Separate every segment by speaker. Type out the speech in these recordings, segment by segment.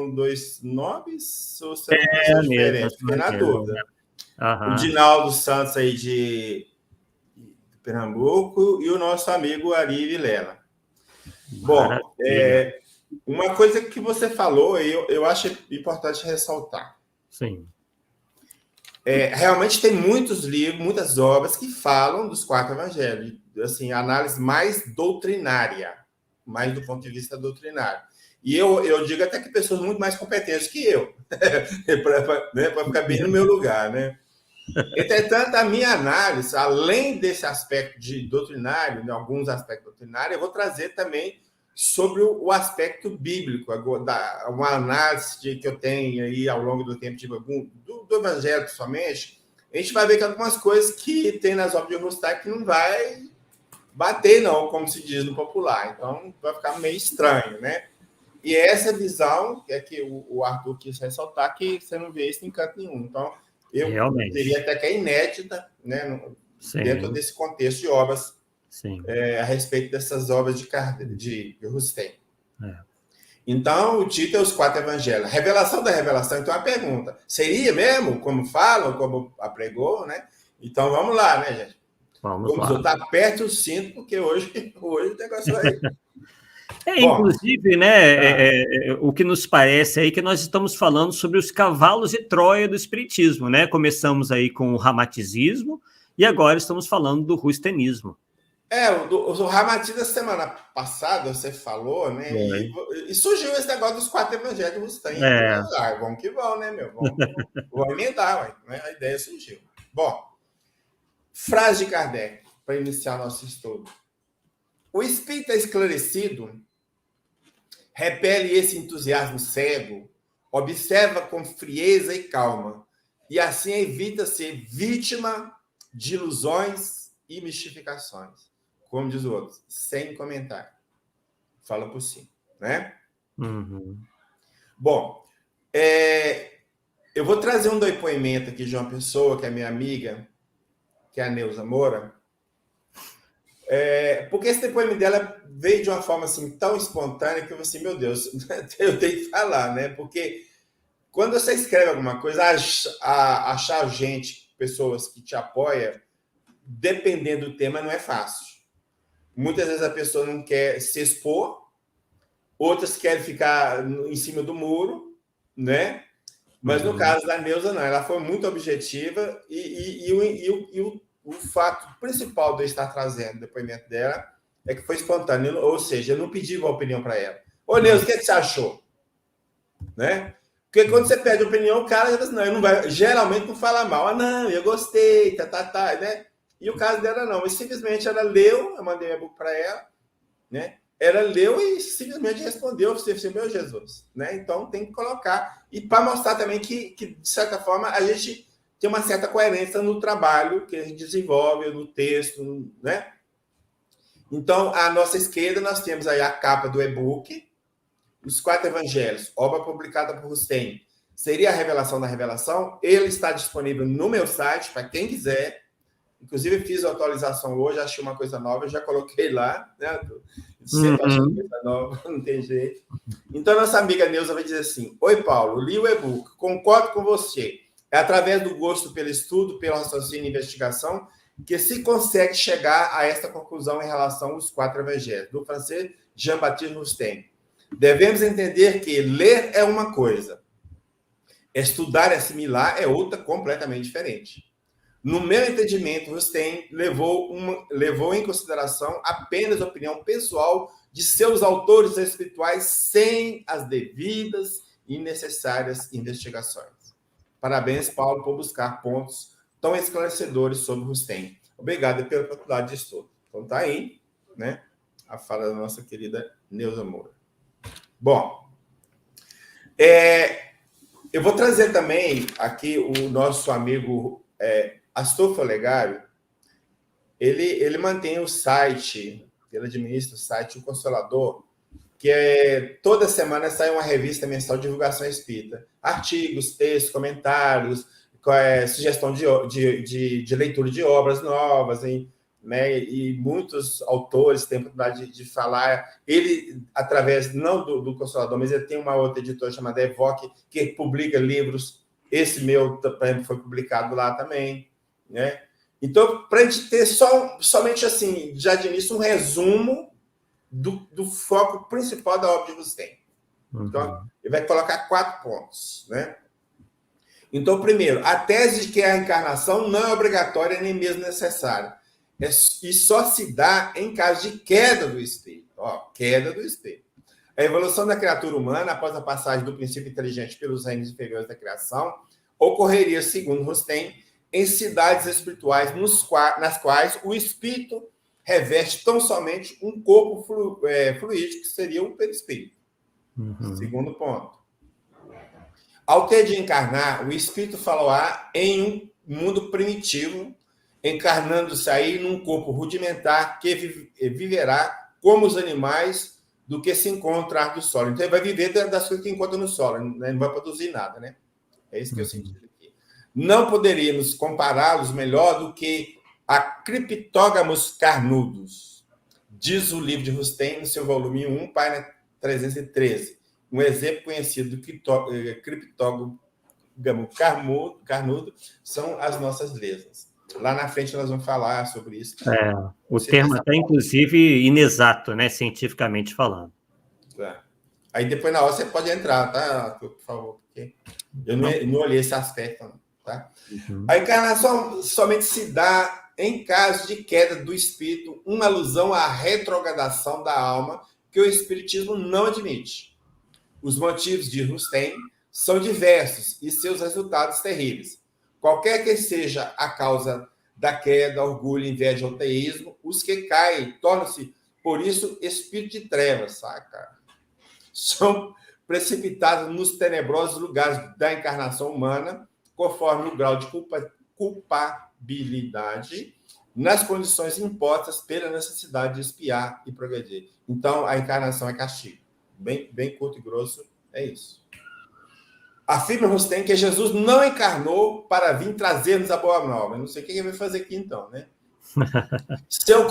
Speaker 1: são dois nomes ou são pessoas diferentes? Fiquei na dúvida. O Dinaldo Santos aí de Pernambuco e o nosso amigo Ari Vilela. Bom, uma coisa que você falou, eu acho importante ressaltar.
Speaker 2: Sim.
Speaker 1: Realmente tem muitos livros, muitas obras que falam dos 4 evangelhos, assim, análise mais doutrinária, mais do ponto de vista doutrinário. E eu digo até que pessoas muito mais competentes que eu, para ficar bem no meu lugar, né? Entretanto, a minha análise, além desse aspecto de doutrinário, de alguns aspectos doutrinários, eu vou trazer também sobre o aspecto bíblico, uma análise que eu tenho aí ao longo do tempo, do Evangelho, principalmente, a gente vai ver que algumas coisas que tem nas obras de Rustak que não vai bater, não, como se diz no popular. Então, vai ficar meio estranho, né? E essa visão é que o Arthur quis ressaltar, que você não vê isso em canto nenhum. Então, eu diria até que é inédita, né, dentro desse contexto de obras a respeito dessas obras de Rustem. Então, o título é Os 4 Evangelhos. Revelação da revelação. Então, a pergunta, seria mesmo, como falam, como apregou, né? Então, vamos lá, né, gente?
Speaker 2: Vamos lá.
Speaker 1: Aperte o cinto, porque hoje o negócio vai...
Speaker 2: Inclusive, né, o que nos parece aí que nós estamos falando sobre os cavalos de Troia do Espiritismo, né? Começamos aí com o ramaticismo e agora estamos falando do rustenismo.
Speaker 1: O Ramati da semana passada, você falou, né? E surgiu esse negócio dos 4 evangelhos de Rustem. Vamos que vão, né, meu? Vamos emendar, né? A ideia surgiu. Bom, frase de Kardec, para iniciar nosso estudo. O espírito esclarecido repele esse entusiasmo cego, observa com frieza e calma, e assim evita ser vítima de ilusões e mistificações. Como diz o outro, sem comentário. Fala por cima, né? Bom, eu vou trazer um depoimento aqui de uma pessoa que é minha amiga, que é a Neuza Moura, porque esse depoimento dela veio de uma forma assim, tão espontânea que eu falei assim, meu Deus, eu tenho que falar, né? Porque quando você escreve alguma coisa, achar gente, pessoas que te apoiam, dependendo do tema, não é fácil. Muitas vezes a pessoa não quer se expor, outras querem ficar em cima do muro, né? Mas no caso da Neuza, não. Ela foi muito objetiva e o fato principal de eu estar trazendo o depoimento dela é que foi espontâneo, ou seja, eu não pedi uma opinião para ela. Ô, Neuza, o que você achou? Né? Porque quando você pede opinião, o cara diz, não, eu não vai, geralmente não fala mal. Não, eu gostei, né? E o caso dela não, mas simplesmente ela leu, eu mandei meu e-book para ela, né? Ela leu e simplesmente respondeu, você disse, meu Jesus, né? Então tem que colocar, e para mostrar também que, de certa forma, a gente tem uma certa coerência no trabalho que a gente desenvolve, no texto, né? Então, à nossa esquerda, nós temos aí a capa do e-book, Os 4 Evangelhos, obra publicada por Rustem. Seria a revelação da revelação. Ele está disponível no meu site, para quem quiser. Inclusive, fiz a atualização hoje, achei uma coisa nova, já coloquei lá, né? Sempre achando coisa nova, não tem jeito. Então, nossa amiga Neuza vai dizer assim, oi, Paulo, li o e-book, concordo com você. É através do gosto pelo estudo, pelo raciocínio e investigação, que se consegue chegar a esta conclusão em relação aos 4 evangelhos, do francês Jean-Baptiste Rustem. Devemos entender que ler é uma coisa, estudar e assimilar é outra completamente diferente. No meu entendimento, Rustem levou em consideração apenas a opinião pessoal de seus autores espirituais sem as devidas e necessárias investigações. Parabéns, Paulo, por buscar pontos tão esclarecedores sobre Rustem. Obrigado pela oportunidade de estudo. Então, tá aí, né, a fala da nossa querida Neuza Moura. Bom, eu vou trazer também aqui o nosso amigo Astolfo Olegário. Ele mantém o site, ele administra o site O Consolador, que toda semana sai uma revista mensal de divulgação espírita. Artigos, textos, comentários, sugestão de leitura de obras novas, hein? né? E muitos autores têm a oportunidade de falar. Ele, através, não do Consolador, mas ele tem uma outra editora chamada Evoque, que publica livros. Esse meu também foi publicado lá também, né? Então, para a gente ter somente assim, já de início, um resumo do foco principal da obra de Rustem. Então, ele vai colocar 4 pontos, né? Então, primeiro, a tese de que a encarnação não é obrigatória nem mesmo necessária. E só se dá em caso de queda do espírito. Queda do espírito. A evolução da criatura humana, após a passagem do princípio inteligente pelos reinos inferiores da criação, ocorreria, segundo Rustem, em cidades espirituais nas quais o espírito reveste tão somente um corpo fluídico, que seria o perispírito. Segundo ponto. Ao ter de encarnar, o espírito falará em um mundo primitivo, encarnando-se aí num corpo rudimentar que viverá como os animais do que se encontra do solo. Então, ele vai viver das coisas que encontra no solo, né? Não vai produzir nada, né? É isso que eu senti aqui. Não poderíamos compará-los melhor do que a criptógamos carnudos, diz o livro de Rustem, no seu volume 1, página 313. Um exemplo conhecido do criptógamo carnudo são as nossas lesmas. Lá na frente nós vamos falar sobre isso.
Speaker 2: O termo até, inclusive, inexato, né, cientificamente falando.
Speaker 1: Tá. Aí depois na hora você pode entrar, tá? Por favor, porque eu não olhei esse aspecto, não, tá? A encarnação somente se dá em caso de queda do espírito, uma alusão à retrogradação da alma que o espiritismo não admite. Os motivos de Rustem são diversos e seus resultados terríveis. Qualquer que seja a causa da queda, orgulho, inveja ou teísmo, os que caem tornam-se, por isso, espírito de trevas, saca? São precipitados nos tenebrosos lugares da encarnação humana, conforme o grau de culpabilidade, nas condições impostas pela necessidade de espiar e progredir. Então, a encarnação é castigo. Bem curto e grosso, é isso. Afirma Rustem que Jesus não encarnou para vir trazer-nos a boa nova. Eu não sei o que ele vai fazer aqui, então, né? Seu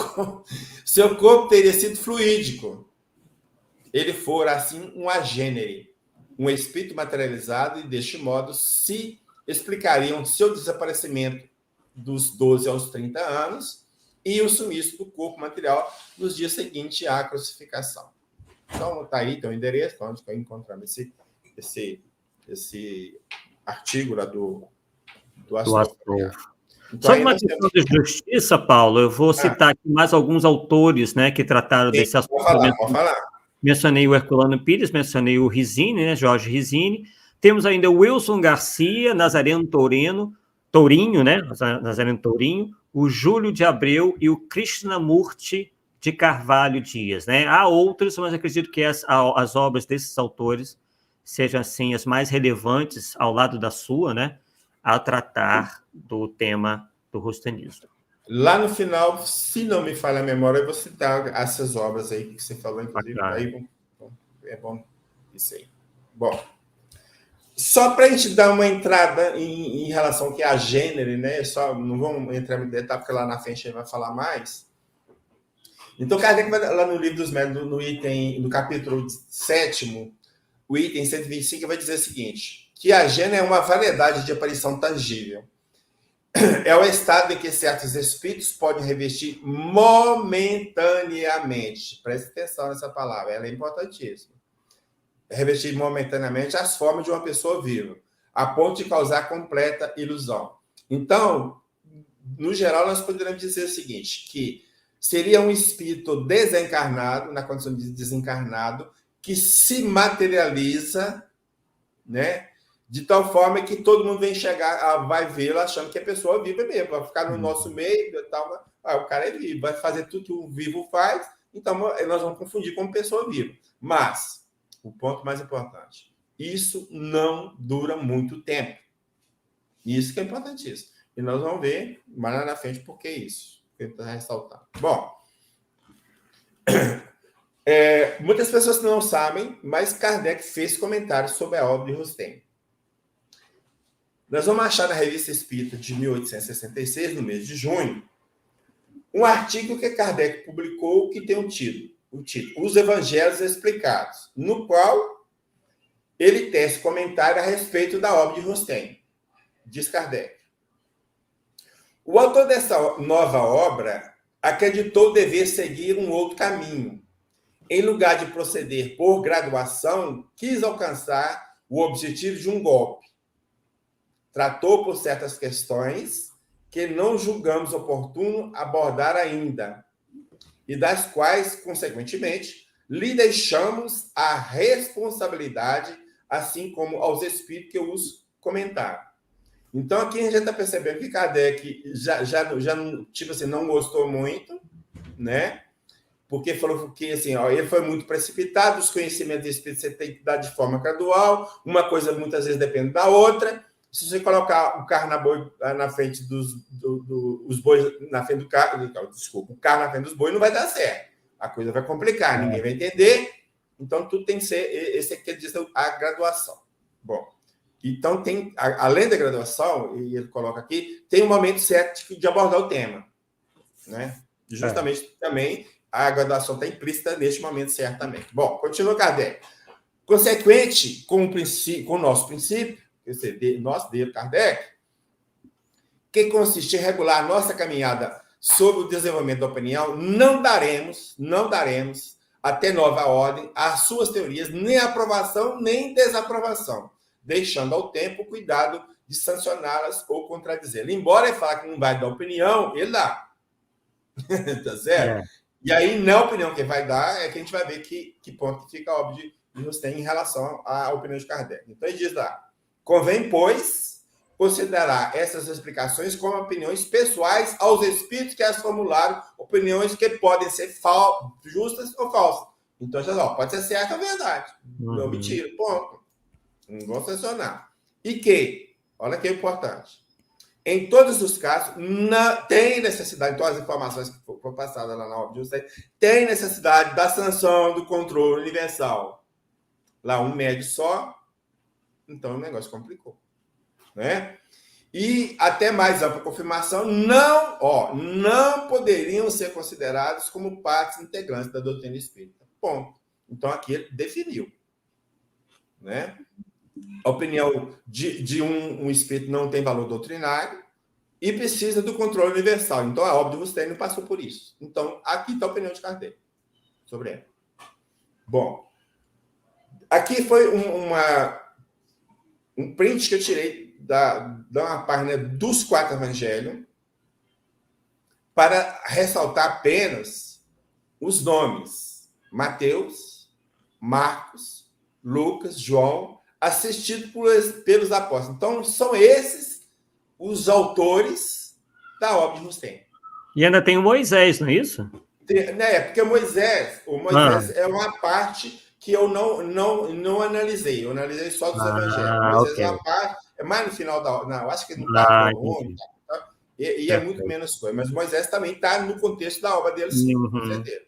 Speaker 1: corpo teria sido fluídico. Ele fora, assim, um agênere, um espírito materializado, e, deste modo, se explicariam seu desaparecimento dos 12 aos 30 anos e o sumiço do corpo material nos dias seguintes à crucificação. Então, tá aí, tem o endereço, onde eu encontramos esse artigo lá do Astolfo.
Speaker 2: Então, sobre uma questão de justiça, Paulo, eu vou citar aqui mais alguns autores, né, que trataram desse assunto.
Speaker 1: Pode falar.
Speaker 2: Mencionei o Herculano Pires, mencionei o Rizzini, né, Jorge Rizzini. Temos ainda o Wilson Garcia, Nazareno Tourinho, né, Nazareno Tourinho, o Júlio de Abreu e o Krishnamurti de Carvalho Dias, né? Há outros, mas acredito que as obras desses autores sejam, assim, as mais relevantes ao lado da sua, né, a tratar do tema do rustanismo.
Speaker 1: Lá no final, se não me falha a memória, eu vou citar essas obras aí que você falou, inclusive. Aí, é bom isso aí. Bom, só para a gente dar uma entrada em relação ao que é a gênero, né? Só, não vamos entrar em detalhe, porque lá na frente a gente vai falar mais. Então, Kardec vai lá no Livro dos Médiuns, no capítulo 7º, o item 125, vai dizer o seguinte, que a gênero é uma variedade de aparição tangível. É o estado em que certos espíritos podem revestir momentaneamente. Preste atenção nessa palavra, ela é importantíssima. Revestir momentaneamente as formas de uma pessoa viva, a ponto de causar completa ilusão. Então, no geral, nós poderíamos dizer o seguinte, que seria um espírito desencarnado, na condição de desencarnado, que se materializa, né, de tal forma que todo mundo vai vê-lo achando que a pessoa viva mesmo, vai ficar no nosso meio e tal. O cara é vivo, vai fazer tudo que o vivo faz, então nós vamos confundir como pessoa viva. Mas, o ponto mais importante, isso não dura muito tempo. Isso que é importantíssimo. E nós vamos ver mais lá na frente por que isso. Tentar ressaltar. Bom, muitas pessoas não sabem, mas Kardec fez comentários sobre a obra de Rustem. Nós vamos achar na Revista Espírita de 1866, no mês de junho, um artigo que Kardec publicou que tem o título Os Evangelhos Explicados, no qual ele tece comentário a respeito da obra de Rustem. Diz Kardec. O autor dessa nova obra acreditou dever seguir um outro caminho. Em lugar de proceder por graduação, quis alcançar o objetivo de um golpe. Tratou por certas questões que não julgamos oportuno abordar ainda, e das quais, consequentemente, lhe deixamos a responsabilidade, assim como aos espíritos que os comentaram. Então, aqui a gente está percebendo que Kardec já tipo assim, não gostou muito, né? Porque falou que assim, ele foi muito precipitado, os conhecimentos espíritos você tem que dar de forma gradual, uma coisa muitas vezes depende da outra. Se você colocar o carro na frente os bois na frente do carro, desculpa, o carro na frente dos bois não vai dar certo. A coisa vai complicar, ninguém vai entender. Então, tudo tem que ser esse aqui diz a graduação. Bom, então tem, além da graduação, e ele coloca aqui, tem um momento certo de abordar o tema, né? Justamente também a graduação está implícita neste momento certo também. Bom, continua Kardec. Consequente com o nosso princípio, nós dele, Kardec, que consiste em regular a nossa caminhada sobre o desenvolvimento da opinião, não daremos, até nova ordem, às suas teorias, nem aprovação, nem desaprovação, deixando ao tempo o cuidado de sancioná-las ou contradizê-las. Embora ele fale que não vai dar opinião, ele dá. Tá certo? E aí, na opinião que ele vai dar, é que a gente vai ver que ponto que fica óbvio de nos ter em relação à opinião de Kardec. Então, ele diz lá, convém, pois, considerar essas explicações como opiniões pessoais aos espíritos que as formularam, opiniões que podem ser justas ou falsas. Então, já pode ser certa ou verdade. Não me tiro, ponto. Não vou sancionar. E que, olha que é importante, em todos os casos, não tem necessidade, então as informações que foram passadas lá na obra de Husserl, tem necessidade da sanção do controle universal. Lá um médio só, então o negócio complicou. Né? E até mais ampla confirmação, não poderiam ser considerados como partes integrantes da doutrina espírita. Ponto. Então aqui ele definiu. Né? A opinião de um espírito não tem valor doutrinário e precisa do controle universal. Então, a obra de Husserl não passou por isso. Então, aqui está a opinião de Kardec sobre ela. Bom, aqui foi um print que eu tirei da uma página dos 4 evangelhos para ressaltar apenas os nomes Mateus, Marcos, Lucas, João, assistido pelos apóstolos. Então, são esses os autores da obra de Husserl.
Speaker 2: E ainda tem o Moisés, não é isso?
Speaker 1: Porque o Moisés é uma parte que eu não analisei. Eu analisei só dos evangelhos. Moisés é uma parte, é mais no final eu acho que no capítulo 1, e é muito menos coisa. Mas Moisés também está no contexto da obra dele, sim, com certeza.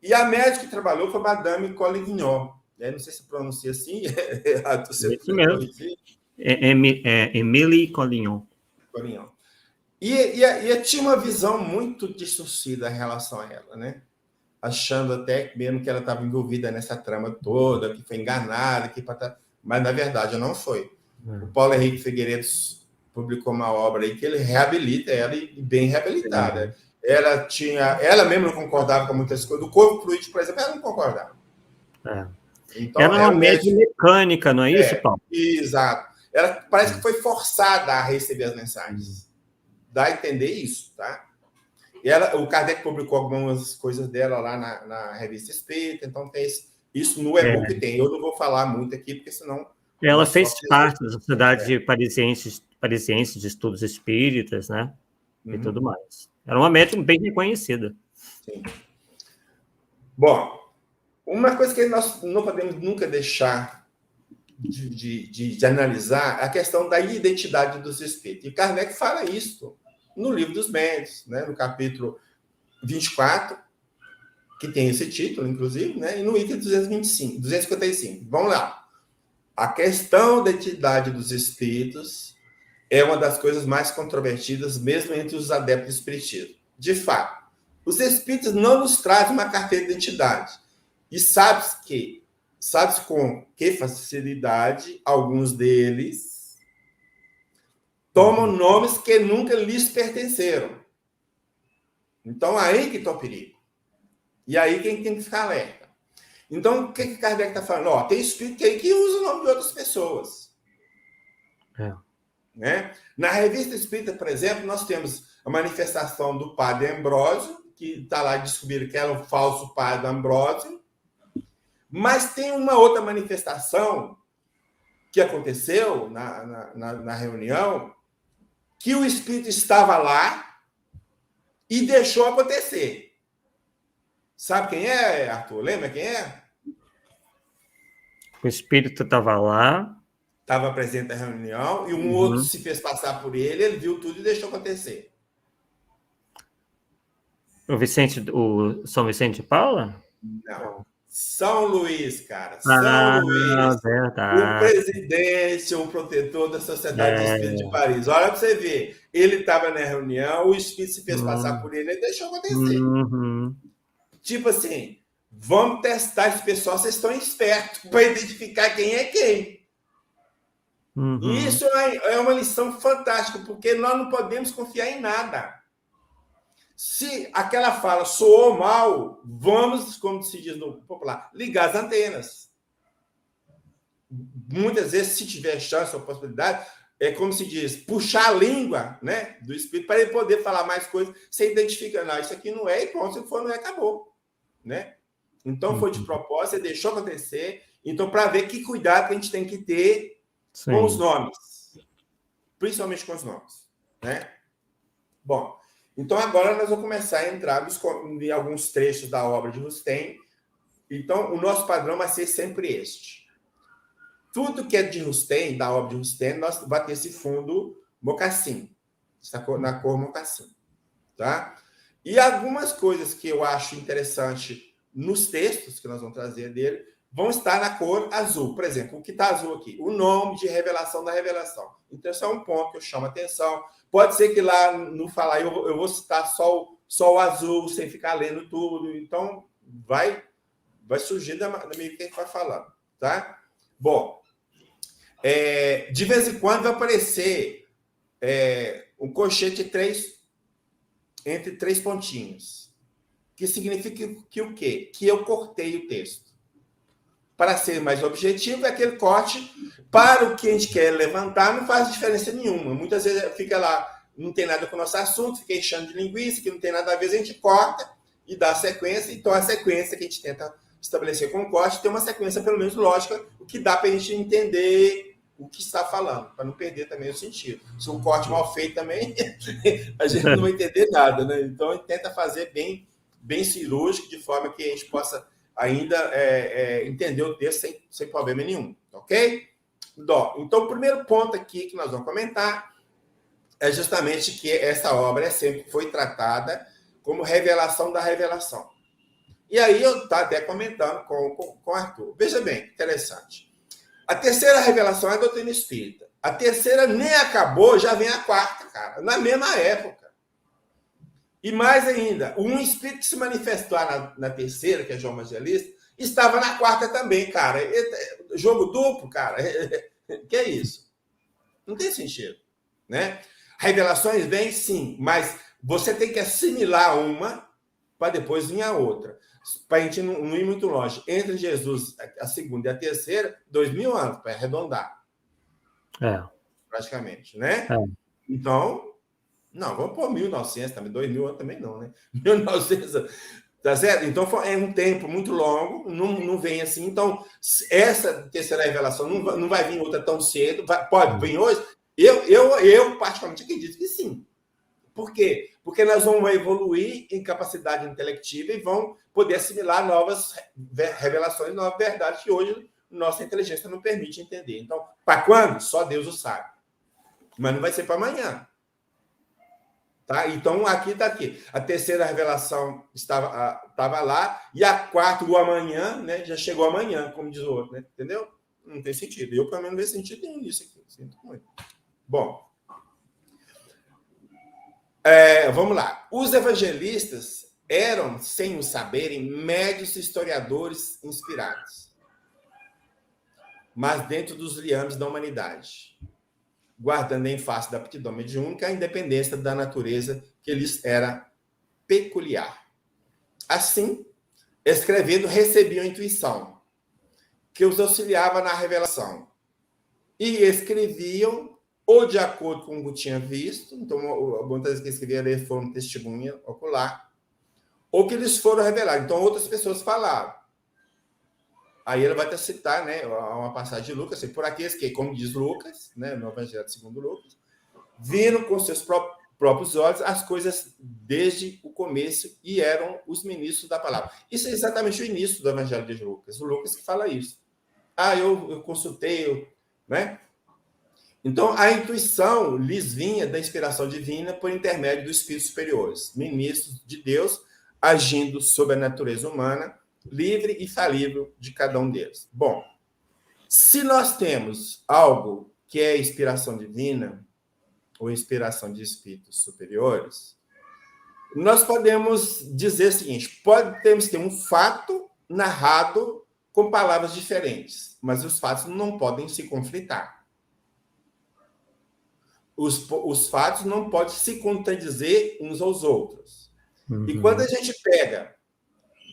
Speaker 1: E a médica que trabalhou foi Madame Collignon. Não sei se pronuncia assim.
Speaker 2: Isso mesmo. Émilie Collignon.
Speaker 1: E tinha uma visão muito distorcida em relação a ela, né? Achando até mesmo que ela estava envolvida nessa trama toda, que foi enganada, mas na verdade não foi. O Paulo Henrique Figueiredo publicou uma obra aí que ele reabilita ela, e bem reabilitada. Ela mesmo não concordava com muitas coisas. Do corpo fluídico, por exemplo, ela não concordava.
Speaker 2: Então, ela é uma média mecânica, não é isso, Paulo?
Speaker 1: Exato. Ela parece que foi forçada a receber as mensagens. Dá a entender isso, tá? E o Kardec publicou algumas coisas dela lá na Revista Espírita, então tem isso no e-book tem. Eu não vou falar muito aqui, porque senão...
Speaker 2: Ela fez parte da Sociedade Parisiense de Estudos Espíritas, né? E tudo mais. Era uma médium bem reconhecida.
Speaker 1: Sim. Bom, uma coisa que nós não podemos nunca deixar de analisar é a questão da identidade dos espíritos. E Kardec fala isso no Livro dos Médiuns, né? No capítulo 24, que tem esse título, inclusive, né? E no item 255. Vamos lá. A questão da identidade dos espíritos é uma das coisas mais controvertidas, mesmo entre os adeptos do espiritismo. de fato, os espíritos não nos trazem uma carteira de identidade. E sabe-se com que facilidade alguns deles tomam nomes que nunca lhes pertenceram. Então, aí que está o perigo. E aí quem tem que ficar alerta. Então, o que Kardec está falando? Ó, tem espírito aí que usa o nome de outras pessoas. Né? Na Revista Espírita, por exemplo, nós temos a manifestação do padre Ambrósio, que está lá descobrindo que era o falso padre Ambrósio. Mas tem uma outra manifestação que aconteceu na reunião, que o espírito estava lá e deixou acontecer. Sabe quem é, Arthur? Lembra quem é?
Speaker 2: O espírito estava lá.
Speaker 1: Estava presente na reunião e um outro se fez passar por ele viu tudo e deixou acontecer.
Speaker 2: O São Vicente de Paula?
Speaker 1: Não. São Luís, cara. São Luís.
Speaker 2: Verdade.
Speaker 1: O presidente, o protetor da Sociedade Espírita de Paris. Olha para você ver. Ele estava na reunião, o espírito se fez passar por ele e deixou acontecer. Tipo assim, vamos testar esse pessoal, vocês estão espertos para identificar quem é quem. E isso é uma lição fantástica, porque nós não podemos confiar em nada. Se aquela fala soou mal, vamos, como se diz no popular, ligar as antenas. Muitas vezes, se tiver chance ou possibilidade, é como se diz, puxar a língua, né, do espírito para ele poder falar mais coisas, você identifica, não, isso aqui não é, e pronto, se for, não é, acabou. Né? Então, foi de propósito, você deixou acontecer. Então, para ver que cuidado que a gente tem que ter com os nomes. Principalmente com os nomes. Né? Bom, então agora nós vamos começar a entrar em alguns trechos da obra de Rustem. Então, o nosso padrão vai ser sempre este. Tudo que é de Rustem, da obra de Rustem, nós vai ter esse fundo mocassim, na cor mocassim. Tá? E algumas coisas que eu acho interessante nos textos que nós vamos trazer dele vão estar na cor azul. Por exemplo, o que está azul aqui? O nome de revelação da revelação. Então, esse é um ponto que eu chamo a atenção. Pode ser que lá no falar eu vou citar só o azul, sem ficar lendo tudo. Então, vai surgir da medida que a gente vai falando. Tá? Bom, de vez em quando vai aparecer um colchete entre 3 pontinhos. Que significa que o quê? Que eu cortei o texto. Para ser mais objetivo, é aquele corte para o que a gente quer levantar não faz diferença nenhuma. Muitas vezes fica lá, não tem nada com o nosso assunto, fica enchendo de linguiça, que não tem nada a ver, a gente corta e dá a sequência. Então, a sequência que a gente tenta estabelecer com o corte tem uma sequência, pelo menos lógica, o que dá para a gente entender o que está falando, para não perder também o sentido. Se um corte mal feito também, a gente não vai entender nada, né? Então, a gente tenta fazer bem cirúrgico, de forma que a gente possa ainda entender o texto sem problema nenhum, ok? Então, o primeiro ponto aqui que nós vamos comentar é justamente que essa obra sempre foi tratada como revelação da revelação. E aí eu estava até comentando com o Arthur. Veja bem, interessante. A terceira revelação é a doutrina espírita. A terceira nem acabou, já vem a quarta, cara, na mesma época. E mais ainda, um espírito que se manifestou na terceira, que é João Evangelista, estava na quarta também, cara. Jogo duplo, cara. Que é isso? Não tem sentido, né? Revelações vêm, sim, mas você tem que assimilar uma para depois vir a outra. Para a gente não ir muito longe. Entre Jesus, a segunda e a terceira, 2000 anos, para arredondar. Praticamente, né? Então, não, vamos pôr 1900 também, 2000 anos também não, né? 1900, tá certo? Então, é um tempo muito longo, não vem assim. Então, essa terceira revelação não vai vir outra tão cedo. Pode vir hoje? Eu particularmente, acredito que sim. Por quê? Porque nós vamos evoluir em capacidade intelectiva e vamos poder assimilar novas revelações, novas verdades que hoje nossa inteligência não permite entender. Então, para quando? Só Deus o sabe. Mas não vai ser para amanhã. Tá? Então, aqui está aqui. A terceira revelação estava lá, e a quarta, o amanhã, né, já chegou amanhã, como diz o outro, né? Entendeu? Não tem sentido. Eu, pelo menos, não vejo sentido nenhum nisso aqui. Sinto muito. Bom. Vamos lá. Os evangelistas eram, sem o saberem, médios historiadores inspirados, mas dentro dos liames da humanidade, guardando em face da aptidão mediúnica a independência da natureza que lhes era peculiar. Assim, escrevendo, recebiam intuição, que os auxiliava na revelação, e escreviam ou de acordo com o que tinha visto, então, muitas vezes que escreviam foram testemunha ocular, ou que eles foram revelados. Então, outras pessoas falaram. Aí ele vai até citar, né, uma passagem de Lucas, assim, por aqueles que, como diz Lucas, né, no Evangelho segundo Lucas, viram com seus próprios olhos as coisas desde o começo e eram os ministros da palavra. Isso é exatamente o início do Evangelho de Lucas. O Lucas que fala isso. Eu consultei, né? Então, a intuição lhes vinha da inspiração divina por intermédio dos espíritos superiores, ministros de Deus, agindo sobre a natureza humana, livre e falível de cada um deles. Bom, se nós temos algo que é inspiração divina, ou inspiração de espíritos superiores, nós podemos dizer o seguinte: podemos ter um fato narrado com palavras diferentes, mas os fatos não podem se conflitar. Os fatos não podem se contradizer uns aos outros. Uhum. E quando a gente pega,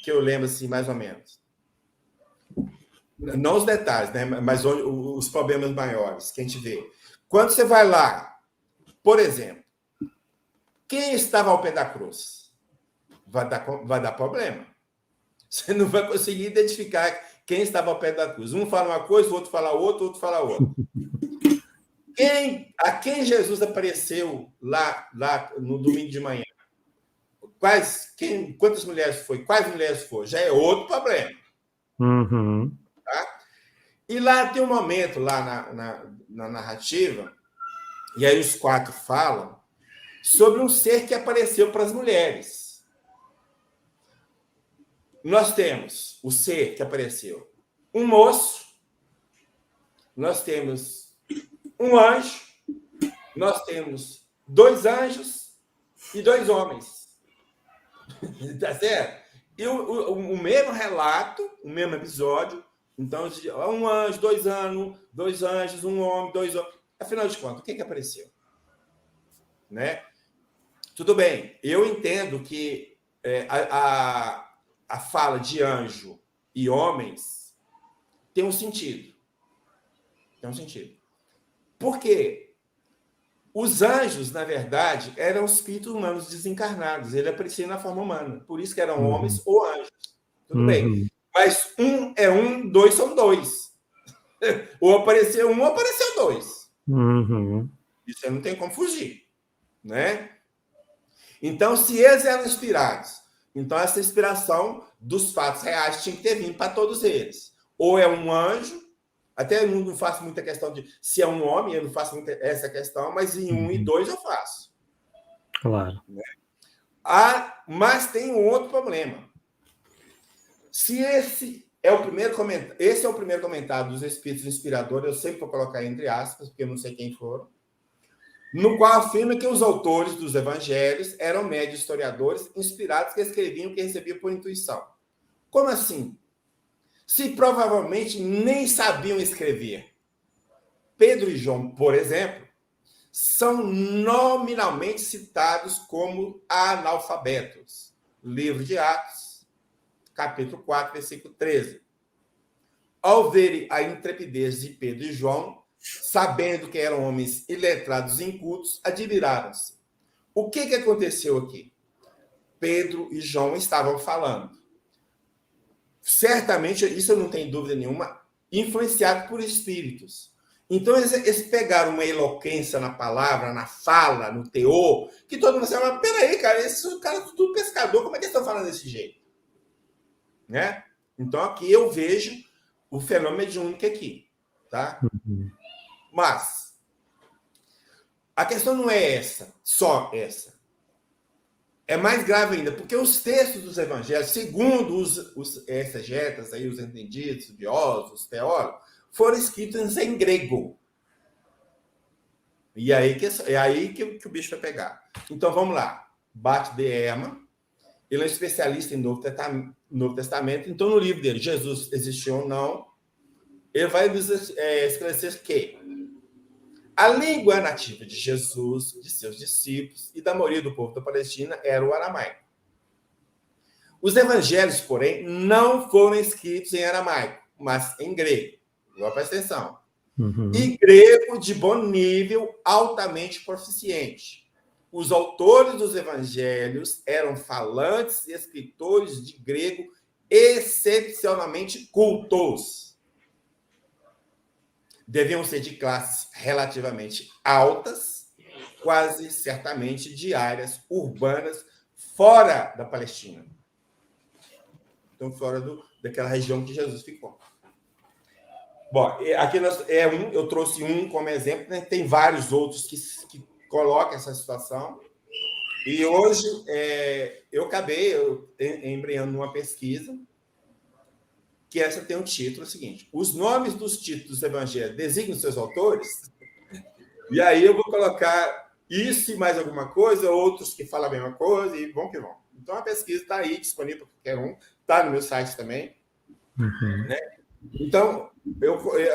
Speaker 1: que eu lembro assim, mais ou menos, não os detalhes, né, mas os problemas maiores que a gente vê. Quando você vai lá, por exemplo, quem estava ao pé da cruz? Vai dar problema. Você não vai conseguir identificar quem estava ao pé da cruz. Um fala uma coisa, o outro fala outra, o outro fala outra. A quem Jesus apareceu lá no domingo de manhã? Quantas mulheres foi? Quais mulheres foram? Já é outro problema.
Speaker 2: Uhum.
Speaker 1: Tá? E lá tem um momento, lá na narrativa, e aí os 4 falam sobre um ser que apareceu para as mulheres. Nós temos o ser que apareceu, um moço, nós temos um anjo, nós temos 2 anjos e 2 homens. Tá certo? E o mesmo relato, o mesmo episódio, então, um anjo, 2 anjos, um homem, 2 homens. Afinal de contas, o que apareceu? Né? Tudo bem, eu entendo que a fala de anjo e homens tem um sentido. Tem um sentido. Por quê? Os anjos, na verdade, eram espíritos humanos desencarnados. Ele aparecia na forma humana. Por isso que eram homens ou anjos. Tudo bem. Mas um é um, 2 são 2. Ou apareceu um, ou apareceu 2. Isso aí não tem como fugir. Né? Então, se eles eram inspirados, então essa inspiração dos fatos reais tinha que ter vindo para todos eles. Ou é um anjo, até eu não faço muita questão de se é um homem, eu não faço muita essa questão, mas em 1 e 2 eu faço.
Speaker 2: Claro.
Speaker 1: Né? Mas tem um outro problema. Se esse é o primeiro comentário dos espíritos inspiradores, eu sempre vou colocar entre aspas, porque eu não sei quem foram, no qual afirma que os autores dos evangelhos eram médios historiadores inspirados que escreviam o que recebiam por intuição. Como assim? Se provavelmente nem sabiam escrever. Pedro e João, por exemplo, são nominalmente citados como analfabetos. Livro de Atos, capítulo 4, versículo 13. Ao verem a intrepidez de Pedro e João, sabendo que eram homens iletrados e incultos, admiraram-se. O que aconteceu aqui? Pedro e João estavam falando. Certamente, isso eu não tenho dúvida nenhuma, influenciado por espíritos. Então, eles pegaram uma eloquência na palavra, na fala, no teor, que todo mundo fala, mas peraí, cara, esses caras são tudo pescador, como é que eles estão falando desse jeito? Né? Então, aqui eu vejo o fenômeno mediúnico aqui. Tá? Mas a questão não é só essa. É mais grave ainda, porque os textos dos evangelhos, segundo os exegetas, aí, os entendidos, os estudiosos, os teólogos, foram escritos em grego. E é aí que o bicho vai pegar. Então, vamos lá. Bart de Ehrman, ele é um especialista em Novo Testamento. Então, no livro dele, Jesus existiu ou não, ele vai esclarecer que a língua nativa de Jesus, de seus discípulos e da maioria do povo da Palestina era o aramaico. Os evangelhos, porém, não foram escritos em aramaico, mas em grego. Agora presta atenção.
Speaker 2: Uhum.
Speaker 1: E grego de bom nível, altamente proficiente. Os autores dos evangelhos eram falantes e escritores de grego excepcionalmente cultos. Deviam ser de classes relativamente altas, quase certamente de áreas urbanas fora da Palestina. Então, fora daquela região que Jesus ficou. Bom, aqui eu trouxe um como exemplo, né? Tem vários outros que colocam essa situação. E hoje eu acabei embreando numa pesquisa que essa tem um título seguinte: os nomes dos títulos dos evangelhos designam seus autores? E aí eu vou colocar isso e mais alguma coisa, outros que falam a mesma coisa, e vão que vão. Então a pesquisa está aí, disponível para qualquer um, está no meu site também.
Speaker 2: Uhum.
Speaker 1: Né? Então,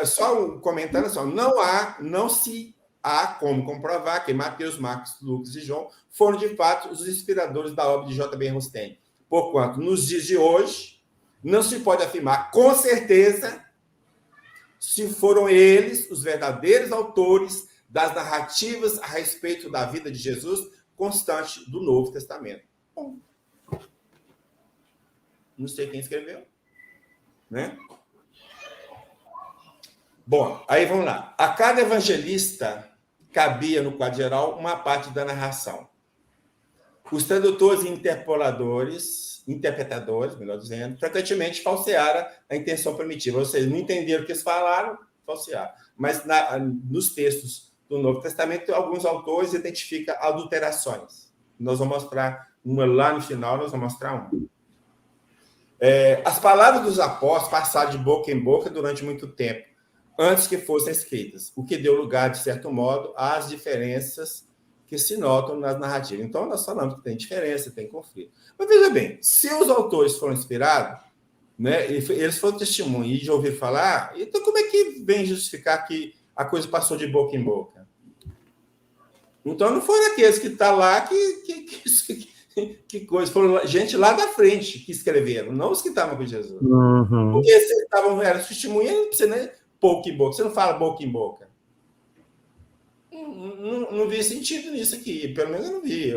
Speaker 1: só comentando só, não se há como comprovar que Mateus, Marcos, Lucas e João foram, de fato, os inspiradores da obra de J.B. Rustem. Porquanto, nos dias de hoje, não se pode afirmar com certeza se foram eles os verdadeiros autores das narrativas a respeito da vida de Jesus constante do Novo Testamento. Bom, não sei quem escreveu, né? Bom, aí vamos lá. A cada evangelista cabia, no quadro geral, uma parte da narração. Os tradutores e interpretadores, melhor dizendo, frequentemente falsearam a intenção primitiva, ou seja, não entenderam o que eles falaram, falsearam. Mas nos textos do Novo Testamento, alguns autores identificam adulterações. Nós vamos mostrar uma lá no final, nós vamos mostrar uma. As palavras dos apóstolos passaram de boca em boca durante muito tempo, antes que fossem escritas, o que deu lugar, de certo modo, às diferenças que se notam nas narrativas. Então, nós falamos que tem diferença, tem conflito. Mas veja bem, se os autores foram inspirados, né, eles foram testemunho e de ouvir falar, então como é que vem justificar que a coisa passou de boca em boca? Então, não foram aqueles que estão lá que coisa, foram gente lá da frente que escreveram, não os que estavam com Jesus.
Speaker 2: Uhum.
Speaker 1: Porque se eram testemunhas, não precisa nem boca em boca. Você não fala boca em boca. Não vi sentido nisso aqui. Pelo menos eu não vi.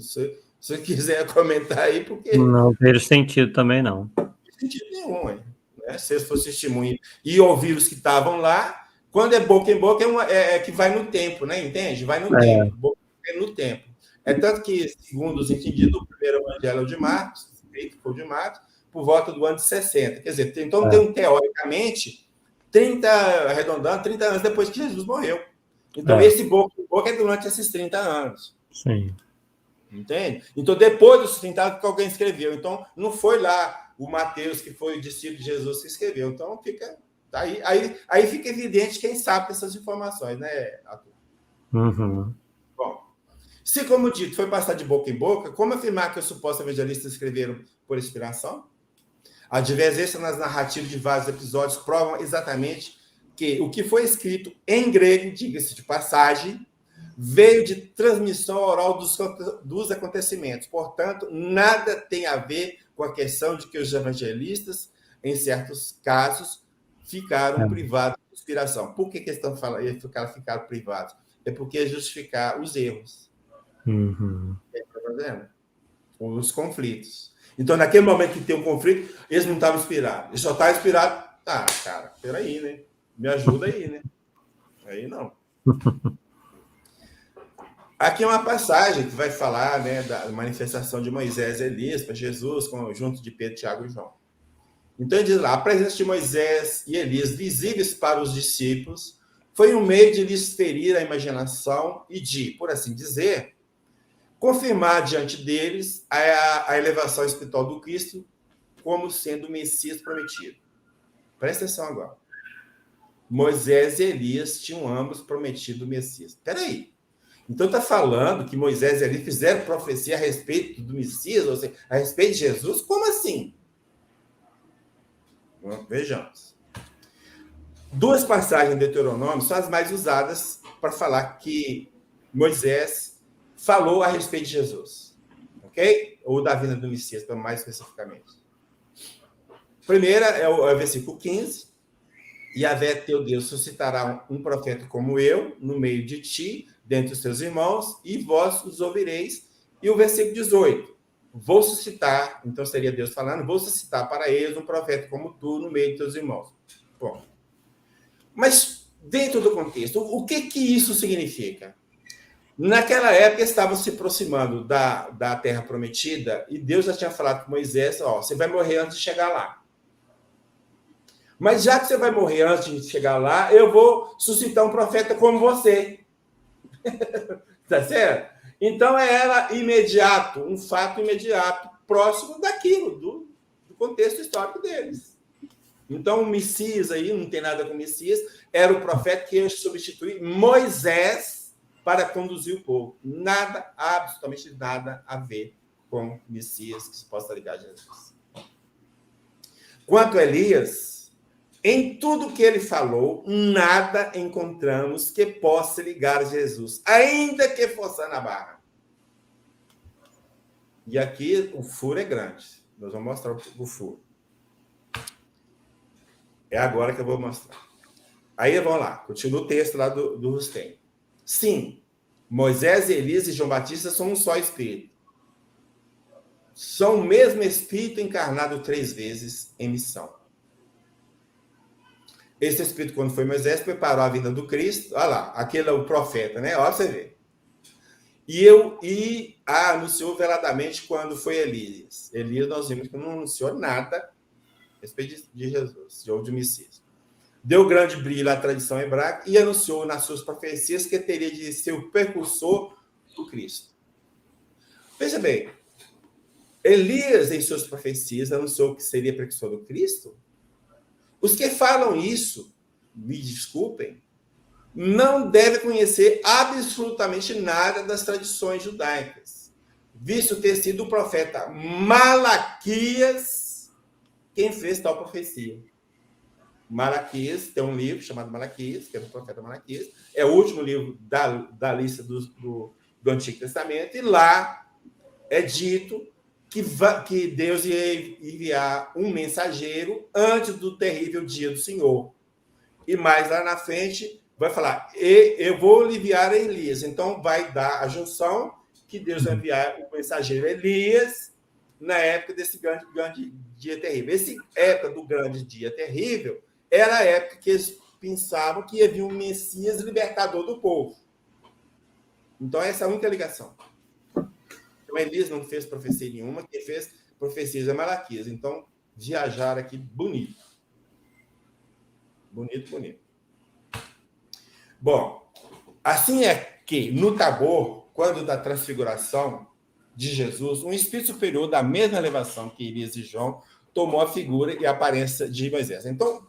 Speaker 1: Se você quiser comentar aí, porque...
Speaker 2: Não vejo sentido também, não.
Speaker 1: Não tem sentido nenhum, hein? Né? Se eles fossem testemunha e ouvir os que estavam lá, quando é boca em boca, é que vai no tempo, né? Entende? Vai no tempo. Boca é no tempo. É tanto que, segundo os entendidos, o primeiro evangelho de Marcos, escrito por de Marcos, por volta do ano de 60. Quer dizer, então tem teoricamente 30 anos depois que Jesus morreu. Então, esse boca em boca é durante esses 30 anos.
Speaker 2: Sim.
Speaker 1: Entende? Então, depois dos 30 anos que alguém escreveu. Então, não foi lá o Mateus, que foi o discípulo de Jesus, que escreveu. Então, fica... Aí fica evidente quem sabe dessas informações, né, Arthur?
Speaker 2: Uhum.
Speaker 1: Bom, se, como dito, foi passar de boca em boca, como afirmar que os supostos evangelistas escreveram por inspiração? A divergência nas narrativas de vários episódios provam exatamente que o que foi escrito em grego, diga-se de passagem, veio de transmissão oral dos acontecimentos. Portanto, nada tem a ver com a questão de que os evangelistas, em certos casos, ficaram privados de inspiração. Por que eles estão falando? Eles ficaram privados? É porque é justificar os erros.
Speaker 2: Uhum.
Speaker 1: Os conflitos. Então, naquele momento que tem um conflito, eles não estavam inspirados. Eles só estavam inspirados. Ah, cara, peraí, né? Me ajuda aí, né? Aí não. Aqui é uma passagem que vai falar, né, da manifestação de Moisés e Elias para Jesus, junto de Pedro, Tiago e João. Então, ele diz lá, a presença de Moisés e Elias visíveis para os discípulos foi um meio de lhes ferir a imaginação e de, por assim dizer, confirmar diante deles a elevação espiritual do Cristo como sendo o Messias prometido. Presta atenção agora. Moisés e Elias tinham ambos prometido o Messias. Espera aí. Então está falando que Moisés e Elias fizeram profecia a respeito do Messias, ou seja, a respeito de Jesus? Como assim? Vejamos. Duas passagens de Deuteronômio são as mais usadas para falar que Moisés falou a respeito de Jesus. Ok? Ou da vinda do Messias, mais especificamente. Primeira é o versículo 15. Yahvé, teu Deus, suscitará um profeta como eu, no meio de ti, dentre os teus irmãos, e vós os ouvireis. E o versículo 18. Vou suscitar, então seria Deus falando, vou suscitar para eles um profeta como tu, no meio de teus irmãos. Bom. Mas, dentro do contexto, o que isso significa? Naquela época, estavam se aproximando da Terra Prometida, e Deus já tinha falado com Moisés, você vai morrer antes de chegar lá. Mas já que você vai morrer antes de chegar lá, eu vou suscitar um profeta como você. Tá certo? Então, era imediato, um fato imediato, próximo daquilo, do contexto histórico deles. Então, o Messias aí, não tem nada com o Messias, era o profeta que ia substituir Moisés para conduzir o povo. Nada, absolutamente nada a ver com o Messias que se possa ligar a Jesus. Quanto a Elias, em tudo que ele falou, nada encontramos que possa ligar a Jesus, ainda que forçando a barra. E aqui o furo é grande. Nós vamos mostrar o furo. É agora que eu vou mostrar. Aí, vamos lá. Continua o texto lá do Rustem. Sim, Moisés, Elias e João Batista são um só Espírito. São o mesmo Espírito encarnado 3 vezes em missão. Esse Espírito, quando foi Moisés, preparou a vinda do Cristo. Olha lá, aquele é o profeta, né? Olha você ver. E anunciou veladamente quando foi Elias. Elias, nós vimos que não anunciou nada a respeito de Jesus, ou de Messias. Deu grande brilho à tradição hebraica e anunciou nas suas profecias que teria de ser o precursor do Cristo. Veja bem, Elias, em suas profecias, anunciou que seria precursor do Cristo. Os que falam isso, me desculpem, não devem conhecer absolutamente nada das tradições judaicas, visto ter sido o profeta Malaquias quem fez tal profecia. Malaquias, tem um livro chamado Malaquias, que é do profeta Malaquias, é o último livro da lista do Antigo Testamento, e lá é dito que Deus ia enviar um mensageiro antes do terrível dia do Senhor. E mais lá na frente vai falar, eu vou enviar Elias. Então vai dar a junção que Deus vai enviar o mensageiro Elias na época desse grande dia terrível. Essa época do grande dia terrível era a época que eles pensavam que ia vir um Messias libertador do povo. Então, essa é a única ligação. Então, Elias não fez profecia nenhuma, quem fez profecias é Malaquias. Então, viajar aqui bonito. Bonito, bonito. Bom, assim é que, no Tabor, quando da transfiguração de Jesus, um espírito superior da mesma elevação que Elias e João tomou a figura e a aparência de Moisés. Então,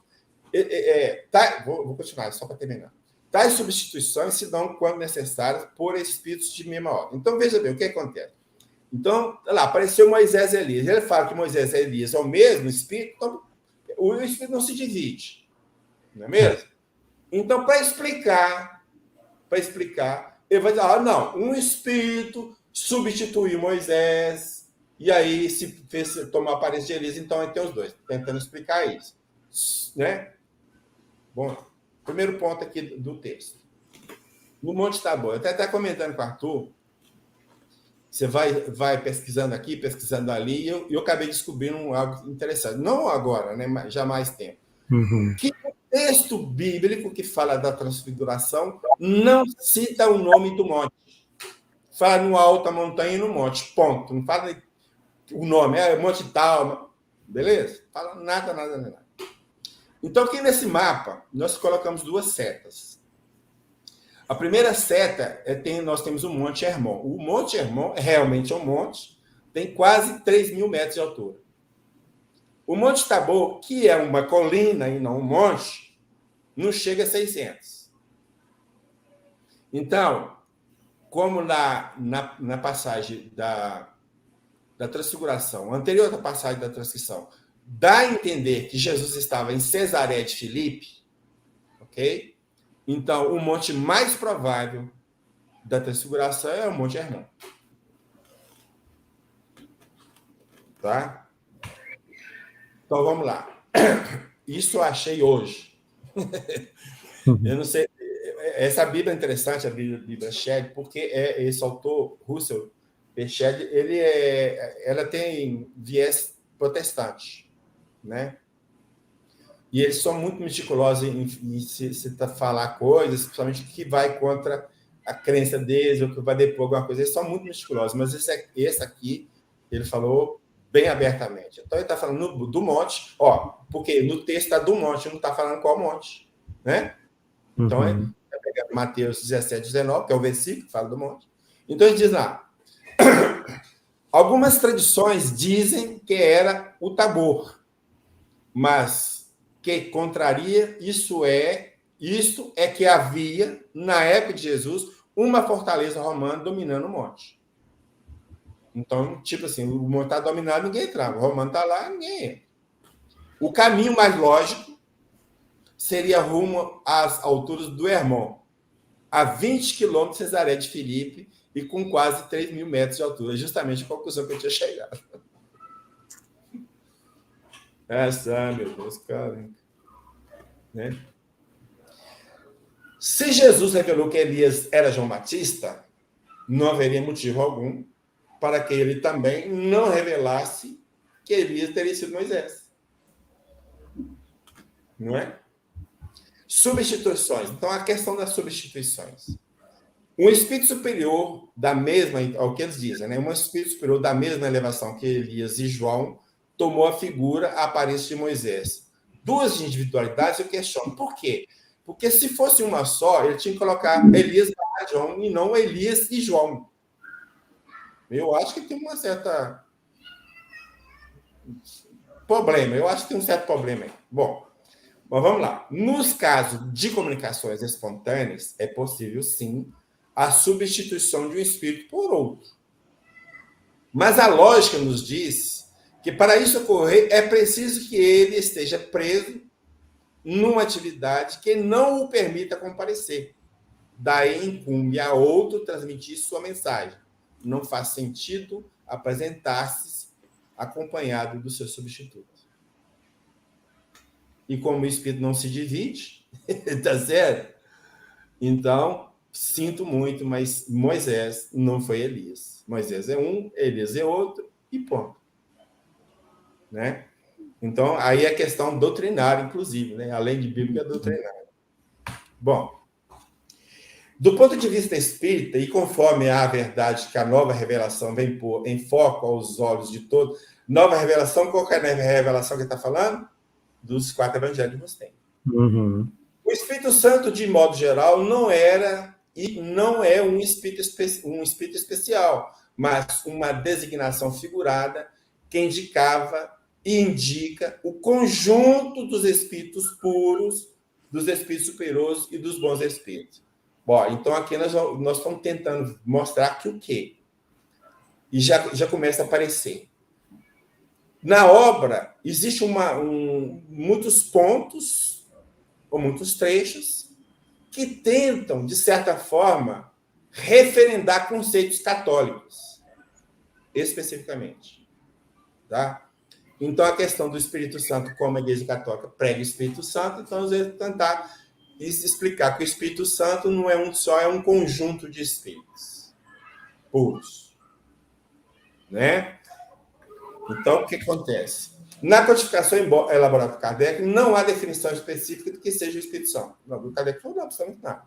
Speaker 1: vou continuar, só para terminar. Tais substituições se dão quando necessárias por espíritos de mesma ordem. Então, veja bem, o que acontece? Então, lá, apareceu Moisés e Elias. Ele fala que Moisés e Elias é o mesmo espírito, então o espírito não se divide. Não é mesmo? Então, para explicar, ele vai dizer, não, um espírito substituiu Moisés, e aí se fez tomar a aparência de Elias, então tem os dois, tentando explicar isso. Né? Bom, primeiro ponto aqui do texto. No Monte Tabor, eu até comentando com o Arthur, você vai pesquisando aqui, pesquisando ali, e eu acabei descobrindo algo interessante. Não agora, né, mas já há mais tempo.
Speaker 2: Uhum.
Speaker 1: Que o texto bíblico que fala da transfiguração não cita o nome do monte. Fala no alta montanha e no monte, ponto. Não fala o nome, é monte tal, beleza? Fala nada. Então, aqui nesse mapa, nós colocamos 2 setas. A primeira seta nós temos o Monte Hermon. O Monte Hermon realmente é um monte, tem quase 3.000 metros de altura. O Monte Tabor, que é uma colina e não um monte, não chega a 600. Então, como na passagem da transfiguração, anterior à passagem da transcrição, dá a entender que Jesus estava em Cesaré de Filipe, ok? Então, o monte mais provável da transfiguração é o Monte Hermon. Tá? Então, vamos lá. Isso eu achei hoje. Eu não sei. Essa Bíblia é interessante, a Bíblia Shedd, porque esse autor, Russell P. Shedd, ela tem viés protestante, né? E eles são muito meticulosos em se falar coisas, principalmente que vai contra a crença deles, ou que vai depor alguma coisa. Eles são muito meticulosos, mas esse aqui, ele falou bem abertamente. Então, ele está falando do monte, porque no texto está do monte, não está falando qual monte, né? Então, vai pegar Mateus 17, 19, que é o versículo que fala do monte. Então, ele diz lá, algumas tradições dizem que era o Tabor, mas que contraria isto é que havia, na época de Jesus, uma fortaleza romana dominando o monte. Então, tipo assim, o monte está dominado, ninguém entrava. O romano está lá, ninguém entra. O caminho mais lógico seria rumo às alturas do Hermon, a 20 quilômetros de Cesaré de Filipe e com quase 3 mil metros de altura. Justamente a conclusão que eu tinha chegado. Meu Deus, cara. Né? Se Jesus revelou que Elias era João Batista, não haveria motivo algum para que ele também não revelasse que Elias teria sido Moisés. Não é? Substituições. Então, a questão das substituições. Um espírito superior da mesma, ao que eles dizem, né? Um espírito superior da mesma elevação que Elias e João tomou a figura, a aparência de Moisés. Duas individualidades, eu questiono. Por quê? Porque se fosse uma só, ele tinha que colocar Elias e João e não Elias e João. Eu acho que tem uma certa problema. Eu acho que tem um certo problema aí. Bom, mas vamos lá. Nos casos de comunicações espontâneas, é possível, sim, a substituição de um espírito por outro. Mas a lógica nos diz que para isso ocorrer é preciso que ele esteja preso numa atividade que não o permita comparecer. Daí incumbe a outro transmitir sua mensagem. Não faz sentido apresentar-se acompanhado do seu substituto. E como o espírito não se divide, tá certo? Então, sinto muito, mas Moisés não foi Elias. Moisés é um, Elias é outro, e ponto. Né? Então, aí é questão doutrinária, inclusive, né? Além de bíblica, é doutrinária. Bom, do ponto de vista espírita, e conforme a verdade que a nova revelação vem pôr em foco aos olhos de todos, nova revelação, qual que é a revelação que está falando? Dos 4 evangelhos que você tem.
Speaker 2: Uhum.
Speaker 1: O Espírito Santo, de modo geral, não era e não é um espírito especial, mas uma designação figurada que indicava e indica o conjunto dos espíritos puros, dos espíritos superiores e dos bons espíritos. Bom, então aqui nós estamos tentando mostrar que o quê? E já começa a aparecer. Na obra, existe muitos pontos, ou muitos trechos, que tentam, de certa forma, referendar conceitos católicos, especificamente. Tá? Então, a questão do Espírito Santo, como a Igreja Católica prega o Espírito Santo, então, às vezes, tentar explicar que o Espírito Santo não é um só, é um conjunto de espíritos puros. Né? Então, o que acontece? Na codificação elaborada por Kardec, não há definição específica do que seja o Espírito Santo. Não, o Kardec falou absolutamente nada.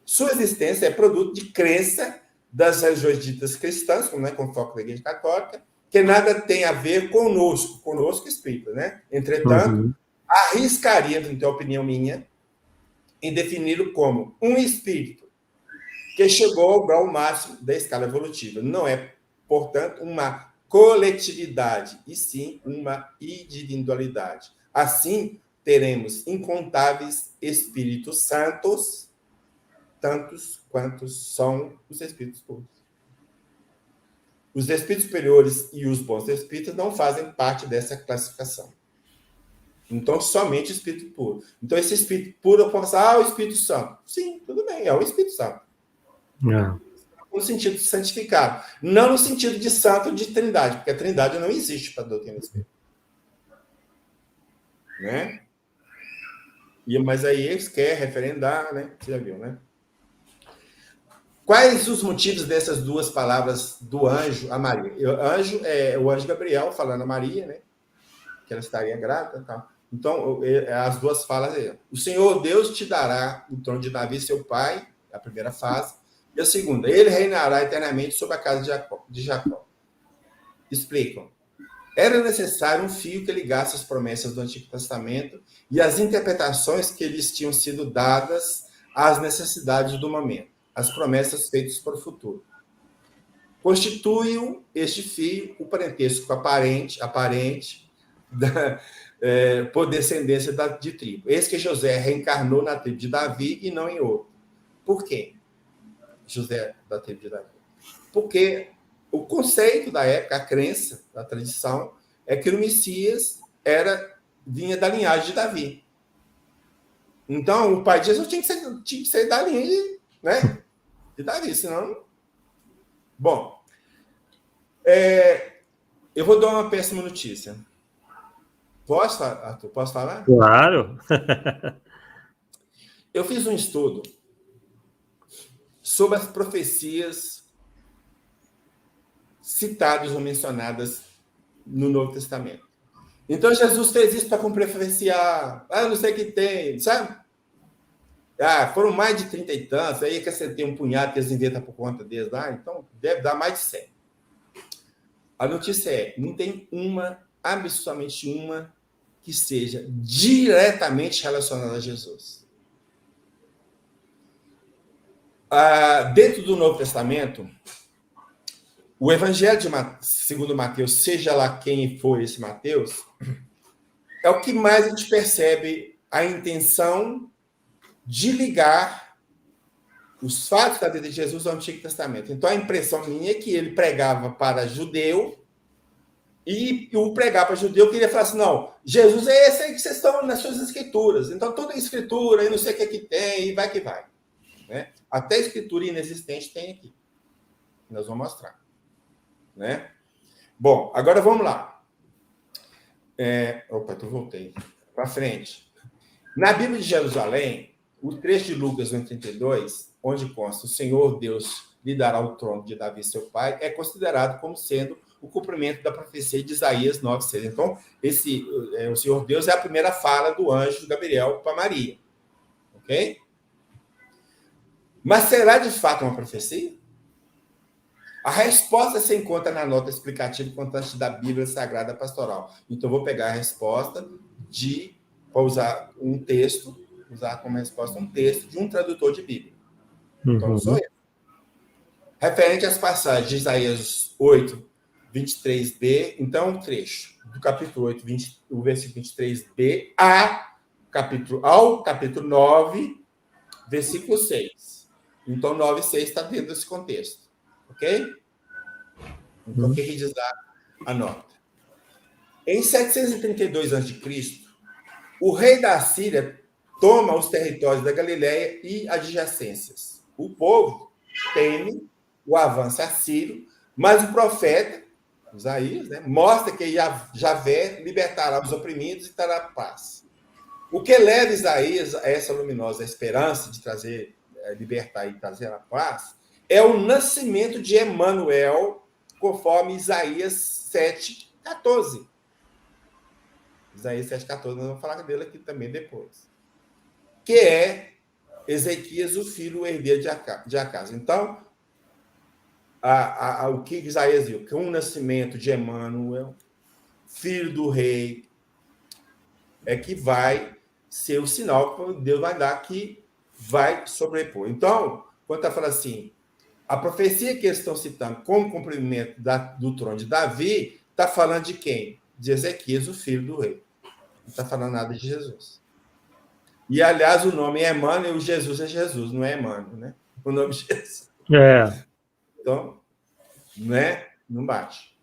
Speaker 1: Sua existência é produto de crença das religiões ditas cristãs, como com foco da Igreja Católica, que nada tem a ver conosco espírita, né? Entretanto, arriscaria, então, a opinião minha, em defini-lo como um espírito que chegou ao grau máximo da escala evolutiva. Não é, portanto, uma coletividade, e sim uma individualidade. Assim teremos incontáveis Espíritos Santos, tantos quantos são os Espíritos puros. Os Espíritos superiores e os bons Espíritos não fazem parte dessa classificação. Então, somente o Espírito puro. Então, esse Espírito puro, eu posso falar, o Espírito Santo. Sim, tudo bem, é o Espírito Santo. No sentido de santificado. Não no sentido de santo de trindade, porque a trindade não existe para a doutrina espírita. Né? Mas aí eles querem referendar, né? Você já viu, né? Quais os motivos dessas duas palavras do anjo a Maria? Anjo é o anjo Gabriel falando a Maria, né? Que ela estaria grávida, tá? Então, as duas falas aí. O Senhor Deus te dará o trono de Davi, seu pai, a primeira fase. E a segunda, ele reinará eternamente sobre a casa de Jacó. Explicam. Era necessário um fio que ligasse as promessas do Antigo Testamento e as interpretações que lhes tinham sido dadas às necessidades do momento, as promessas feitas para o futuro. Constituem este fio o parentesco aparente por descendência de tribo. Eis que José reencarnou na tribo de Davi e não em outro. Por quê? José da tribo de Davi. Porque o conceito da época, a crença, a tradição, é que o Messias vinha da linhagem de Davi. Então, o pai de Jesus tinha que ser da linha de Davi, senão... Bom, eu vou dar uma péssima notícia. Posso, Arthur? Posso falar?
Speaker 2: Claro.
Speaker 1: Eu fiz um estudo sobre as profecias citadas ou mencionadas no Novo Testamento. Então, Jesus fez isso para cumprir a profecia. Eu não sei o que tem, sabe? Foram mais de 30 e tantos, aí que você tem um punhado que eles inventam por conta deles lá, então deve dar mais de 100. A notícia não tem absolutamente uma, que seja diretamente relacionada a Jesus. Dentro do Novo Testamento, o Evangelho segundo Mateus, seja lá quem for esse Mateus, é o que mais a gente percebe a intenção de ligar os fatos da vida de Jesus ao Antigo Testamento. Então, a impressão minha é que ele pregava para judeu e o pregar para judeu queria falar assim, não, Jesus é esse aí que vocês estão nas suas escrituras. Então, toda a escritura, eu não sei o que tem, e vai que vai. Né? Até a escritura inexistente tem aqui. Nós vamos mostrar. Né? Bom, agora vamos lá. Eu voltei para frente. Na Bíblia de Jerusalém, o trecho de Lucas 1,32, onde consta o Senhor Deus lhe dará o trono de Davi, seu pai, é considerado como sendo o cumprimento da profecia de Isaías 9,6. Então, o Senhor Deus é a primeira fala do anjo Gabriel para Maria. Ok? Mas será de fato uma profecia? A resposta se encontra na nota explicativa e contante da Bíblia Sagrada Pastoral. Então, eu vou pegar a resposta para usar um texto, usar como resposta um texto de um tradutor de Bíblia. Então, não sou eu. Referente às passagens de Isaías 8, 23b, então, um trecho do capítulo 8, o versículo 23b, ao capítulo 9, versículo 6. Então, 9 e 6 está dentro desse contexto. Ok? Então, o que diz a nota? Em 732 a.C., o rei da Síria toma os territórios da Galileia e adjacências. O povo teme o avanço assírio, mas o profeta, Isaías, mostra que Javé libertará os oprimidos e trará paz. O que leva Isaías a essa luminosa esperança de libertar e trazer a paz é o nascimento de Emanuel, conforme Isaías 7,14. Isaías 7,14, nós vamos falar dele aqui também depois. Que é Ezequias, o filho, o herdeiro de Acaz. Então, o que Isaías viu? Que um nascimento de Emanuel, filho do rei, é que vai ser o sinal que Deus vai dar, que vai sobrepor. Então, quando está falando assim, a profecia que eles estão citando como cumprimento do trono de Davi, está falando de quem? De Ezequias, o filho do rei. Não está falando nada de Jesus. E, aliás, o nome é Emmanuel, o Jesus é Jesus, não é Emmanuel, né? O nome de Jesus. Então, né? Não bate.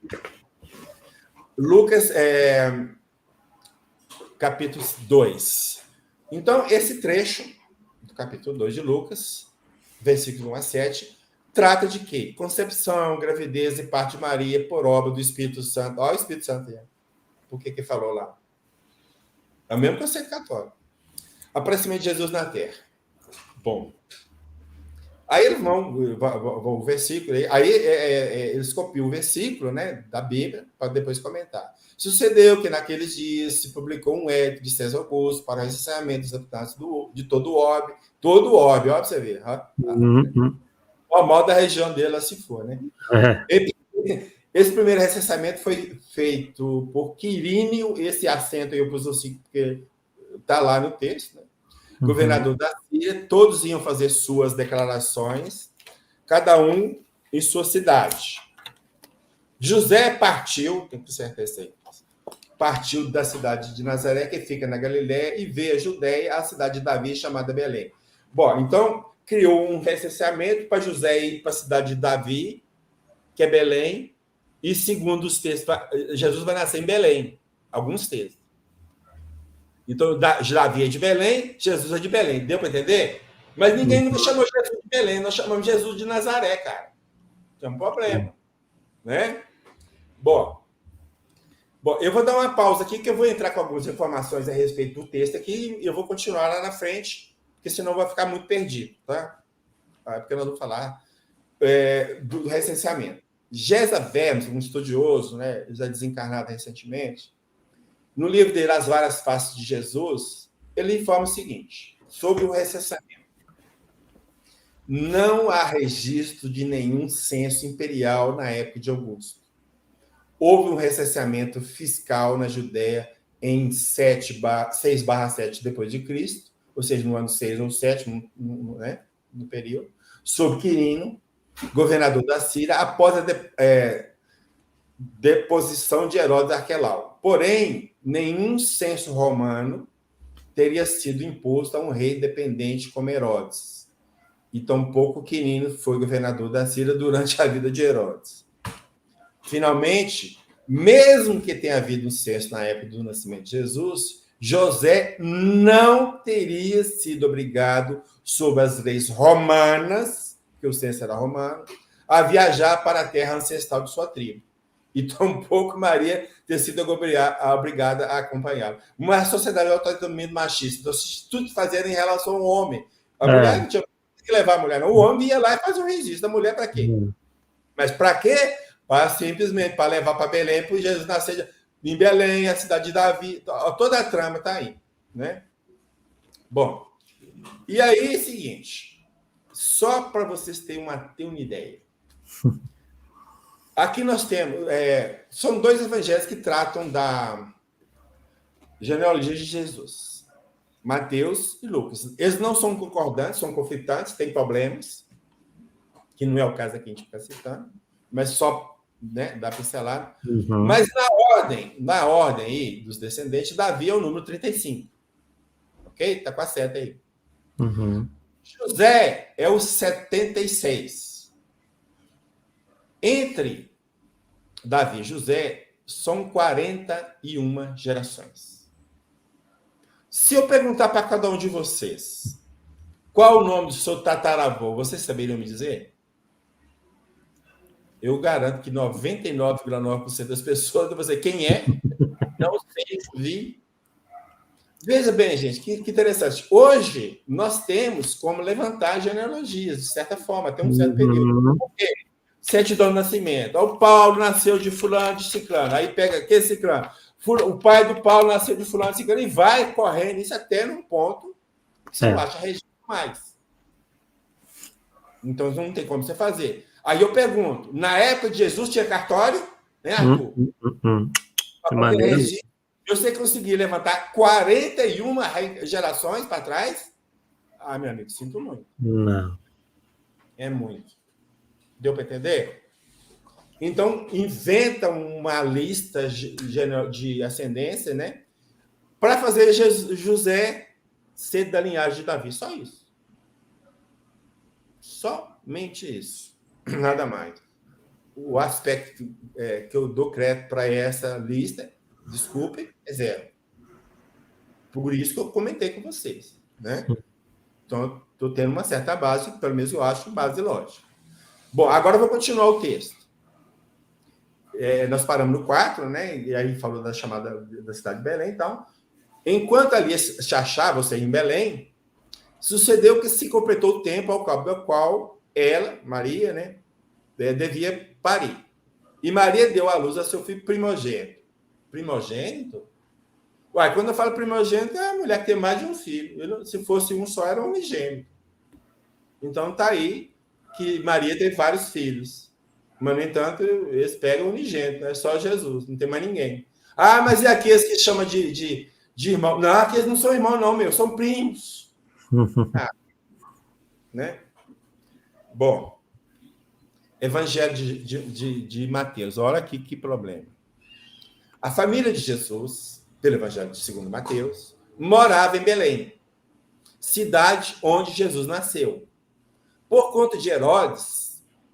Speaker 1: Lucas, capítulo 2. Então, esse trecho do capítulo 2 de Lucas, versículo 1 a 7, trata de quê? Concepção, gravidez e parto de Maria por obra do Espírito Santo. Olha o Espírito Santo aí. Por que falou lá? É o mesmo conceito católico. Aparecimento de Jesus na Terra. Bom. Aí eles vão o versículo, aí eles copiam o versículo, né, da Bíblia, para depois comentar. Sucedeu que naqueles dias se publicou um edito de César Augusto para o recenseamento dos habitantes de todo o orbe, ó, pra você ver. O mal da região dele, se for, né? Esse primeiro recenseamento foi feito por Quirínio, esse acento eu pus assim, porque está lá no texto, né? Governador da Síria, todos iam fazer suas declarações, cada um em sua cidade. José partiu, tem que ser aí, partiu da cidade de Nazaré, que fica na Galiléia, e veio a Judéia, a cidade de Davi, chamada Belém. Bom, então, criou um recenseamento para José ir para a cidade de Davi, que é Belém, e segundo os textos, Jesus vai nascer em Belém, alguns textos. Então, Davi é de Belém, Jesus é de Belém. Deu para entender? Mas ninguém nunca chamou Jesus de Belém. Nós chamamos Jesus de Nazaré, cara. Tem um problema. Né? Bom, eu vou dar uma pausa aqui, que eu vou entrar com algumas informações a respeito do texto aqui e eu vou continuar lá na frente, porque senão vai ficar muito perdido. Tá? Porque nós vamos falar do recenseamento. Gesa Vermes, um estudioso, né, já desencarnado recentemente, no livro dele, As Várias Faces de Jesus, ele informa o seguinte, sobre o recenseamento. Não há registro de nenhum censo imperial na época de Augusto. Houve um recenseamento fiscal na Judéia em 6/7 depois de Cristo, ou seja, no ano 6 ou 7, né, no período, sob Quirino, governador da Síria, após a deposição de Herodes Arquelau. Porém, nenhum censo romano teria sido imposto a um rei dependente como Herodes. E tampouco Quirino foi governador da Síria durante a vida de Herodes. Finalmente, mesmo que tenha havido um censo na época do nascimento de Jesus, José não teria sido obrigado, sob as leis romanas, que o censo era romano, a viajar para a terra ancestral de sua tribo. E tampouco Maria ter sido obrigada a acompanhá-lo. Uma sociedade automaticamente machista. Então, tudo fazendo em relação ao homem. A mulher não tinha que levar a mulher, não. O homem ia lá e fazia um registro. Da mulher para quê? Mas para quê? Simplesmente para levar para Belém, para Jesus nascer em Belém, a cidade de Davi. Toda a trama está aí. Né? Bom, e aí é o seguinte. Só para vocês terem uma ideia. Aqui nós temos... são dois evangelhos que tratam da genealogia de Jesus. Mateus e Lucas. Eles não são concordantes, são conflitantes, têm problemas, que não é o caso aqui que a gente está citando, mas só, né, dá pincelada. Mas na ordem aí dos descendentes, Davi é o número 35. Ok? Está com a seta aí. José é o 76. Entre Davi e José são 41 gerações. Se eu perguntar para cada um de vocês qual o nome do seu tataravô, vocês saberiam me dizer? Eu garanto que 99,9% das pessoas, você quem é? Não sei, vi. Veja bem, gente, que interessante. Hoje nós temos como levantar genealogias, de certa forma, até um certo período. Por quê? Certidão de nascimento. O Paulo nasceu de fulano, de ciclano. Aí pega aquele ciclano. O pai do Paulo nasceu de fulano, de ciclano. E vai correndo isso até num ponto que você não acha registro mais. Então, não tem como você fazer. Aí eu pergunto, na época de Jesus tinha cartório? Né, Arthur? Para ter registro, você conseguia levantar 41 gerações para trás? Ah, meu amigo, sinto muito.
Speaker 2: Não.
Speaker 1: É muito. Deu para entender? Então, inventa uma lista de ascendência, né? para fazer José ser da linhagem de Davi. Só isso. Somente isso. Nada mais. O aspecto que eu dou crédito para essa lista, desculpe, é zero. Por isso que eu comentei com vocês, né? Então, estou tendo uma certa base, pelo menos eu acho, base lógica. Bom, agora eu vou continuar o texto. Nós paramos no 4, né? E aí falou da chamada da cidade de Belém e tal. Enquanto ali se achava, ou seja, em Belém, sucedeu que se completou o tempo ao cabo do qual ela, Maria, né, devia parir. E Maria deu à luz a seu filho primogênito. Primogênito? Uai, quando eu falo primogênito, é a mulher que tem mais de um filho. Se fosse um só, era unigênito. Então tá aí que Maria teve vários filhos. Mas, no entanto, eles pegam unigênito, é só Jesus, não tem mais ninguém. Ah, mas e aqueles que chamam de irmão? Não, aqueles não são irmãos, não, meu, são primos. Né? Bom, Evangelho de Mateus, olha aqui que problema. A família de Jesus, pelo Evangelho segundo Mateus, morava em Belém, cidade onde Jesus nasceu. Por conta de Herodes,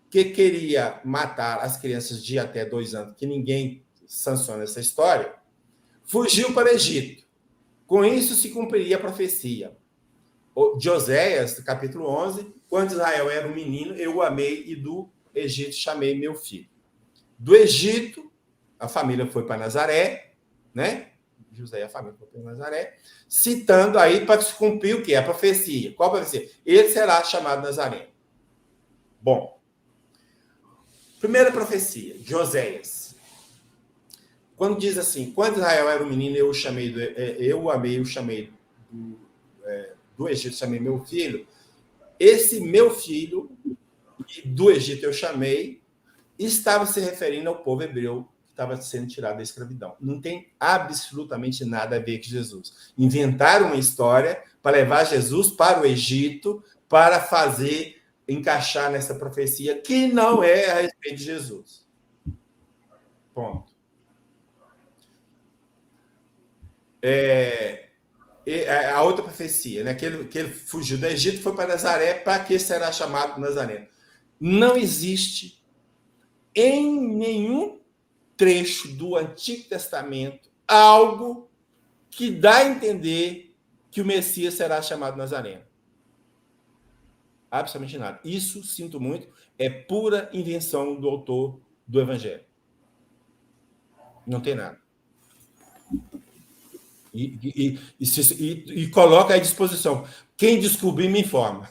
Speaker 1: que queria matar as crianças de até 2 anos, que ninguém sanciona essa história, fugiu para o Egito. Com isso se cumpriria a profecia de Oséias, capítulo 11, quando Israel era um menino, eu o amei e do Egito chamei meu filho. Do Egito, a família foi para Nazaré, né? José e a família foi para Nazaré, citando aí para se cumprir o quê? A profecia. Qual a profecia? Ele será chamado Nazareno. Bom, primeira profecia, de Oséias. Quando diz assim, quando Israel era um menino, eu o amei, eu chamei do Egito, chamei meu filho. Esse meu filho, do Egito eu chamei, estava se referindo ao povo hebreu que estava sendo tirado da escravidão. Não tem absolutamente nada a ver com Jesus. Inventaram uma história para levar Jesus para o Egito para fazer encaixar nessa profecia que não é a respeito de Jesus. Ponto. A outra profecia, né? que ele fugiu do Egito, foi para Nazaré, para que será chamado Nazareno. Não existe em nenhum trecho do Antigo Testamento algo que dá a entender que o Messias será chamado Nazareno. Absolutamente nada. Isso, sinto muito, é pura invenção do autor do Evangelho. Não tem nada. E coloca à disposição. Quem descobrir, me informa.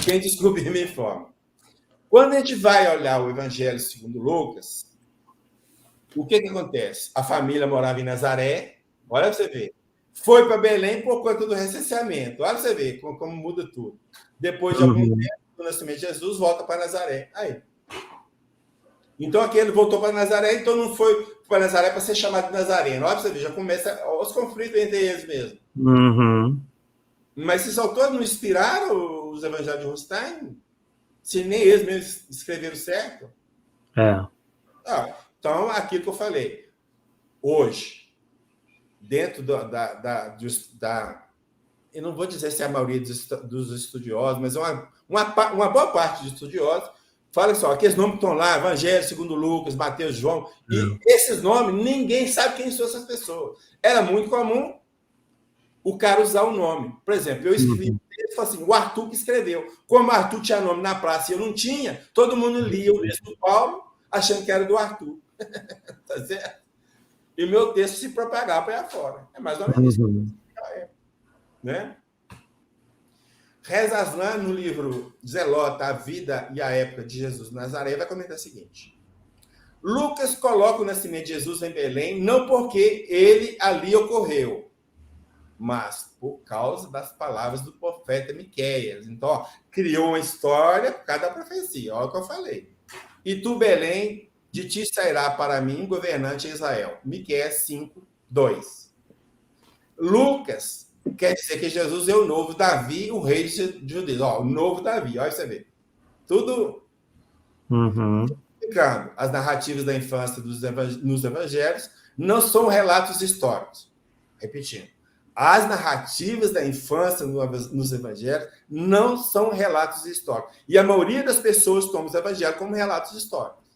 Speaker 1: Quem descobrir, me informa. Quando a gente vai olhar o Evangelho segundo Lucas, o que acontece? A família morava em Nazaré, olha para você ver. Foi para Belém por conta do recenseamento. Olha para você ver como muda tudo. Depois de algum tempo do nascimento de Jesus, volta para Nazaré. Aí. Então, aquele voltou para Nazaré, então não foi para Nazaré para ser chamado de Nazareno. Olha para você ver, já começa os conflitos entre eles mesmo. Mas esses autores não inspiraram os evangelhos de Rustain? Se nem eles mesmos escreveram certo? Então, aquilo que eu falei. Hoje, dentro eu não vou dizer se é a maioria dos estudiosos, mas uma boa parte dos estudiosos fala só, aqueles nomes que estão lá, Evangelho segundo Lucas, Mateus, João, e esses nomes, ninguém sabe quem são essas pessoas. Era muito comum o cara usar o nome. Por exemplo, eu escrevi, ele falou assim, o Arthur que escreveu. Como o Arthur tinha nome na praça e eu não tinha, todo mundo lia o texto do Paulo, achando que era do Arthur. Tá certo? E o meu texto se propagava para aí fora. É mais ou menos isso. Né? Reza Aslan, no livro Zelota, a vida e a época de Jesus de Nazaré, vai comentar o seguinte. Lucas coloca o nascimento de Jesus em Belém, não porque ele ali ocorreu, mas por causa das palavras do profeta Miqueias. Então, criou uma história por causa da profecia. Olha o que eu falei. E tu, Belém, de ti sairá para mim um governante em Israel. Miqueias 5, 2. Lucas quer dizer que Jesus é o novo Davi, o rei de judeus. O novo Davi, olha você vê. Tudo explicando as narrativas da infância nos evangelhos, Não são relatos históricos. Repetindo. As narrativas da infância nos evangelhos não são relatos históricos. E a maioria das pessoas toma os evangelhos como relatos históricos.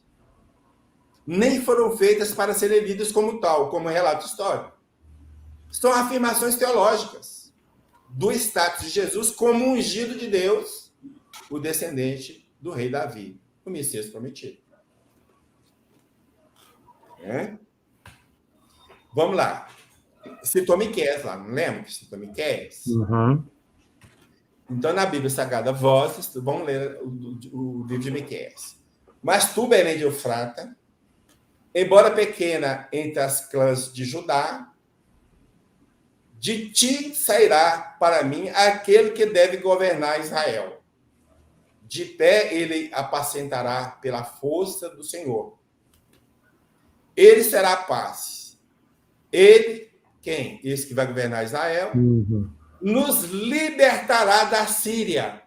Speaker 1: Nem foram feitas para serem lidas como tal, como relato histórico. São afirmações teológicas do status de Jesus como ungido de Deus, o descendente do rei Davi, o Messias prometido. Vamos lá. Citou Miqueias lá, não lembra que citou Miqueias?
Speaker 2: Uhum.
Speaker 1: Então, na Bíblia Sagrada, vós, vamos ler o livro de Miqueias. Mas tu, Belém de Eufrata, embora pequena entre as clãs de Judá, de ti sairá para mim aquele que deve governar Israel. De pé ele apacentará pela força do Senhor. Ele será a paz. Ele, quem? Esse que vai governar Israel, nos libertará da Síria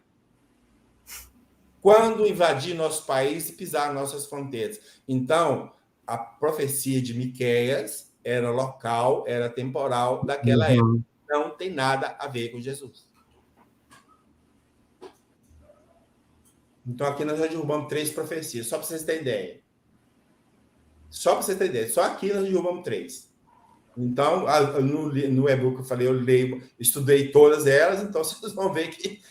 Speaker 1: quando invadir nosso país e pisar nossas fronteiras. Então, a profecia de Miqueias era local, era temporal daquela época. Não tem nada a ver com Jesus. Então, aqui nós já derrubamos 3 profecias, só para vocês terem ideia. Só aqui nós derrubamos 3. Então, no e-book eu falei, eu leio, estudei todas elas, então vocês vão ver que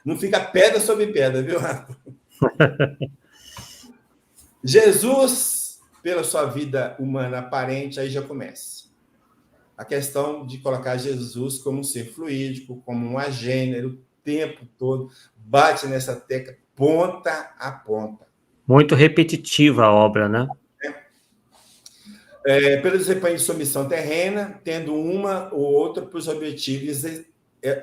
Speaker 1: não fica pedra sobre pedra, viu? Jesus, pela sua vida humana aparente, aí já começa. A questão de colocar Jesus como um ser fluídico, como um agênero, o tempo todo, bate nessa tecla, ponta a ponta.
Speaker 2: Muito repetitiva a obra, né?
Speaker 1: Pelo desempenho de sua missão terrena, tendo uma ou outra para os objetivos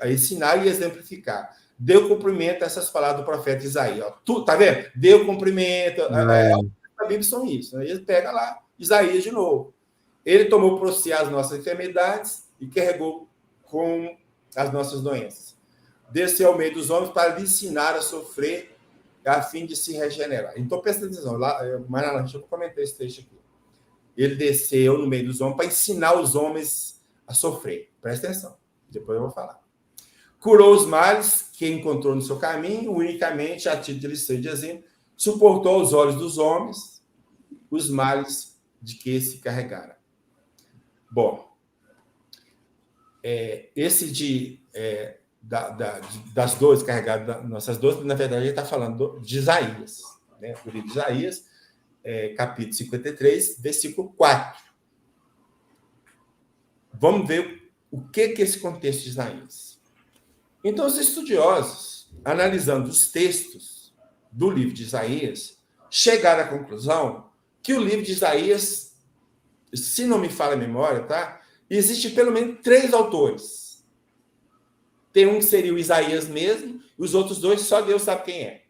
Speaker 1: ensinar e exemplificar. Deu cumprimento a essas palavras do profeta Isaías. Tá vendo? Deu cumprimento. A Bíblia são isso. Né? Ele pega lá, Isaías de novo. Ele tomou por si as nossas enfermidades e carregou com as nossas doenças. Desceu ao meio dos homens para lhe ensinar a sofrer a fim de se regenerar. Então, presta atenção. Deixa eu comentar esse texto aqui. Ele desceu no meio dos homens para ensinar os homens a sofrer. Presta atenção. Depois eu vou falar. Curou os males que encontrou no seu caminho, unicamente a título de lição e de exemplo, suportou aos olhos dos homens os males de que se carregaram. Bom, esse das dores carregadas, nossas dores, na verdade, ele está falando de Isaías, né? Do livro de Isaías, capítulo 53, versículo 4. Vamos ver o que é esse contexto de Isaías. Então, os estudiosos, analisando os textos do livro de Isaías, chegaram à conclusão que o livro de Isaías, se não me falha a memória, tá? Existe pelo menos 3 autores. Tem um que seria o Isaías mesmo, e os outros 2 só Deus sabe quem é.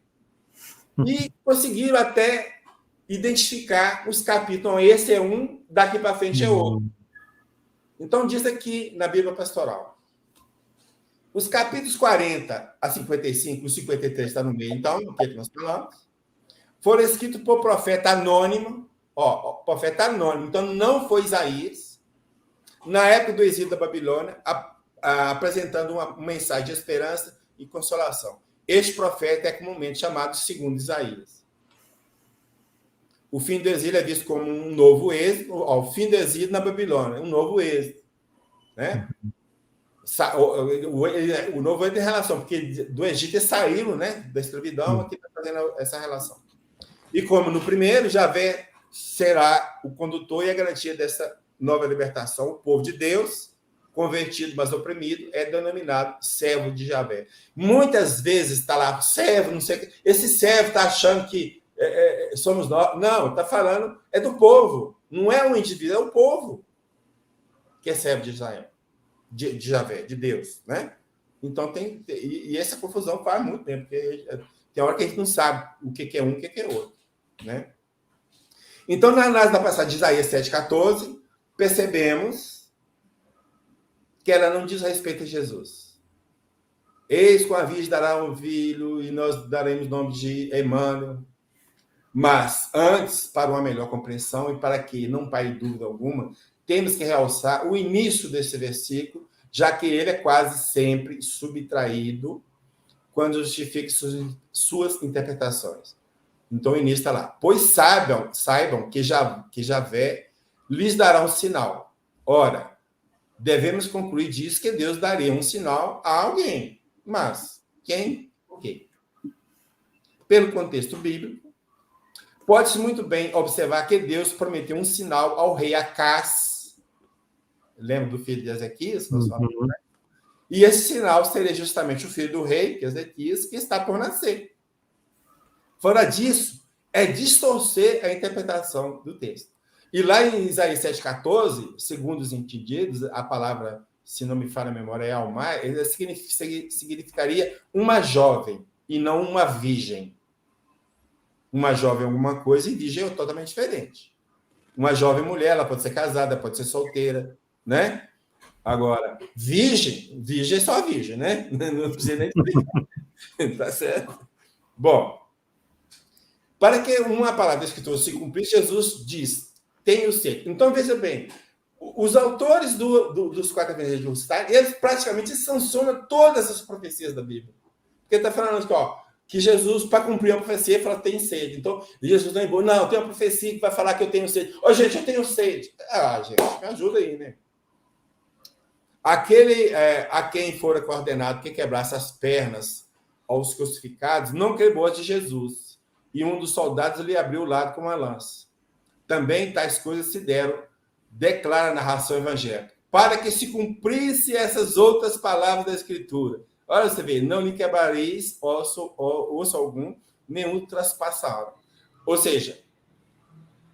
Speaker 1: E conseguiram até identificar os capítulos. Esse é um, daqui para frente é outro. Então, diz aqui na Bíblia Pastoral. Os capítulos 40 a 55, o 53 está no meio, então, o que nós falamos, foram escritos por profeta anônimo. Profeta anônimo. Então, não foi Isaías. Na época do exílio da Babilônia, apresentando uma mensagem de esperança e consolação. Este profeta é comumente chamado segundo Isaías. O fim do exílio é visto como um novo êxito, o fim do exílio na Babilônia, um novo êxito. Né? O novo êxito em relação, porque do Egito eles saíram, né, da escravidão, aqui está fazendo essa relação. E como no primeiro, Javé será o condutor e a garantia dessa nova libertação, o povo de Deus, convertido, mas oprimido, é denominado servo de Javé. Muitas vezes está lá, servo, não sei o que. Esse servo está achando que somos nós. Não, está falando, é do povo. Não é um indivíduo, é o povo que é servo de Israel, de Javé, de Deus, né? Então, e essa confusão faz muito tempo, porque tem hora que a gente não sabe o que é um e o que é outro, né? Então, na análise da passagem de Isaías 7,14, percebemos que ela não diz respeito a Jesus. Eis com a virgem dará um filho e nós daremos o nome de Emmanuel. Mas, antes, para uma melhor compreensão e para que não pare dúvida alguma, temos que realçar o início desse versículo, já que ele é quase sempre subtraído quando justifica suas interpretações. Então, o início está lá. Pois saibam que Javé lhes dará um sinal. Ora, devemos concluir disso que Deus daria um sinal a alguém. Mas, quem? O quê? Pelo contexto bíblico, pode-se muito bem observar que Deus prometeu um sinal ao rei Acás. Lembra do filho de Ezequias? E esse sinal seria justamente o filho do rei, que é Ezequias, que está por nascer. Fora disso, é distorcer a interpretação do texto. E lá em Isaías 7,14, segundo os entendidos, a palavra, se não me falha a memória, é almar, significaria uma jovem e não uma virgem. Uma jovem é alguma coisa e virgem é totalmente diferente. Uma jovem mulher, ela pode ser casada, pode ser solteira, né? Agora, virgem é só virgem, né? Não precisa nem explicar. Tá certo? Bom, para que uma palavra da Escritura se cumprisse, Jesus diz, tenho sede. Então, veja bem, os autores dos 4 evangelhos, eles praticamente sancionam todas as profecias da Bíblia. Porque está falando que Jesus, para cumprir a profecia, fala tem sede. Então, Jesus não é bom. Não, tem uma profecia que vai falar que eu tenho sede. Gente, eu tenho sede. Gente, me ajuda aí, né? Aquele a quem fora coordenado que quebrasse as pernas aos crucificados, não quebrou a de Jesus. E um dos soldados lhe abriu o lado com uma lança. Também tais coisas se deram, declara a narração evangélica, para que se cumprisse essas outras palavras da Escritura. Olha, você vê, não lhe quebrareis osso algum, nenhum traspassaram. Ou seja,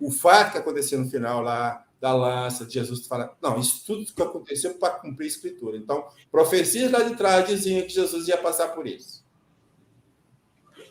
Speaker 1: o fato que aconteceu no final lá, da lança, de Jesus fala, não, isso tudo que aconteceu para cumprir a Escritura. Então, profecias lá de trás diziam que Jesus ia passar por isso.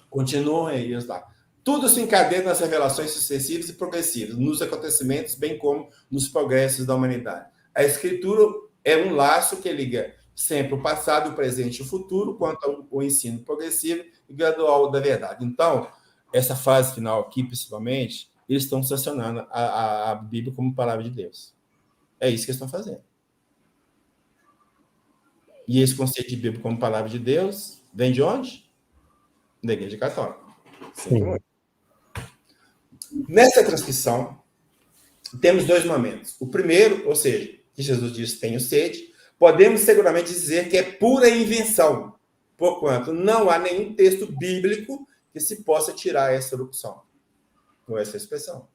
Speaker 1: Continuam eles lá. Tudo se encadeia nas revelações sucessivas e progressivas, nos acontecimentos, bem como nos progressos da humanidade. A Escritura é um laço que liga sempre o passado, o presente e o futuro, quanto ao ensino progressivo e gradual da verdade. Então, essa fase final aqui, principalmente, eles estão sancionando a Bíblia como palavra de Deus. É isso que eles estão fazendo. E esse conceito de Bíblia como palavra de Deus vem de onde? Da Igreja Católica. Sim. Nessa transcrição, temos 2 momentos. O primeiro, ou seja, que Jesus disse, tenho sede, podemos seguramente dizer que é pura invenção, porquanto não há nenhum texto bíblico que se possa tirar essa locução, com essa expressão.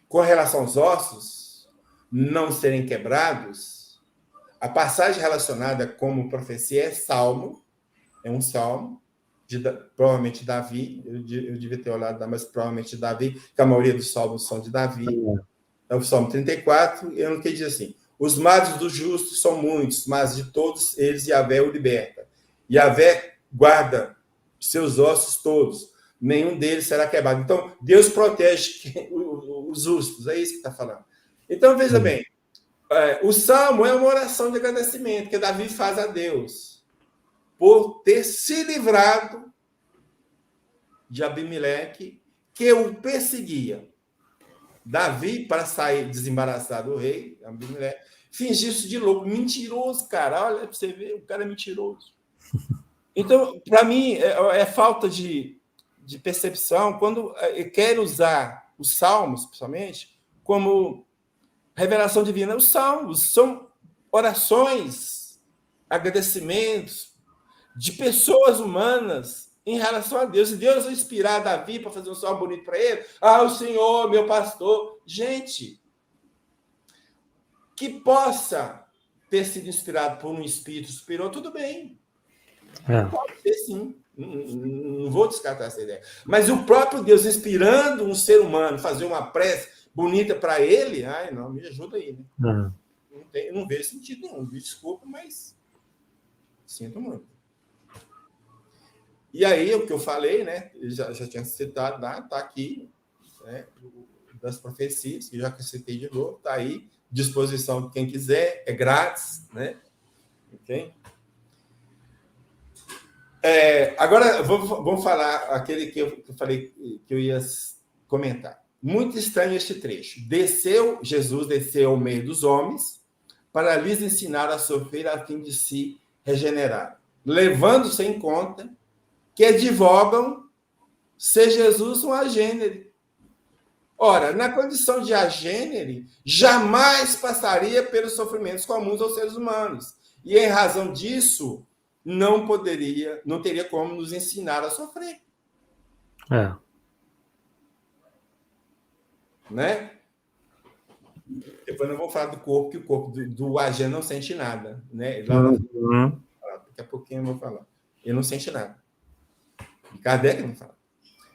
Speaker 1: Com relação aos ossos não serem quebrados, a passagem relacionada como profecia é Salmo, é um salmo, provavelmente Davi, eu devia ter olhado, mas provavelmente Davi, que a maioria dos salmos são de Davi. É o Salmo 34, e que diz assim, os males dos justos são muitos, mas de todos eles Yahvé o liberta. Yahvé guarda seus ossos todos, nenhum deles será quebrado. Então, Deus protege os justos, é isso que está falando. Então, veja bem, o Salmo é uma oração de agradecimento que Davi faz a Deus por ter se livrado de Abimeleque, que o perseguia. Davi, para sair desembaraçado do rei, Abimeleque, fingiu-se de louco, mentiroso, cara. Olha, para você ver, o cara é mentiroso. Então, para mim, é falta de percepção quando quer usar os salmos, principalmente, como revelação divina. Os salmos são orações, agradecimentos de pessoas humanas em relação a Deus. E Deus vai inspirar Davi para fazer um salmo bonito para ele. O Senhor, meu pastor. Gente, que possa ter sido inspirado por um espírito superior, tudo bem. Pode ser, sim. Não vou descartar essa ideia. Mas o próprio Deus inspirando um ser humano, fazer uma prece bonita para ele, não, me ajuda aí. Né? Não vejo sentido nenhum. Desculpa, mas sinto muito. E aí, o que eu falei, né? Já tinha citado, está aqui, né, das profecias, que já citei de novo, está aí, disposição de quem quiser, é grátis, né? Ok? Agora, vamos falar aquele que eu falei que eu ia comentar. Muito estranho este trecho. Jesus desceu ao meio dos homens para lhes ensinar a sofrer a fim de se regenerar, levando-se em conta que advogam ser Jesus um agênere. Ora, na condição de agênere, jamais passaria pelos sofrimentos comuns aos seres humanos. E, em razão disso, não teria como nos ensinar a sofrer. Né? Depois não vou falar do corpo, que o corpo do agênere não sente nada. Né? Daqui a pouquinho eu vou falar. Ele não sente nada. Kardec não fala.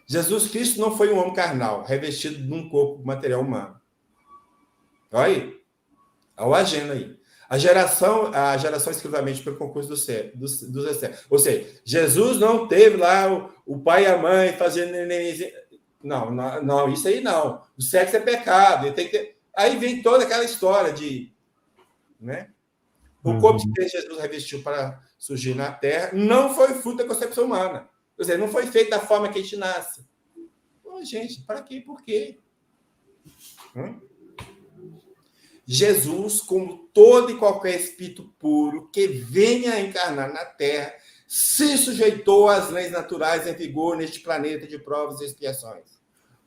Speaker 1: Jesus Cristo não foi um homem carnal, revestido de um corpo material humano. Olha aí. Olha o agênero aí. A geração exclusivamente pelo concurso dos excessos. Ou seja, Jesus não teve lá o pai e a mãe fazendo neném. Não, isso aí não. O sexo é pecado. Ele tem que ter... Aí vem toda aquela história de... Né? O corpo que Jesus revestiu para surgir na Terra não foi fruto da concepção humana. Ou seja, não foi feito da forma que a gente nasce. Pô, gente, para quê? Por quê? Jesus, como todo e qualquer espírito puro que venha a encarnar na Terra, se sujeitou às leis naturais em vigor neste planeta de provas e expiações.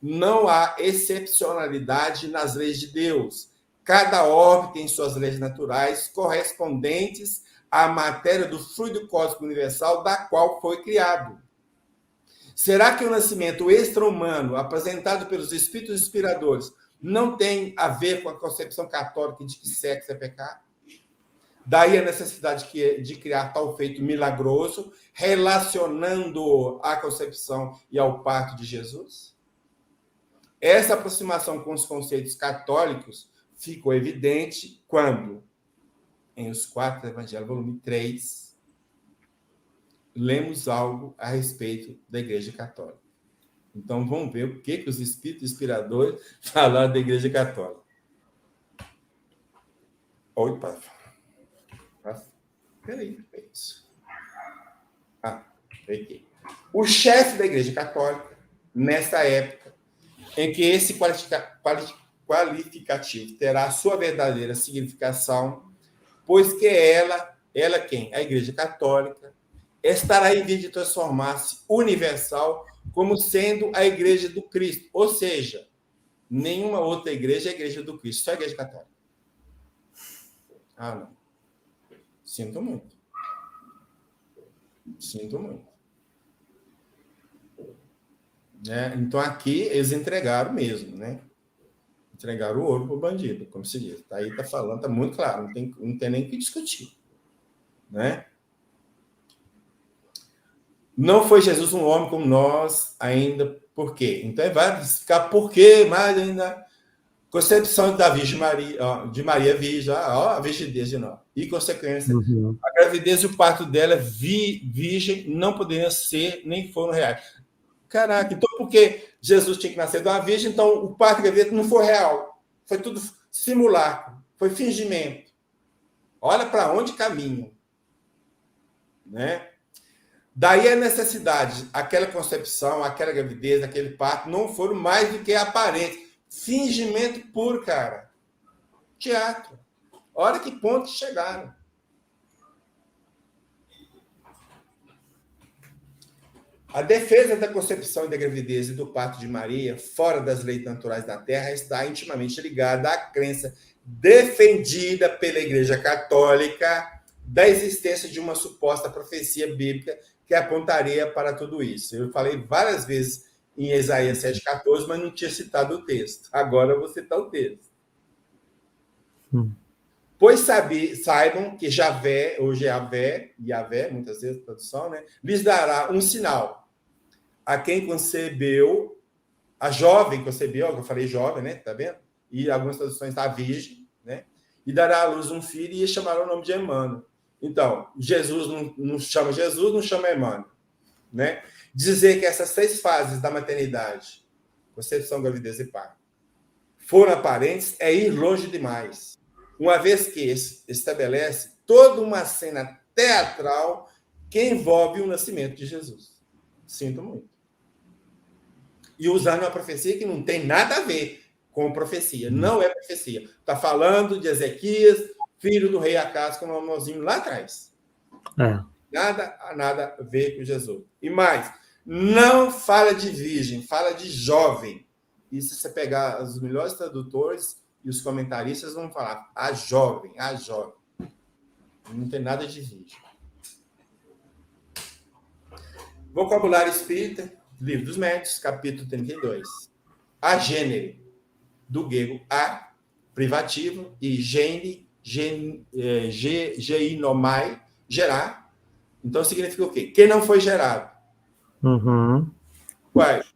Speaker 1: Não há excepcionalidade nas leis de Deus. Cada orbe tem suas leis naturais correspondentes à matéria do fluido cósmico universal da qual foi criado. Será que o nascimento extra-humano apresentado pelos espíritos inspiradores não tem a ver com a concepção católica de que sexo é pecado? Daí a necessidade de criar tal feito milagroso, relacionando à concepção e ao parto de Jesus? Essa aproximação com os conceitos católicos ficou evidente quando, em Os Quatro Evangelhos, volume 3, lemos algo a respeito da Igreja Católica. Então, vamos ver o que os espíritos inspiradores falaram da Igreja Católica. Oi, pai. Peraí, é isso. Peguei. O chefe da Igreja Católica, nessa época, em que esse qualificativo terá a sua verdadeira significação, pois que ela quem? A Igreja Católica, estará em via de transformar-se universal como sendo a Igreja do Cristo. Ou seja, nenhuma outra igreja é a Igreja do Cristo, só a Igreja Católica. Não. Sinto muito. Então, aqui, eles entregaram mesmo, né? Entregaram o ouro para o bandido, como se diz. Aí está falando, está muito claro, não tem nem o que discutir. Né? Não foi Jesus um homem como nós ainda, por quê? Então, vai explicar por quê, mas ainda... Concepção da Virgem Maria, de Maria Virgem, a virgindade de nós. E, consequência, a gravidez e o parto dela, virgem, não poderiam ser, nem foram reais. Caraca, então por que Jesus tinha que nascer de uma virgem? Então, o parto e a gravidez não foi real. Foi tudo simulacro, foi fingimento. Olha para onde caminham. Né? Daí a necessidade, aquela concepção, aquela gravidez, aquele parto, não foram mais do que aparentes. Fingimento puro, cara. Teatro. Olha que ponto chegaram. A defesa da concepção e da gravidez e do parto de Maria, fora das leis naturais da Terra, está intimamente ligada à crença defendida pela Igreja Católica da existência de uma suposta profecia bíblica que apontaria para tudo isso. Eu falei várias vezes em Isaías 7,14, mas não tinha citado o texto. Agora eu vou citar o texto. Pois saibam que Javé, ou Yahvé, muitas vezes tradução, né, lhes dará um sinal. A quem concebeu, a jovem concebeu, eu falei jovem, né? Tá vendo? E algumas traduções está virgem, né? E dará à luz um filho e chamará o nome de Emmanuel. Então, Jesus não chama Jesus, não chama Emmanuel, né? Dizer que essas 6 fases da maternidade, concepção, gravidez e parto, foram aparentes é ir longe demais. Uma vez que estabelece toda uma cena teatral que envolve o nascimento de Jesus. Sinto muito. E usando uma profecia que não tem nada a ver com profecia. Não é profecia. Está falando de Ezequias, filho do rei Acaz, com o nomezinho lá atrás. Nada a ver com Jesus. E mais, não fala de virgem, fala de jovem. E se você pegar os melhores tradutores e os comentaristas, vão falar a jovem, a jovem. Não tem nada de virgem. Vocabulário espírita, Livro dos Médiuns, capítulo 32. A gênero, do grego a, privativo, e geinomai, gerar. Então, significa o quê? Que não foi gerado. Quais?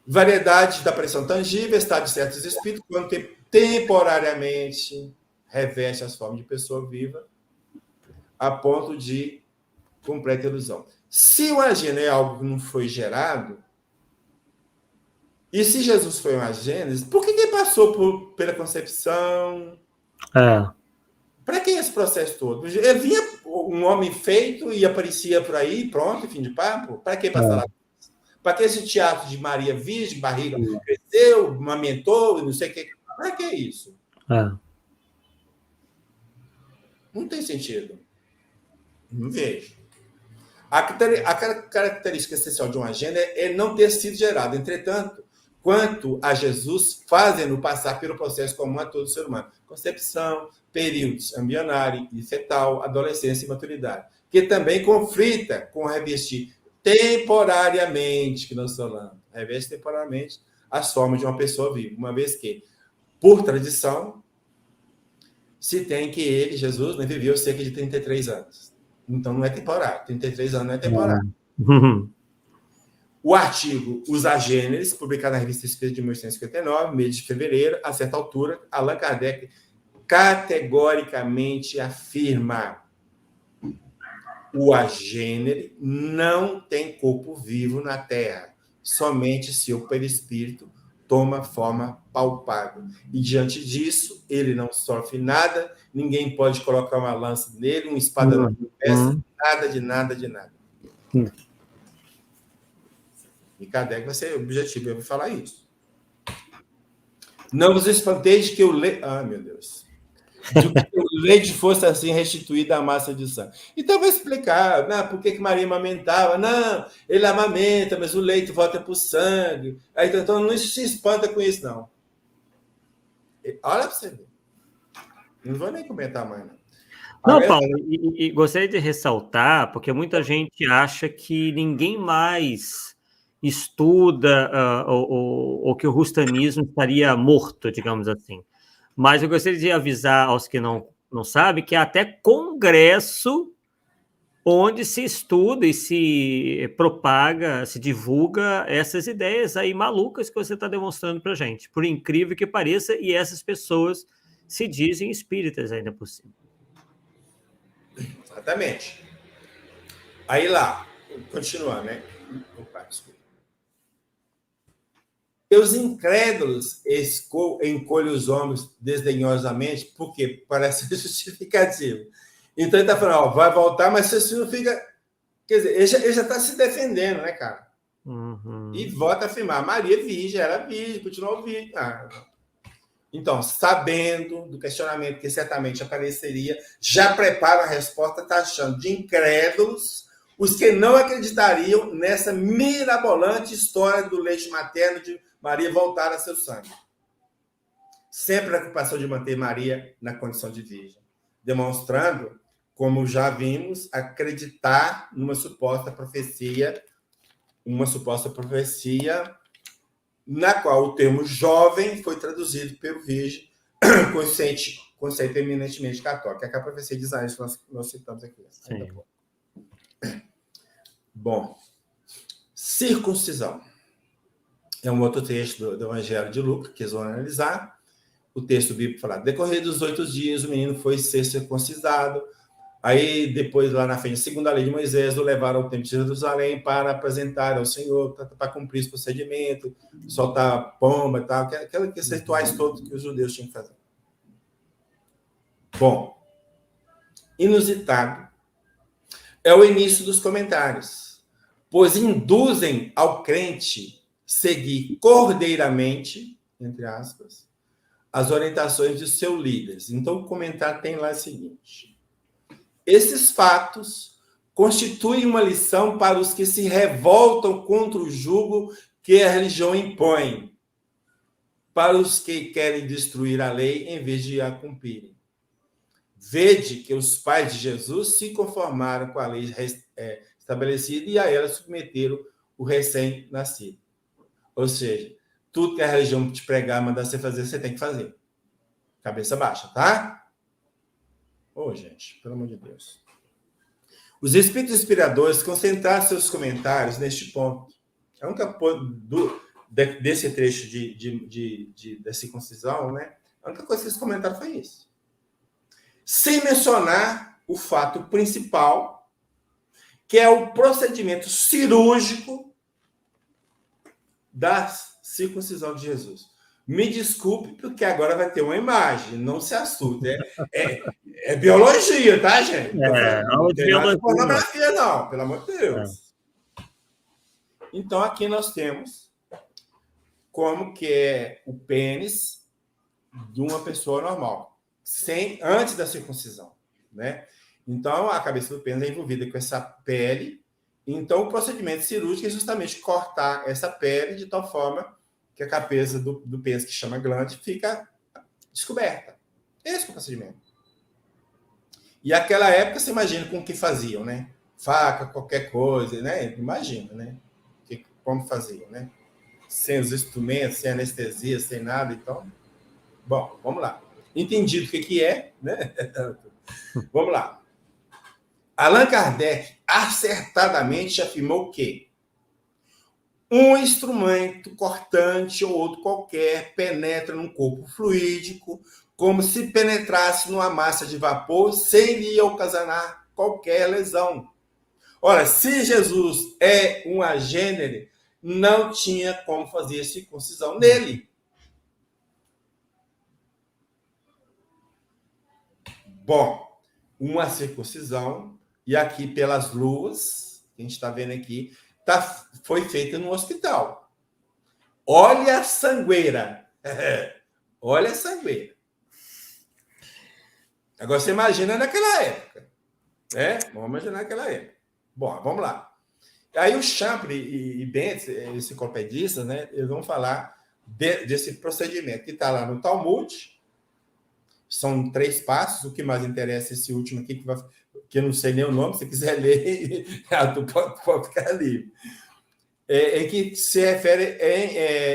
Speaker 1: Variedade da pressão tangível, estado de certos espíritos, quando temporariamente reveste as formas de pessoa viva, a ponto de completa ilusão. Se o agênese é algo que não foi gerado, e se Jesus foi um agênese, por que ele passou pela concepção? Para que esse processo todo? Ele vinha um homem feito e aparecia por aí, pronto, fim de papo? Para que passar lá? Para que esse teatro de Maria Virgem, barriga cresceu, amamentou, não sei o que. Para que isso? Não tem sentido. Não vejo. A característica essencial de um agênese é não ter sido gerado. Entretanto, quanto a Jesus, fazem-no passar pelo processo comum a todo ser humano. Concepção, períodos embrionário e fetal, adolescência e maturidade. Que também conflita com revestir temporariamente, que nós falamos, reveste temporariamente as formas de uma pessoa viva. Uma vez que, por tradição, se tem que ele, Jesus, viveu cerca de 33 anos. Então, não é temporário. 33 anos não é temporário. O artigo Os Agêneres, publicado na Revista Espírita de 1859, mês de fevereiro, a certa altura, Allan Kardec categoricamente afirma: o agênere não tem corpo vivo na Terra, somente seu perispírito toma forma palpável. E diante disso, ele não sofre nada, ninguém pode colocar uma lança nele, uma espada na cabeça, nada de nada de nada. E Kardec vai ser objetivo, eu vou falar isso. Não vos espanteis de que o leite... meu Deus. De que o leite fosse assim restituído à massa de sangue. Então, eu vou explicar por que Maria amamentava. Não, ele amamenta, mas o leite volta para o sangue. Aí, então, não se espanta com isso, não. Olha para você ver. Não vou nem comentar mais, não.
Speaker 2: Não, Paulo, e gostaria de ressaltar, porque muita gente acha que ninguém mais estuda ou que o rustanismo estaria morto, digamos assim. Mas eu gostaria de avisar aos que não sabem que há até congresso onde se estuda e se propaga, se divulga essas ideias aí malucas que você está demonstrando para a gente, por incrível que pareça, e essas pessoas se dizem espíritas ainda por cima.
Speaker 1: Exatamente. Aí lá, continuando, né? Opa, desculpa. Os incrédulos encolhem os ombros desdenhosamente, porque parece justificativo. Então ele está falando, vai voltar, mas isso não fica... Quer dizer, ele já está se defendendo, né, cara? E volta a afirmar, Maria virgem, era virgem, continuou virgem. Então, sabendo do questionamento que certamente apareceria, já prepara a resposta taxando de incrédulos os que não acreditariam nessa mirabolante história do leite materno de Maria voltar a seu sangue. Sempre a preocupação de manter Maria na condição de virgem, demonstrando, como já vimos, acreditar numa suposta profecia, na qual o termo jovem foi traduzido pelo virgem, conceito eminentemente católico. É que a profecia de Isaías que nós citamos aqui. Bom, circuncisão. É um outro texto do Evangelho de Lucas, que eles vão analisar. O texto bíblico fala, decorrer dos 8 dias, o menino foi ser circuncidado. Aí, depois, lá na frente, segundo a lei de Moisés, o levaram ao templo de Jerusalém para apresentar ao Senhor, para cumprir esse procedimento, soltar pomba e tal, aqueles rituais todos que os judeus tinham que fazer. Bom, inusitado. é o início dos comentários, pois induzem ao crente seguir cordeiramente, entre aspas, as orientações de seus líderes. Então, o comentário tem lá o seguinte: esses fatos constituem uma lição para os que se revoltam contra o jugo que a religião impõe, para os que querem destruir a lei em vez de a cumprirem. Vede que os pais de Jesus se conformaram com a lei estabelecida e a ela submeteram o recém-nascido. Ou seja, tudo que a religião te pregar, mandar você fazer, você tem que fazer. Cabeça baixa, tá? Ô, gente, pelo amor de Deus. Os espíritos inspiradores concentraram seus comentários neste ponto. A única ponto desse trecho da circuncisão, né? A única coisa que eles comentaram foi isso. Sem mencionar o fato principal, que é o procedimento cirúrgico da circuncisão de Jesus. Me desculpe, porque agora vai ter uma imagem, não se assuste. É biologia, tá, gente? Não tem nada de pornografia, não, pelo amor de Deus. Então, aqui nós temos como que é o pênis de uma pessoa normal, antes da circuncisão, né? Então, a cabeça do pênis é envolvida com essa pele. Então, o procedimento cirúrgico é justamente cortar essa pele de tal forma que a cabeça do pênis, que chama glande, fica descoberta. Esse é o procedimento. E naquela época, você imagina com o que faziam, né? Faca, qualquer coisa, né? Imagina, né? Como faziam, né? Sem os instrumentos, sem anestesia, sem nada. Então, bom, vamos lá. Entendido o que é, né? Vamos lá. Allan Kardec acertadamente afirmou que um instrumento cortante ou outro qualquer penetra num corpo fluídico como se penetrasse numa massa de vapor sem lhe ocasionar qualquer lesão. Ora, se Jesus é um agênere, não tinha como fazer circuncisão nele. Bom, uma circuncisão, e aqui pelas luas, que a gente está vendo aqui, foi feita no hospital. Olha a sangueira. Olha a sangueira. Agora você imagina naquela época. Né? Vamos imaginar naquela época. Bom, vamos lá. Aí o Champlin e Bentz, enciclopedistas, né, eles vão falar desse procedimento que está lá no Talmud. São 3 passos. O que mais interessa é esse último aqui, que eu não sei nem o nome. Se você quiser ler, pode ficar livre. Em que se refere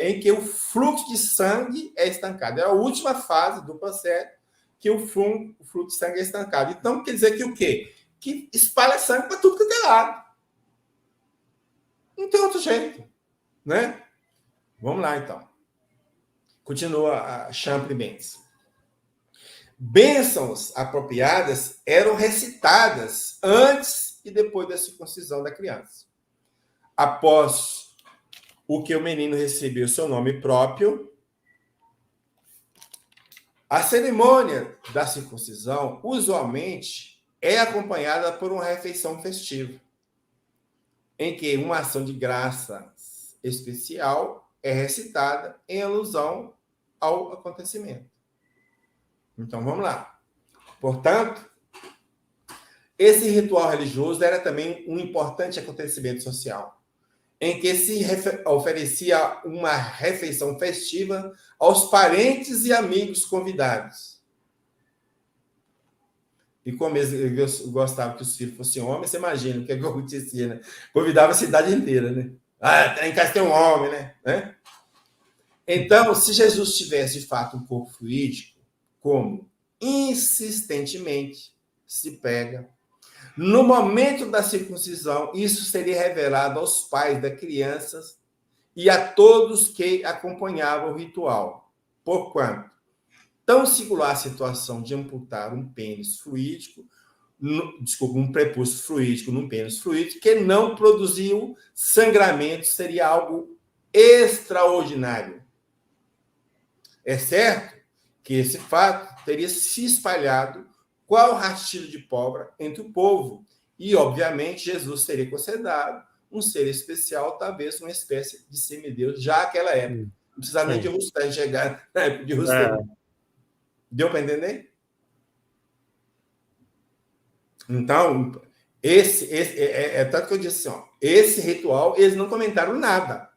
Speaker 1: em que o fluxo de sangue é estancado. É a última fase do processo que o fluxo de sangue é estancado. Então, quer dizer que o quê? Que espalha sangue para tudo que é lado. Não tem outro jeito, né? Vamos lá, então. Continua a Champlin Bentz. Bênçãos apropriadas eram recitadas antes e depois da circuncisão da criança. Após o que o menino recebeu seu nome próprio, a cerimônia da circuncisão usualmente é acompanhada por uma refeição festiva, em que uma ação de graças especial é recitada em alusão ao acontecimento. Então, vamos lá. Portanto, esse ritual religioso era também um importante acontecimento social, em que se oferecia uma refeição festiva aos parentes e amigos convidados. E como eles gostavam que os filhos fossem homens, você imagina o que acontecia, né? Convidava a cidade inteira, né? Em casa tem um homem, né? Então, se Jesus tivesse, de fato, um corpo fluídico, como insistentemente se prega, no momento da circuncisão, isso seria revelado aos pais da criança e a todos que acompanhavam o ritual. Porquanto, tão singular a situação de amputar um pênis fluídico, um prepúcio fluídico num pênis fluídico, que não produziu sangramento, seria algo extraordinário. É certo que esse fato teria se espalhado qual rastilho de pólvora entre o povo, E, obviamente, Jesus teria considerado um ser especial, talvez uma espécie de semideus, já naquela época. Não precisava nem de Rustém chegar na época de Rustém. Deu para entender? Então, tanto que eu disse assim, ó, esse ritual, eles não comentaram nada.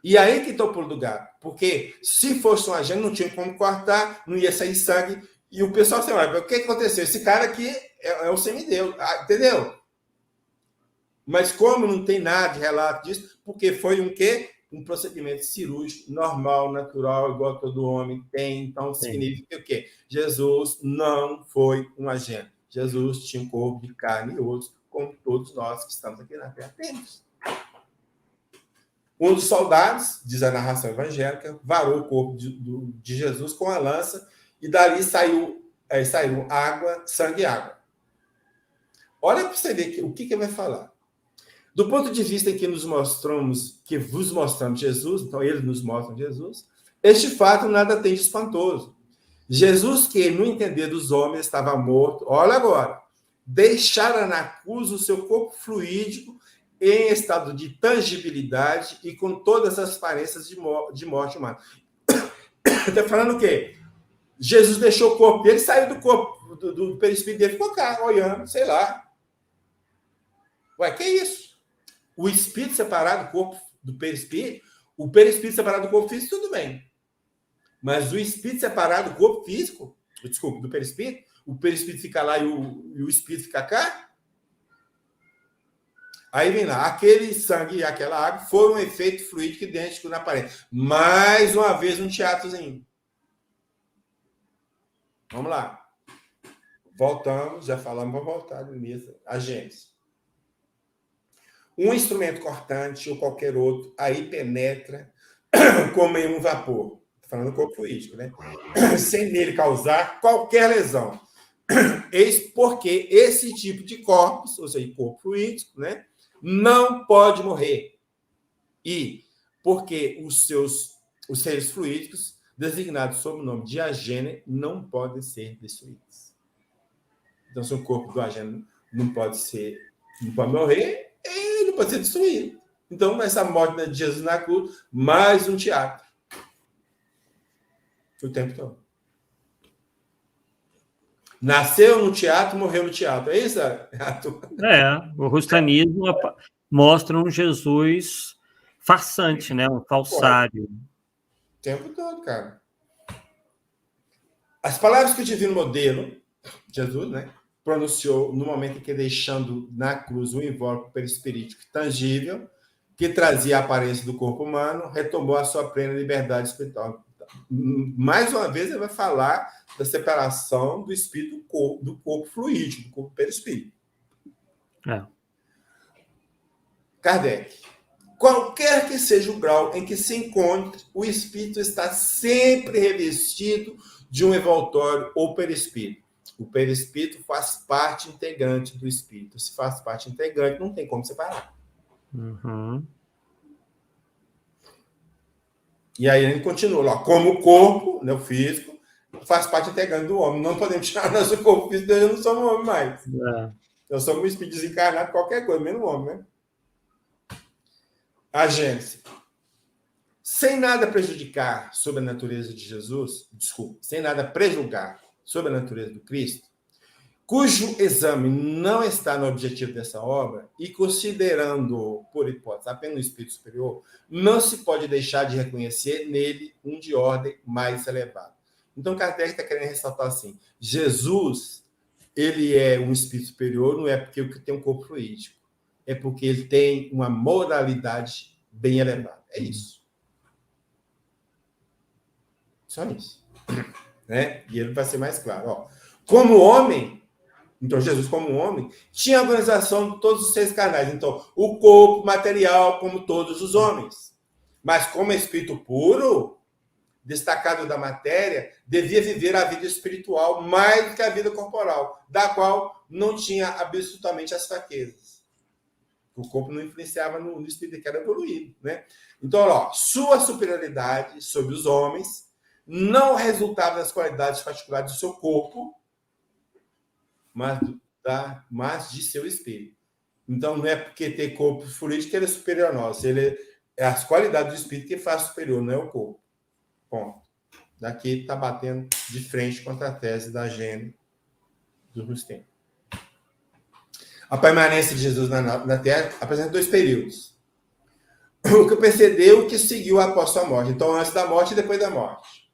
Speaker 1: E aí que está o pulo do gato. Porque se fosse um agente, não tinha como cortar, não ia sair sangue. E o pessoal assim, o que aconteceu? Esse cara aqui é um semideus, entendeu? Mas como não tem nada de relato disso, porque foi um quê? Um procedimento cirúrgico normal, natural, igual todo homem tem. Então, significa o quê? Jesus não foi um agente. Jesus tinha um corpo de carne e osso, como todos nós que estamos aqui na Terra temos. Um dos soldados, diz a narração evangélica, varou o corpo de Jesus com a lança e dali saiu água, sangue e água. Olha para você ver o que ele vai falar. Do ponto de vista em que vos mostramos Jesus, então eles nos mostram Jesus, este fato nada tem de espantoso. Jesus, que no entender dos homens estava morto, olha agora, deixara na cruz o seu corpo fluídico em estado de tangibilidade e com todas as aparências de morte humana. Está falando o quê? Jesus deixou o corpo dele, saiu do corpo, do perispírito dele, ficou cá, olhando, sei lá. Ué, que isso? O espírito separado do corpo do perispírito, o perispírito separado do corpo físico, tudo bem. Mas o espírito separado do corpo físico, desculpa, do perispírito, o perispírito fica lá e o espírito fica cá? Aí vem lá, aquele sangue e aquela água foram um efeito fluídico idêntico na parede. Mais uma vez um teatrozinho. Vamos lá. Voltamos, já falamos, vamos voltar no início. A Gênesis. Um instrumento cortante ou qualquer outro, aí penetra como em um vapor. Estou falando do corpo fluídico, né? Sem nele causar qualquer lesão. Eis porque esse tipo de corpos, ou seja, corpo fluídico, né, não pode morrer. E porque os seres fluídicos, designados sob o nome de agênese, não podem ser destruídos. Então, se o corpo do agênese não pode morrer, ele não pode ser destruído. Então, essa morte de Jesus na cruz, mais um teatro. O tempo todo. Nasceu no teatro, morreu no teatro. É isso, Arthur?
Speaker 2: O rustanismo mostra um Jesus farsante, né? Um falsário.
Speaker 1: O tempo todo, cara. As palavras que o divino modelo, Jesus, né, pronunciou no momento em que, deixando na cruz o invólucro perispirítico tangível, que trazia a aparência do corpo humano, retomou a sua plena liberdade espiritual. Mais uma vez, ele vai falar da separação do espírito do corpo fluídico, do corpo perispírito. Kardec. Qualquer que seja o grau em que se encontre, o espírito está sempre revestido de um envoltório ou perispírito. O perispírito faz parte integrante do espírito. Se faz parte integrante, não tem como separar.
Speaker 2: Uhum.
Speaker 1: E aí ele continua lá, como o corpo, né, o físico, faz parte integrante do homem. Não podemos tirar nosso corpo físico, nós não somos homem mais. Nós somos um espírito desencarnado, qualquer coisa, menos homem, né? A Gênesis. Sem nada prejudicar sobre a natureza de Jesus, sem nada prejulgar sobre a natureza do Cristo, cujo exame não está no objetivo dessa obra, e considerando, por hipótese, apenas o espírito superior, não se pode deixar de reconhecer nele um de ordem mais elevada. Então, Kardec está querendo ressaltar assim, Jesus, ele é um espírito superior, não é porque ele tem um corpo fluídico, é porque ele tem uma moralidade bem elevada. É isso. Só isso. Né? E ele vai ser mais claro. Ó. Como homem, então Jesus como homem, tinha a organização de todos os 6 canais. Então, o corpo material, como todos os homens. Mas como espírito puro, destacado da matéria, devia viver a vida espiritual mais do que a vida corporal, da qual não tinha absolutamente as fraquezas. O corpo não influenciava no espírito, que era evoluído. Né? Então, ó, sua superioridade sobre os homens não resultava das qualidades particulares do seu corpo, mas tá? Mas de seu espírito. Então, não é porque tem corpo fluídico que ele é superior a nós. É as qualidades do espírito que faz superior, não é o corpo. Ponto. Daqui está batendo de frente contra a tese da agenda do Rustem. A permanência de Jesus na Terra apresenta 2 períodos. O que precedeu, o que seguiu após sua morte. Então, antes da morte e depois da morte.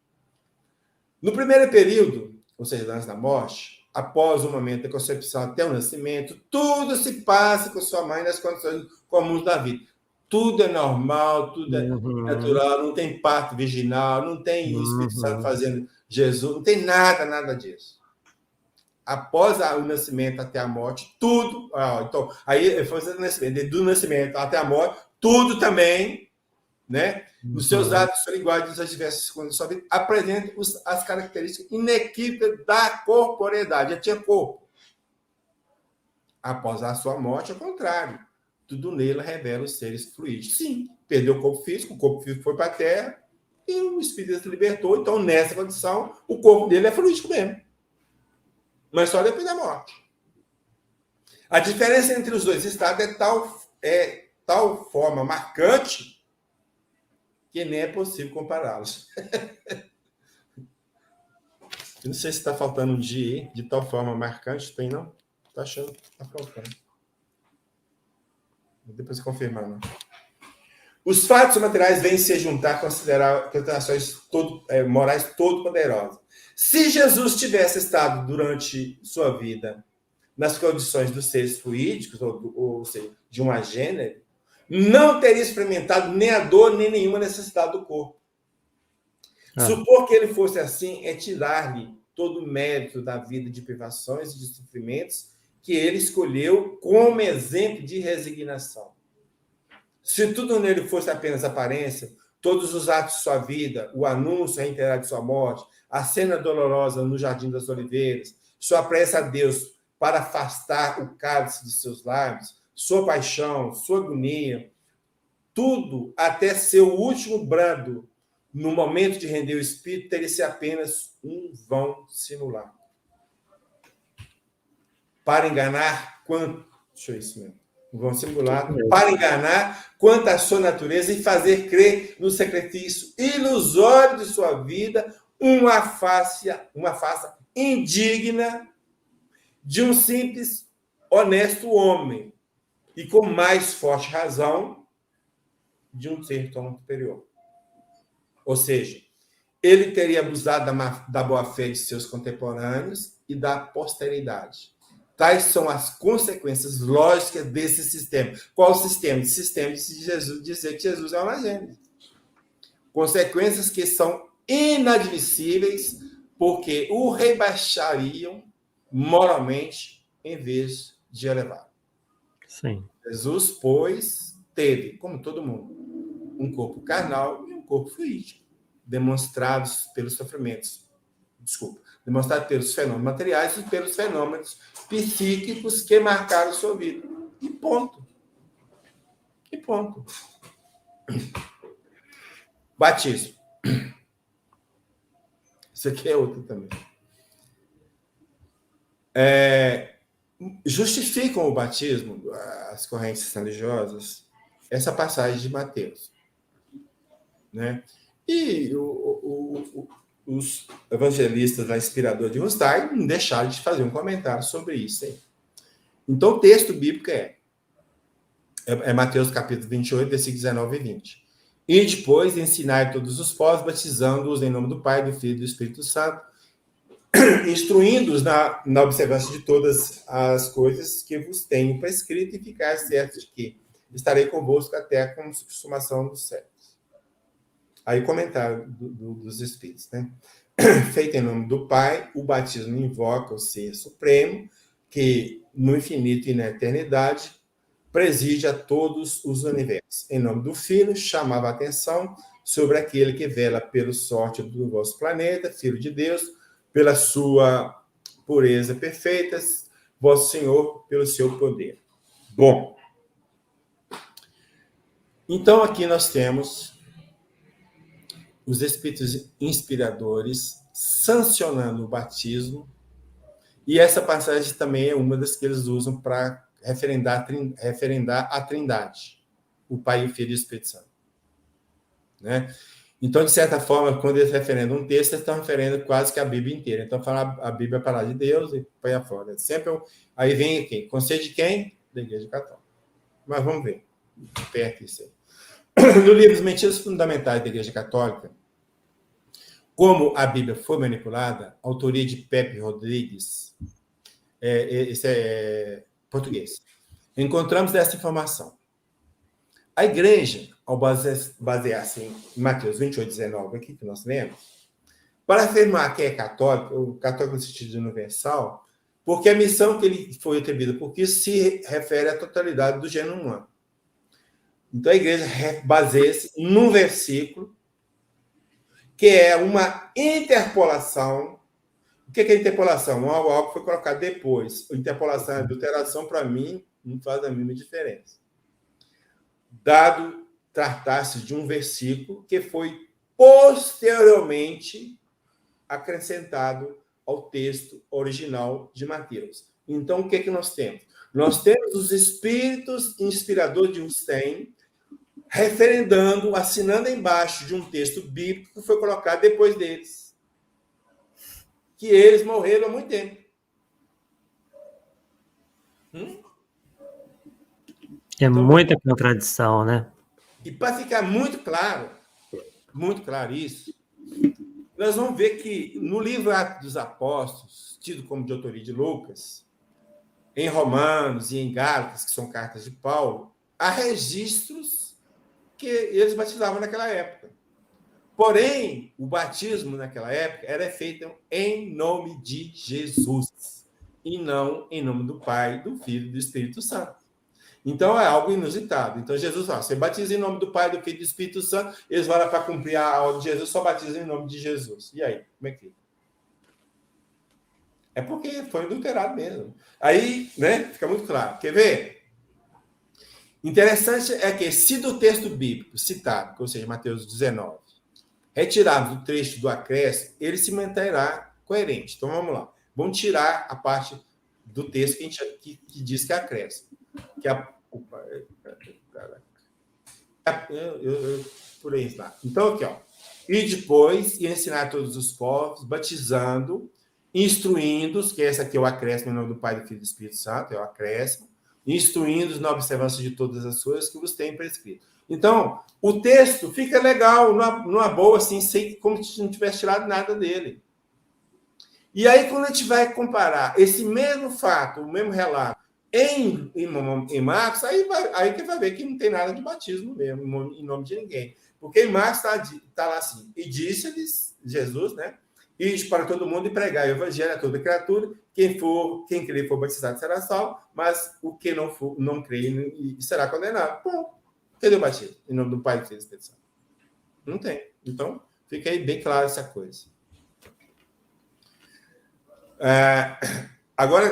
Speaker 1: No primeiro período, ou seja, antes da morte, após o momento da concepção até o nascimento, tudo se passa com sua mãe nas condições comuns da vida. Tudo é normal, tudo é natural, não tem parto virginal, não tem Espírito Santo fazendo Jesus, não tem nada disso. Após o nascimento até a morte, tudo. Então, aí foi do nascimento até a morte, tudo também, né? Os seus atos são iguais às diversas condições da sua vida, apresentam as características inequívocas da corporeidade. Já tinha corpo. Após a sua morte, ao contrário. Tudo nele revela os seres fluídicos. Sim, perdeu o corpo físico foi para a Terra e o Espírito se libertou. Então, nessa condição, o corpo dele é fluídico mesmo. Mas só depois da morte. A diferença entre os dois estados é tal forma marcante que nem é possível compará-los. Eu não sei se está faltando um dia de tal forma marcante. Tem, não? Estou achando que está faltando. Depois confirmar, não. Os fatos materiais vêm se juntar a considerar considerações morais todo-poderosas. Se Jesus tivesse estado durante sua vida nas condições dos seres fluídicos, ou seja, de um agênero, não teria experimentado nem a dor, nem nenhuma necessidade do corpo. Supor que ele fosse assim é tirar-lhe todo o mérito da vida de privações e de sofrimentos que ele escolheu como exemplo de resignação. Se tudo nele fosse apenas aparência, todos os atos de sua vida, o anúncio reiterado de sua morte, a cena dolorosa no Jardim das Oliveiras, sua prece a Deus para afastar o cálice de seus lábios, sua paixão, sua agonia, tudo até seu último brado, no momento de render o espírito, teria sido apenas um vão simular. Para enganar quanto... Deixa eu isso mesmo. Vão simular para enganar quanto à sua natureza e fazer crer no sacrifício ilusório de sua vida uma face indigna de um simples, honesto homem e com mais forte razão de um ser tão superior. Ou seja, ele teria abusado da boa-fé de seus contemporâneos e da posteridade. Tais são as consequências lógicas desse sistema. Qual o sistema? O sistema de Jesus dizer que Jesus é uma gênese. Consequências que são inadmissíveis porque o rebaixariam moralmente em vez de elevar.
Speaker 2: Sim.
Speaker 1: Jesus, pois, teve, como todo mundo, um corpo carnal e um corpo fluídico, demonstrados pelos fenômenos materiais e pelos fenômenos psíquicos que marcaram sua vida. E ponto. Batismo. Isso aqui é outro também. Justificam o batismo, as correntes religiosas, essa passagem de Mateus. Né? E os evangelistas, a inspiradora de Rustai, não deixaram de fazer um comentário sobre isso. Hein? Então, o texto bíblico é Mateus capítulo 28, versículos 19 e 20. E depois ensinai todos os povos, batizando-os em nome do Pai, do Filho e do Espírito Santo, instruindo-os na observância de todas as coisas que vos tenho prescrito, e ficar certos de que estarei convosco até a consumação dos séculos. Aí, comentário dos Espíritos, né? Feito em nome do Pai, o batismo invoca o Ser Supremo, que no infinito e na eternidade preside a todos os universos. Em nome do Filho, chamava a atenção sobre aquele que vela pelo sorte do vosso planeta, Filho de Deus, pela sua pureza perfeita, vosso Senhor, pelo seu poder. Bom, então aqui nós temos os espíritos inspiradores sancionando o batismo E essa passagem também é uma das que eles usam para referendar a Trindade, o Pai, o Filho e o Espírito Santo. Né? Então, de certa forma, quando eles referendam um texto, eles estão referendo quase que a Bíblia inteira. Então, fala a Bíblia é a palavra de Deus e põe a fora. Sempre aí vem quem? Conselho de quem? Da Igreja Católica. Mas vamos ver. Perto isso aí. No livro Os Mentiras Fundamentais da Igreja Católica, como a Bíblia foi manipulada, autoria de Pepe Rodrigues, esse é português, encontramos essa informação. A igreja, ao basear-se em Mateus 28, 19, aqui que nós lemos, para afirmar que é católico, o católico no sentido universal, porque a missão que ele foi atribuída por Cristo se refere à totalidade do gênero humano. Então a igreja baseia-se num versículo que é uma interpolação. O que é interpolação? Algo que foi colocado depois. Interpolação e adulteração, para mim, não faz a mínima diferença. Dado tratar-se de um versículo que foi posteriormente acrescentado ao texto original de Mateus. Então, o que é que nós temos? Nós temos os espíritos inspiradores de Hussein referendando, assinando embaixo de um texto bíblico que foi colocado depois deles. Que eles morreram há muito tempo.
Speaker 2: É então, muita contradição, né?
Speaker 1: E para ficar muito claro isso, nós vamos ver que no livro Atos dos Apóstolos, tido como de autoria de Lucas, em Romanos e em Gálatas, que são cartas de Paulo, há registros que eles batizavam naquela época. Porém, o batismo naquela época era feito em nome de Jesus, e não em nome do Pai, do Filho e do Espírito Santo. Então, é algo inusitado. Então, Jesus fala, você batiza em nome do Pai, do Filho e do Espírito Santo, eles vão lá para cumprir a ordem de Jesus, só batizam em nome de Jesus. E aí, como é que fica? É porque foi adulterado mesmo. Aí, né, fica muito claro. Quer ver? Interessante é que, se do texto bíblico citado, ou seja, Mateus 19, retirarmos o trecho do acréscimo, ele se manterá coerente. Então, vamos lá. Vamos tirar a parte do texto que diz que é acréscimo. Que por aí está. Então, aqui, ó. E depois, ensinar todos os povos, batizando, instruindo-os, que essa aqui é o acréscimo em nome do Pai, do Filho e do Espírito Santo, é o acréscimo, instruindo-os na observância de todas as coisas que vos têm prescrito. Então, o texto fica legal, numa boa, assim, como se não tivesse tirado nada dele. E aí, quando a gente vai comparar esse mesmo fato, o mesmo relato, em Marcos, aí que vai ver que não tem nada de batismo mesmo, em nome de ninguém. Porque em Marcos está lá assim, e disse-lhes, Jesus, né? Ide para todo mundo e pregar o evangelho a toda criatura, quem crer e for batizado será salvo, mas o que não crer será condenado. Bom, cadê o batismo? Em nome do Pai, do Filho e do Espírito Santo? Não tem. Então, fica aí bem claro essa coisa. Agora,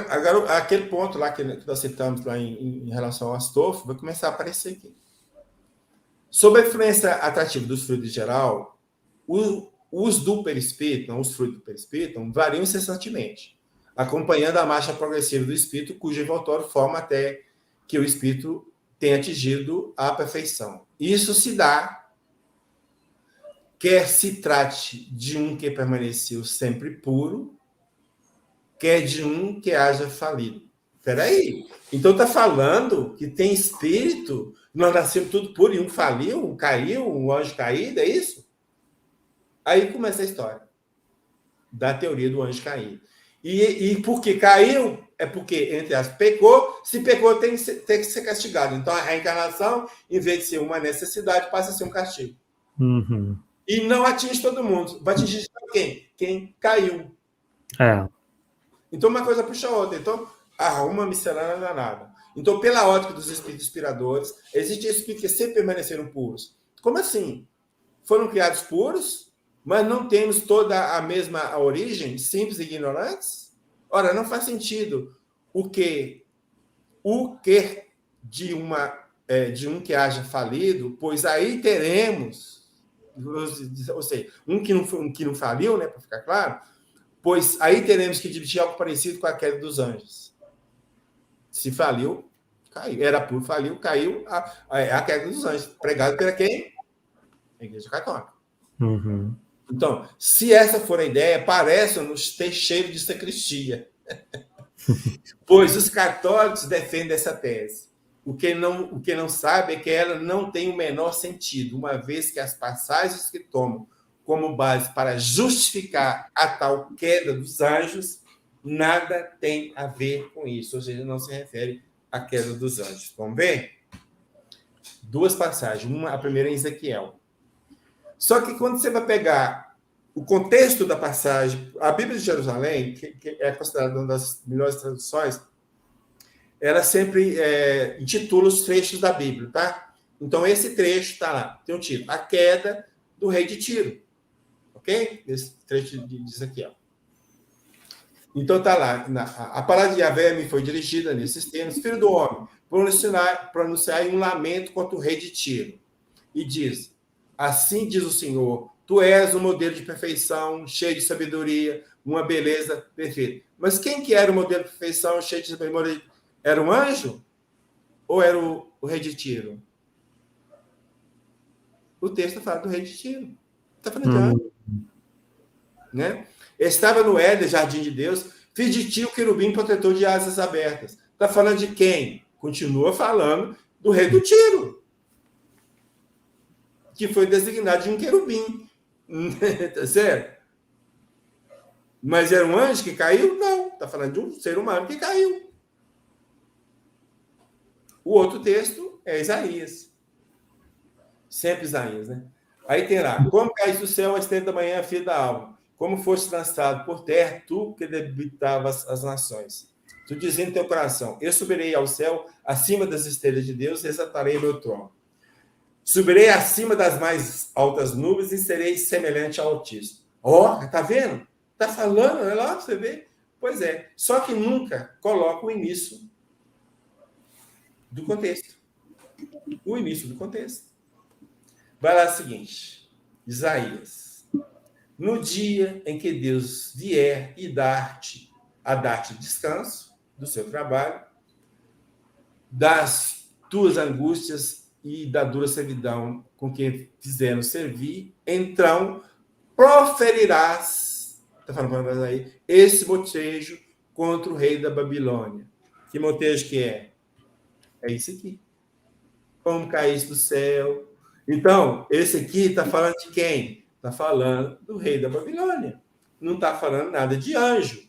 Speaker 1: aquele ponto lá que nós citamos lá em relação ao Astolfo vai começar a aparecer aqui. Sob a influência atrativa dos fluidos em geral, os do perispírito, os fluidos do perispírito, variam incessantemente, acompanhando a marcha progressiva do espírito, cujo envoltório forma até que o espírito tenha atingido a perfeição. Isso se dá, quer se trate de um que permaneceu sempre puro, quer de um que haja falido. Espera aí. Então está falando que tem espírito, nós nascemos tudo puro e um faliu, um caiu, um anjo caído, é isso? Aí começa a história da teoria do anjo caído. E porque caiu, é porque, entre as pecou, se pecou tem que ser castigado. Então a reencarnação, em vez de ser uma necessidade, passa a ser um castigo.
Speaker 2: Uhum.
Speaker 1: E não atinge todo mundo. Vai atingir quem? Quem caiu. Então, uma coisa puxa a outra. Então, uma miscelânea danada. Então, pela ótica dos espíritos inspiradores, existem espíritos que sempre permaneceram puros. Como assim? Foram criados puros, mas não temos toda a mesma origem, simples e ignorantes? Ora, não faz sentido o que de um que haja falido, pois aí teremos, ou seja, um que não faliu, né, para ficar claro, pois aí teremos que admitir algo parecido com a queda dos anjos. Se faliu, caiu. Era puro, faliu, caiu a queda dos anjos. Pregado pela quem? A Igreja Católica.
Speaker 2: Uhum.
Speaker 1: Então, se essa for a ideia, parece-nos ter cheiro de sacristia. Pois os católicos defendem essa tese. O que não sabe é que ela não tem o menor sentido, uma vez que as passagens que tomam como base para justificar a tal queda dos anjos nada tem a ver com isso, ou seja, não se refere à queda dos anjos. Vamos ver? Duas passagens. A primeira é em Ezequiel. Só que quando você vai pegar o contexto da passagem, a Bíblia de Jerusalém, que é considerada uma das melhores traduções, ela sempre intitula os trechos da Bíblia, tá? Então, esse trecho está lá, tem um título, A Queda do Rei de Tiro. Ok? Esse trecho diz aqui, ó. Então, está lá, a palavra de Yahvé me foi dirigida nesses termos, filho do homem, pronunciar um lamento contra o rei de Tiro. E diz, assim diz o Senhor, tu és um modelo de perfeição, cheio de sabedoria, uma beleza perfeita. Mas quem que era o modelo de perfeição, cheio de sabedoria? Era um anjo? Ou era o rei de Tiro? O texto fala do rei de Tiro. Está falando de anjo. Né? Estava no Éden, jardim de Deus, fiz de ti o querubim protetor de asas abertas. Está falando de quem? Continua falando do rei do Tiro, que foi designado de um querubim. Tá certo? Mas era um anjo que caiu? Não. Está falando de um ser humano que caiu. O outro texto é Isaías. Sempre Isaías, né? Aí tem lá, como caíste do céu às 3 da manhã, filho da alma, como foste lançado por terra, tu que debitavas as nações. Tu dizendo em teu coração, eu subirei ao céu, acima das estrelas de Deus, e exaltarei meu trono. Subirei acima das mais altas nuvens e serei semelhante ao Altíssimo. Ó, tá vendo? Tá falando, olha lá, você vê? Pois é, só que nunca coloca o início do contexto. O início do contexto. Vai lá o seguinte, Isaías. No dia em que Deus vier e dar-te descanso do seu trabalho, das tuas angústias e da dura servidão com que fizeram servir, então proferirás, está falando aí, esse motejo contra o rei da Babilônia. Que motejo que é? É isso aqui. Como caíste do céu. Então, esse aqui está falando de quem? Está falando do rei da Babilônia. Não está falando nada de anjo.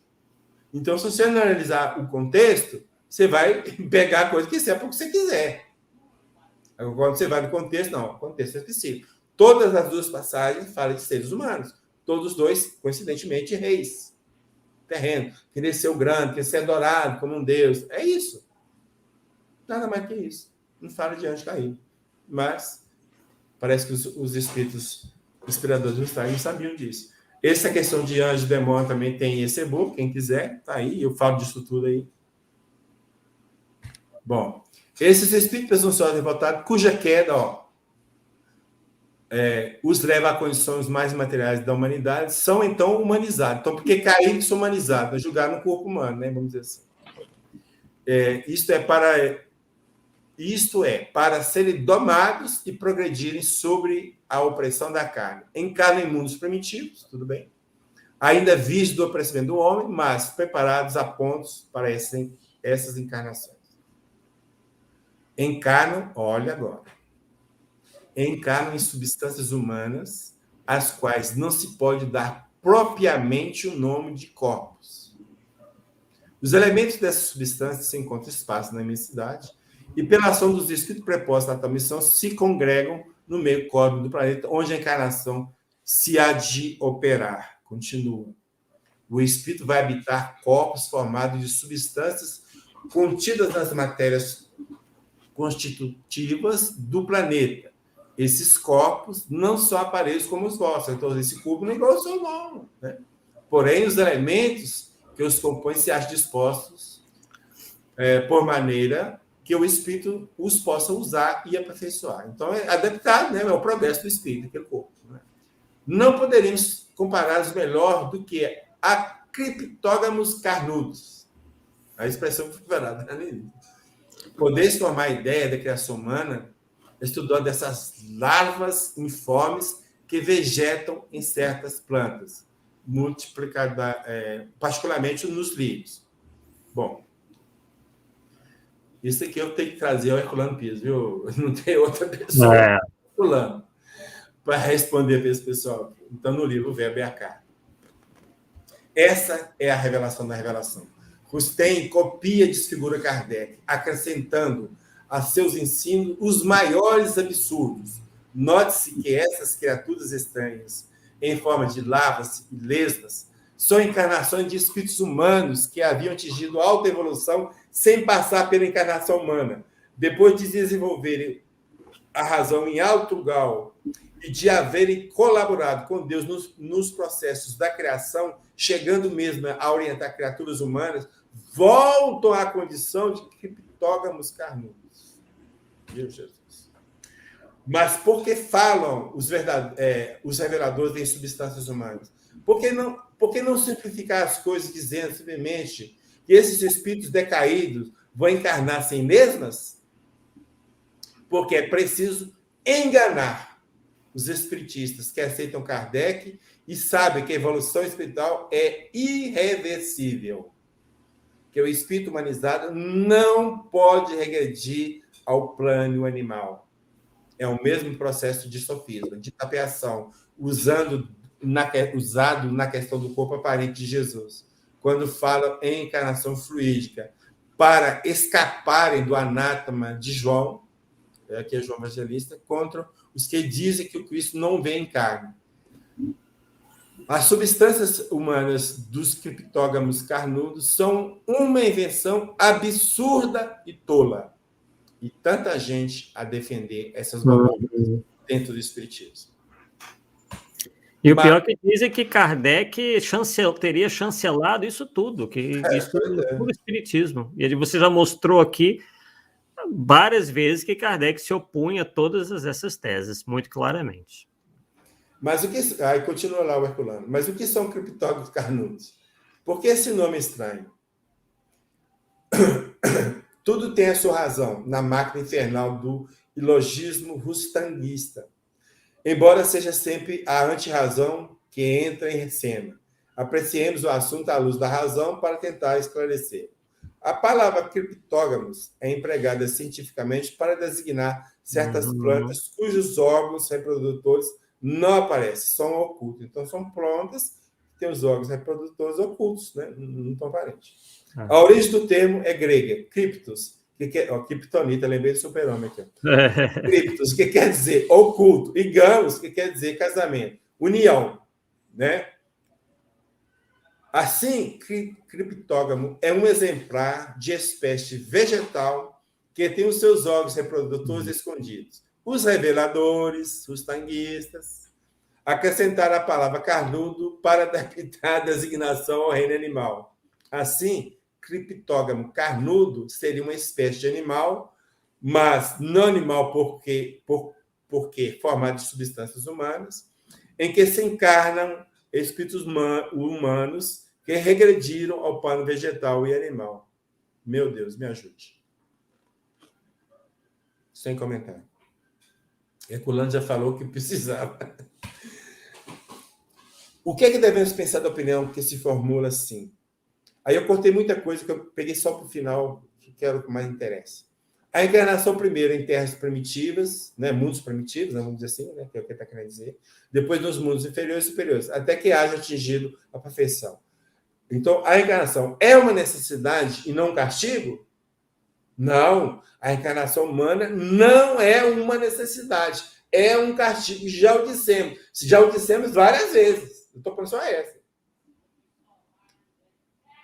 Speaker 1: Então, se você analisar o contexto, você vai pegar a coisa que você é porque você quiser. Agora, quando você vai no contexto, não, o contexto é específico. Todas as duas passagens falam de seres humanos. Todos os dois, coincidentemente, reis. Terreno. Querer ser o grande, querer ser adorado como um Deus. É isso. Nada mais que isso. Não fala de anjo caído. Mas parece que os espíritos inspiradores do Stein não sabiam disso. Essa questão de anjo e demônio também tem esse e-book, quem quiser, tá aí, eu falo disso tudo aí. Bom, esses espíritos presunçosos revoltados, cuja queda, os leva a condições mais materiais da humanidade, são então humanizados. Então, porque caíram, são humanizados, julgaram no corpo humano, né? Vamos dizer assim. Isto é para serem domados e progredirem sobre a opressão da carne. Encarnam em mundos primitivos, tudo bem? Ainda vistos do opressão do homem, mas preparados a pontos para essas encarnações. Encarnam, olha agora, encarnam em substâncias humanas, às quais não se pode dar propriamente o nome de corpos. Os elementos dessas substâncias se encontram espaço na imensidade, e pela ação dos espíritos prepostos na tal missão, se congregam no meio cósmico do planeta, onde a encarnação se há de operar. Continua. O espírito vai habitar corpos formados de substâncias contidas nas matérias constitutivas do planeta. Esses corpos não são aparelhos como os vossos. Então, esse cubo não é igual ao seu nome, né? Porém, os elementos que os compõem se acham dispostos por maneira que o espírito os possa usar e aperfeiçoar. Então, é adaptado, né? É o progresso do espírito, aquele corpo. Né? Não poderíamos compará-los melhor do que a criptógamos carnudos. A expressão foi preparada ali. Podeis tomar ideia da criação humana estudando essas larvas informes que vegetam em certas plantas, particularmente nos lírios. Bom, isso aqui eu tenho que trazer ao Herculano Pires, viu? Não tem outra pessoa Herculano para responder para esse pessoal. Então, no livro, o verbo é a carne. Essa é a revelação da revelação. Rustem copia e desfigura Kardec, acrescentando a seus ensinos os maiores absurdos. Note-se que essas criaturas estranhas, em forma de larvas e lesmas, são encarnações de espíritos humanos que haviam atingido alta evolução sem passar pela encarnação humana. Depois de desenvolverem a razão em alto grau e de haverem colaborado com Deus nos processos da criação, chegando mesmo a orientar criaturas humanas, voltam à condição de criptógamos carnudos. Meu Jesus. Mas por que falam os reveladores em substâncias humanas? Por que não simplificar as coisas dizendo simplesmente que esses espíritos decaídos vão encarnar sem lesmas? Porque é preciso enganar os espiritistas que aceitam Kardec e sabem que a evolução espiritual é irreversível. Que o espírito humanizado não pode regredir ao plano animal. É o mesmo processo de sofisma, de tapeação, usado na questão do corpo aparente de Jesus, quando fala em encarnação fluídica, para escaparem do anátema de João, que é João Evangelista, contra os que dizem que o Cristo não vem em carne. As substâncias humanas dos criptógamos carnudos são uma invenção absurda e tola. E tanta gente a defender essas bobagens dentro do espiritismo.
Speaker 2: E o pior que dizem que Kardec teria chancelado isso tudo, que isso é puro espiritismo. E você já mostrou aqui várias vezes que Kardec se opunha a todas essas teses, muito claramente.
Speaker 1: Mas o que... Aí continua lá o Herculano. Mas o que são criptógamos carnudos? Por que esse nome estranho? Tudo tem a sua razão na máquina infernal do ilogismo rustanguista, embora seja sempre a antirrazão que entra em cena. Apreciemos o assunto à luz da razão para tentar esclarecer. A palavra criptógamos é empregada cientificamente para designar certas plantas cujos órgãos reprodutores não aparecem, são ocultos. Então, são plantas que têm os órgãos reprodutores ocultos, né? Não estão aparentes. A origem do termo é grega, criptos, que é criptonita, lembrei do super-homem aqui. Criptos, que quer dizer oculto, e gamos, que quer dizer casamento, união, né? Assim, criptógamo é um exemplar de espécie vegetal que tem os seus órgãos reprodutores escondidos. Os reveladores, os tanguistas, acrescentaram a palavra carnudo para adaptar a designação ao reino animal. Assim, criptógamo carnudo seria uma espécie de animal, mas não animal porque formado de substâncias humanas, em que se encarnam espíritos humanos que regrediram ao plano vegetal e animal. Meu Deus, me ajude. Sem comentário. Herculano já falou que precisava. O que é que devemos pensar da opinião que se formula assim? Aí eu cortei muita coisa que eu peguei só para o final, que quero que mais interesse. A encarnação primeiro em terras primitivas, né, mundos primitivos, né, vamos dizer assim, né, que é o que ele está querendo dizer. Depois nos mundos inferiores e superiores, até que haja atingido a perfeição. Então, a encarnação é uma necessidade e não um castigo? Não. A encarnação humana não é uma necessidade. É um castigo. Já o dissemos. Já o dissemos várias vezes. Eu estou falando só essa.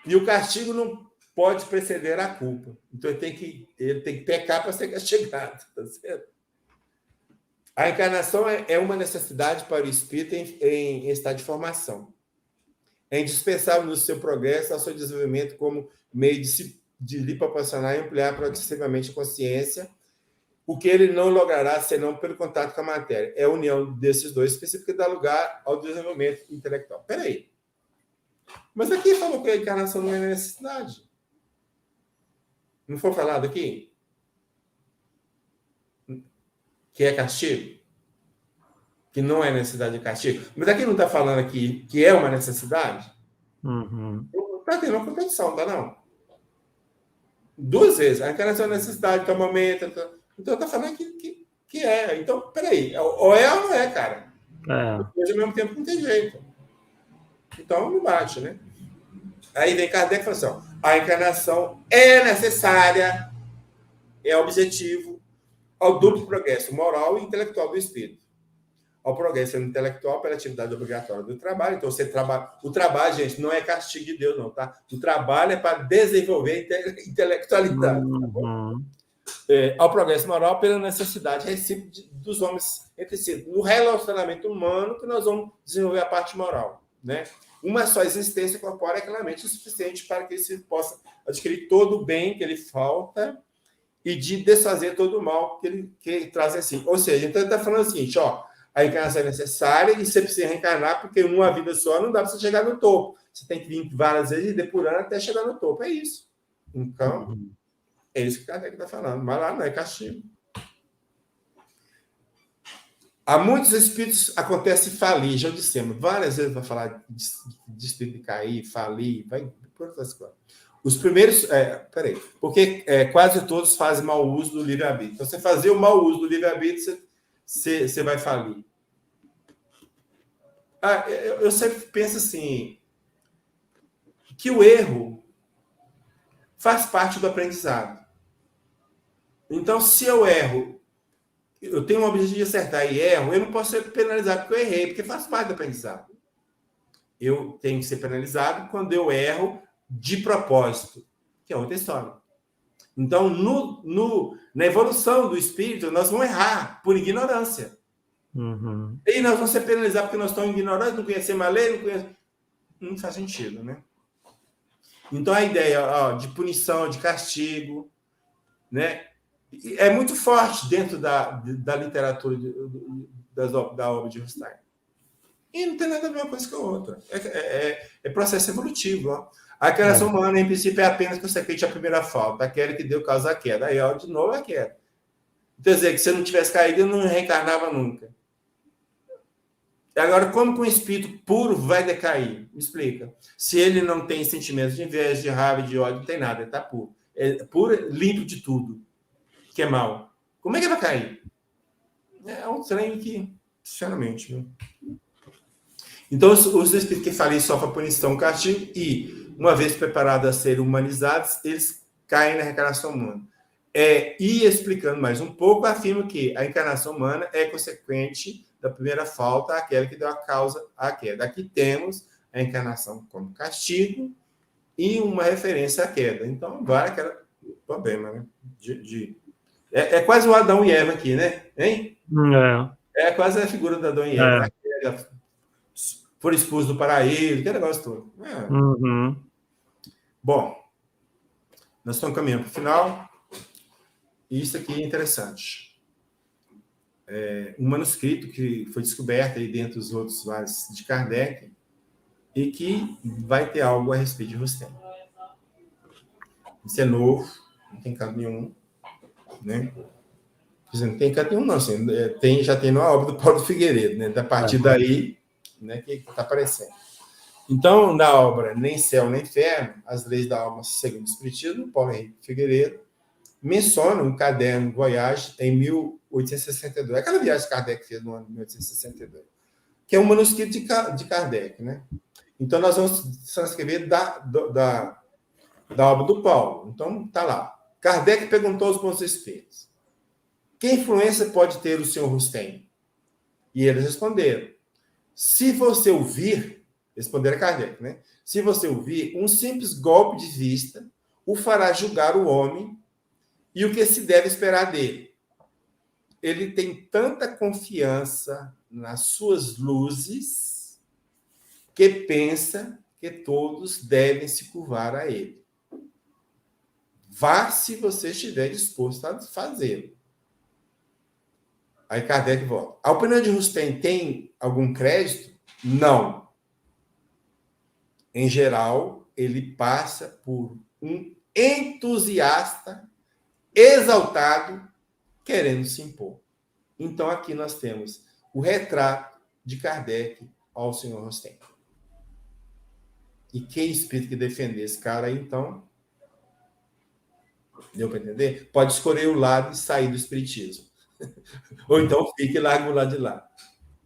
Speaker 1: E o castigo não pode preceder a culpa. Então, ele tem que pecar para ser castigado. Tá certo? A encarnação é uma necessidade para o espírito em estado de formação. É indispensável no seu progresso, ao seu desenvolvimento como meio de lhe proporcionar e ampliar progressivamente a consciência, o que ele não logrará senão pelo contato com a matéria. É a união desses dois específicos que dá lugar ao desenvolvimento intelectual. Espera aí. Mas aqui falou que a encarnação não é necessidade. Não foi falado aqui? Que é castigo? Que não é necessidade de castigo? Mas aqui não está falando aqui que é uma necessidade?
Speaker 2: Uhum.
Speaker 1: Está tendo uma contradição, tá não? 2 vezes. A encarnação é necessidade, tá momento. Então está falando que é. Então, peraí. Ou é ou não é, cara. Mas ao mesmo tempo não tem jeito. Então não bate, né? Aí vem Kardec e fala assim: ó, a encarnação é necessária, é objetivo ao duplo progresso moral e intelectual do espírito. Ao progresso intelectual pela atividade obrigatória do trabalho. Então, você trabalha. O trabalho, gente, não é castigo de Deus, não, tá? O trabalho é para desenvolver a intelectualidade.
Speaker 2: Uhum.
Speaker 1: Ao progresso moral pela necessidade recíproca dos homens entre si. No relacionamento humano que nós vamos desenvolver a parte moral, né? Uma só existência corpórea é claramente o suficiente para que ele se possa adquirir todo o bem que lhe falta e de desfazer todo o mal que ele traz assim. Ou seja, então ele está falando o seguinte, ó, a encarnação é necessária e você precisa reencarnar porque numa vida só não dá para você chegar no topo. Você tem que vir várias vezes depurando até chegar no topo. É isso. Então, é isso que o Kardec está falando. Mas lá não é castigo. Há muitos espíritos acontece falir, já dissemos. Várias vezes vai falar de espírito cair, falir, vai por outras coisas. Os primeiros... peraí. Porque quase todos fazem mau uso do livre-arbítrio. Então, você fazer o mau uso do livre-arbítrio, você vai falir. Eu sempre penso assim, que o erro faz parte do aprendizado. Então, se eu erro, eu tenho um objetivo de acertar e erro, eu não posso ser penalizado porque eu errei, porque faz parte do aprendizado. Eu tenho que ser penalizado quando eu erro de propósito, que é outra história. Então, na evolução do espírito, nós vamos errar por ignorância.
Speaker 2: Uhum.
Speaker 1: E nós vamos ser penalizados porque nós estamos ignorantes, não conhecemos a lei, não faz sentido, né? Então, a ideia de punição, de castigo, né, é muito forte dentro da literatura da obra de Rothstein. E não tem nada a ver uma coisa com a outra. É processo evolutivo. Ó. A criação humana, em princípio, é apenas consequente à primeira falta, aquela que deu causa à queda. Aí, ó, de novo, a queda. Quer dizer, que se eu não tivesse caído, eu não reencarnava nunca. Agora, como que um espírito puro vai decair? Me explica. Se ele não tem sentimentos de inveja, de raiva, de ódio, não tem nada, ele está puro. É puro, limpo de tudo, que é mal. Como é que vai cair? É um trem que, sinceramente, né? Então, os espíritos que falei sofrem punição, castigo, e, uma vez preparados a serem humanizados, eles caem na reencarnação humana. E explicando mais um pouco, afirma que a encarnação humana é consequente da primeira falta, aquela que deu a causa à queda. Aqui temos a encarnação como castigo e uma referência à queda. Então, vai aquele problema, né? É quase o Adão e Eva aqui, né? Hein? É quase a figura do Adão e Eva. Né? Foram expulsos do paraíso, aquele negócio todo.
Speaker 2: Uhum.
Speaker 1: Bom, nós estamos caminhando para o final. E isso aqui é interessante. Um manuscrito que foi descoberto aí dentro dos outros vários de Kardec e que vai ter algo a respeito de Rothstein. Isso é novo, não tem canto nenhum, né? Não tem canto nenhum, não. Assim, já tem uma obra do Paulo Figueiredo, né? A partir daí, né, que está aparecendo. Então, na obra Nem Céu nem Inferno, As Leis da Alma segundo o Espiritismo, Paulo Henrique Figueiredo menciona um caderno Voyage em 1862. Aquela viagem que Kardec fez no ano de 1862. Que é um manuscrito de Kardec, né? Então, nós vamos transcrever da obra do Paulo. Então, está lá. Kardec perguntou aos bons espíritos: que influência pode ter o senhor Rothstein? E eles responderam: se você ouvir, responderam a Kardec, né? Se você ouvir, um simples golpe de vista o fará julgar o homem e o que se deve esperar dele. Ele tem tanta confiança nas suas luzes que pensa que todos devem se curvar a ele. Vá se você estiver disposto a fazê-lo. Aí Kardec volta. A opinião de Rothstein tem algum crédito? Não. em geral, ele passa por um entusiasta exaltado querendo se impor. Então, aqui nós temos o retrato de Kardec ao Sr. Rosten. E quem espírito que defender esse cara aí, então, deu para entender? Pode escolher o lado e sair do espiritismo. Ou então fique e larga o lado de lá.